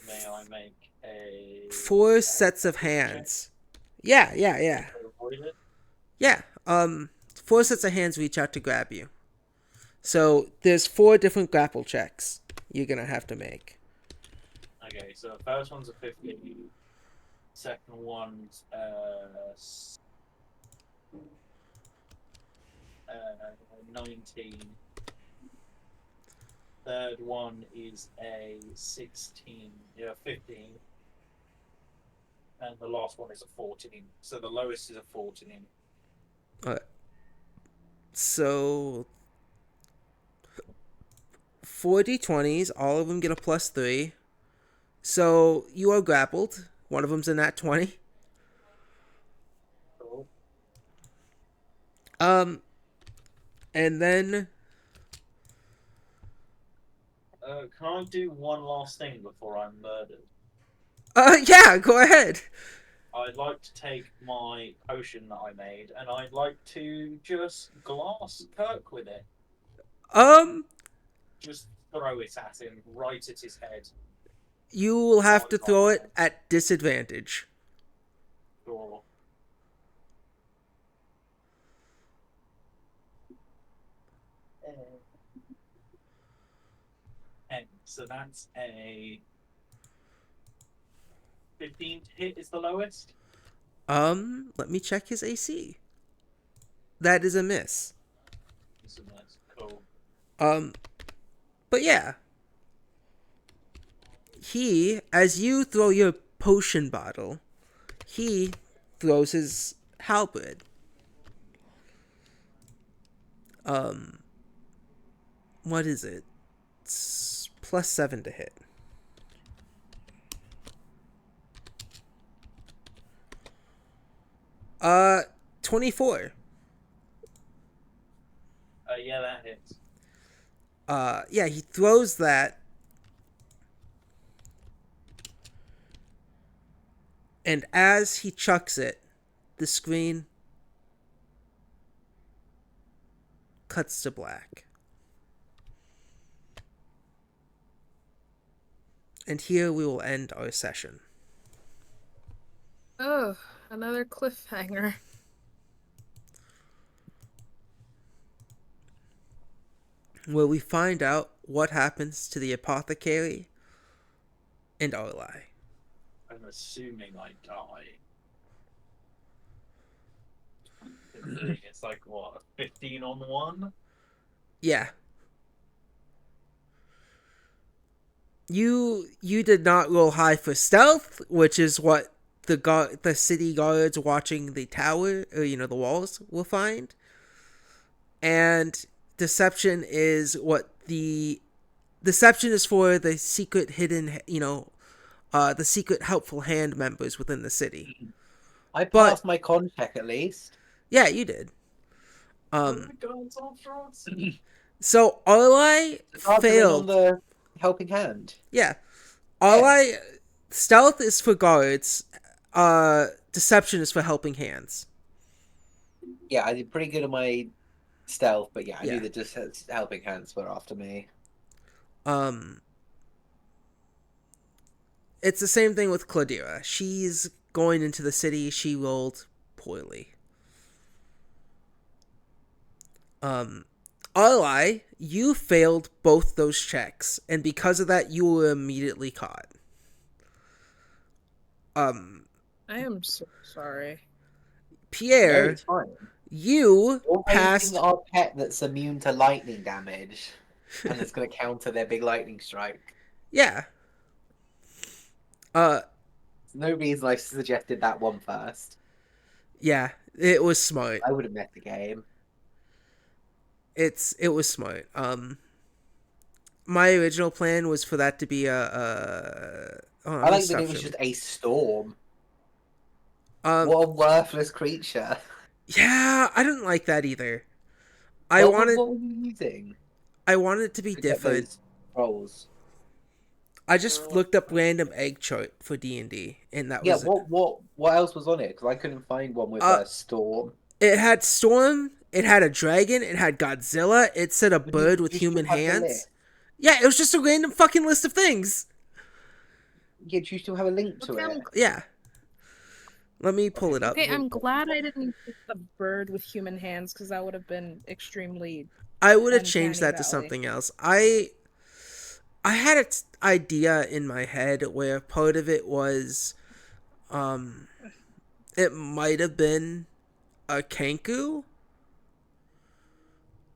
Speaker 4: May I make a
Speaker 1: 4 sets of hands. Yeah. Yeah. 4 sets of hands reach out to grab you. So there's 4 different grapple checks you're gonna have to make.
Speaker 4: Okay, so the first one's a 15. Second one's 19. Third one is a 16. Yeah, 15. And the last one is a 14. So the lowest is a 14.
Speaker 1: So 4 d20s, all of them get a +3. So you are grappled. One of them's a nat 20.
Speaker 4: Cool.
Speaker 1: And then
Speaker 4: can I do one last thing before I'm murdered?
Speaker 1: yeah, go ahead.
Speaker 4: I'd like to take my potion that I made, and I'd like to just glass Kirk with it. Just throw it at him, right at his head.
Speaker 1: You will have to throw it at disadvantage.
Speaker 4: Sure. And so that's a 15 to hit is the lowest.
Speaker 1: Let me check his AC. That is a miss.
Speaker 4: It's a nice, cool.
Speaker 1: But yeah. He, as you throw your potion bottle, he throws his halberd. What is it? It's +7 to hit. Uh, 24.
Speaker 4: Yeah, that hits.
Speaker 1: Yeah, he throws that. And as he chucks it, the screen cuts to black. And here we will end our session.
Speaker 2: Oh, another cliffhanger.
Speaker 1: Where we find out what happens to the apothecary and Arlai.
Speaker 4: I'm assuming I die. It's like what, 15 on 1?
Speaker 1: Yeah. You did not roll high for stealth, which is what the city guards watching the tower, or the walls, will find. And deception is for the secret hidden, the secret helpful hand members within the city.
Speaker 6: I passed my con check at least.
Speaker 1: Yeah, you did. So Arlai failed
Speaker 6: on the helping hand.
Speaker 1: Yeah. Arlai, stealth is for guards. Deception is for helping hands.
Speaker 6: Yeah, I did pretty good at my stealth, but I
Speaker 1: Yeah.
Speaker 6: knew that just helping hands were after me.
Speaker 1: It's the same thing with Cladira. She's going into the city. She rolled poorly. Arlai, you failed both those checks, and because of that, you were immediately caught.
Speaker 2: I am so sorry.
Speaker 1: Pierre,
Speaker 6: No, it's fine.
Speaker 1: you
Speaker 6: You're
Speaker 1: passed.
Speaker 6: raising our pet that's immune to lightning damage, and it's going to counter their big lightning strike.
Speaker 1: Yeah.
Speaker 6: No reason I suggested that one first.
Speaker 1: Yeah, it was smart.
Speaker 6: I would have met the game.
Speaker 1: It was smart. My original plan was for that to be
Speaker 6: I like that it was just a storm. What a worthless creature.
Speaker 1: Yeah, I didn't like that either.
Speaker 6: What were you using?
Speaker 1: I wanted it to be different.
Speaker 6: Rolls.
Speaker 1: I just looked up random egg chart for D&D, and that was
Speaker 6: what else was on it? Because I couldn't find one with a storm.
Speaker 1: It had storm. It had a dragon. It had Godzilla. It said a bird with human hands. Yeah, it was just a random fucking list of things.
Speaker 6: Yeah, do you still have a link to it?
Speaker 1: Yeah. Let me pull it up.
Speaker 2: Okay, I'm glad I didn't pick the bird with human hands, because that would have been extremely...
Speaker 1: I would have changed that to something else. I had an idea in my head where part of it was, it might have been a Kenku,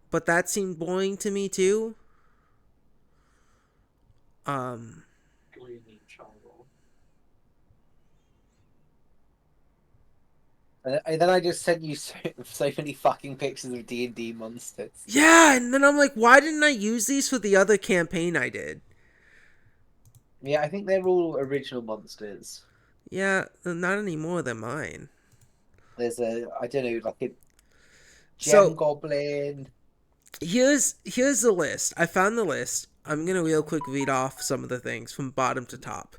Speaker 1: but that seemed boring to me too.
Speaker 6: And then I just sent you so many fucking pictures of D&D monsters.
Speaker 1: Yeah, and then I'm like, why didn't I use these for the other campaign I did?
Speaker 6: Yeah, I think they're all original monsters.
Speaker 1: Yeah, not anymore. They're mine.
Speaker 6: There's a, I don't know, like a gem goblin.
Speaker 1: Here's the list. I found the list. I'm gonna real quick read off some of the things from bottom to top.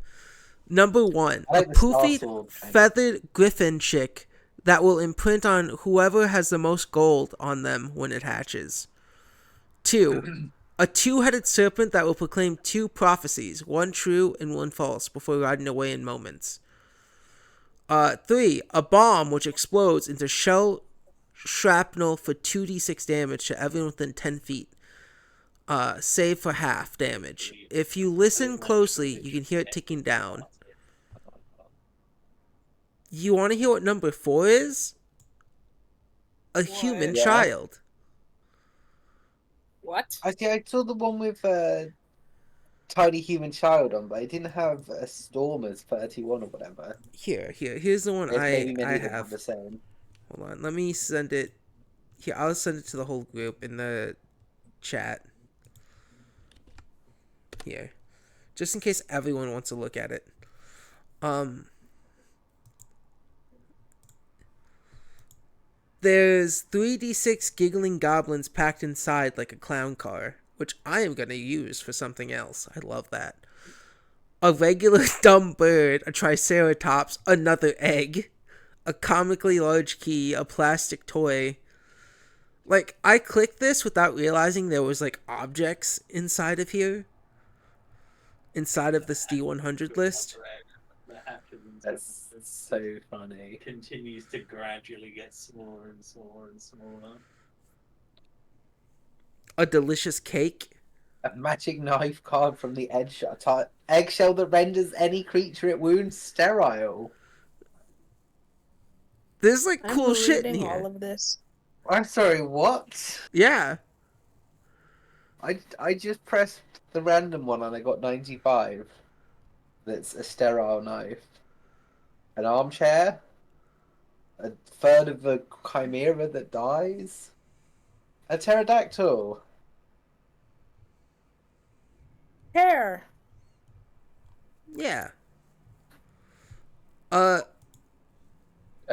Speaker 1: Number 1, a poofy feathered griffin chick that will imprint on whoever has the most gold on them when it hatches. 2, a 2-headed serpent that will proclaim 2 prophecies, 1 true and 1 false, before riding away in moments. 3, a bomb which explodes into shell shrapnel for 2d6 damage to everyone within 10 feet. Save for half damage. If you listen closely, you can hear it ticking down. You want to hear what number 4 is? A human child.
Speaker 2: What?
Speaker 6: I saw the one with a tiny human child on, but it didn't have a storm as 31 or whatever.
Speaker 1: Here's the one I have.
Speaker 6: The same.
Speaker 1: Hold on, let me send it. Here, I'll send it to the whole group in the chat. Here, just in case everyone wants to look at it. There's 3d6 giggling goblins packed inside like a clown car, which I am gonna use for something else. I love that. A regular dumb bird, a triceratops, another egg, a comically large key, a plastic toy. Like, I clicked this without realizing there was, like, objects inside of here. inside of this D100 list.
Speaker 6: That's so funny.
Speaker 4: Continues to gradually get smaller and smaller and smaller.
Speaker 1: A delicious cake.
Speaker 6: A magic knife carved from the eggshell that renders any creature it wounds sterile.
Speaker 1: There's like
Speaker 2: I'm
Speaker 1: cool shit in
Speaker 2: reading
Speaker 1: here.
Speaker 2: all of this.
Speaker 6: I'm sorry, what?
Speaker 1: Yeah.
Speaker 6: I just pressed the random one and I got 95. That's a sterile knife. An armchair. A third of a chimera that dies. A pterodactyl.
Speaker 2: Hair.
Speaker 1: Yeah.
Speaker 6: A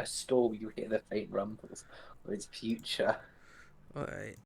Speaker 6: storm, you hear the faint rumbles of its future.
Speaker 1: Alright.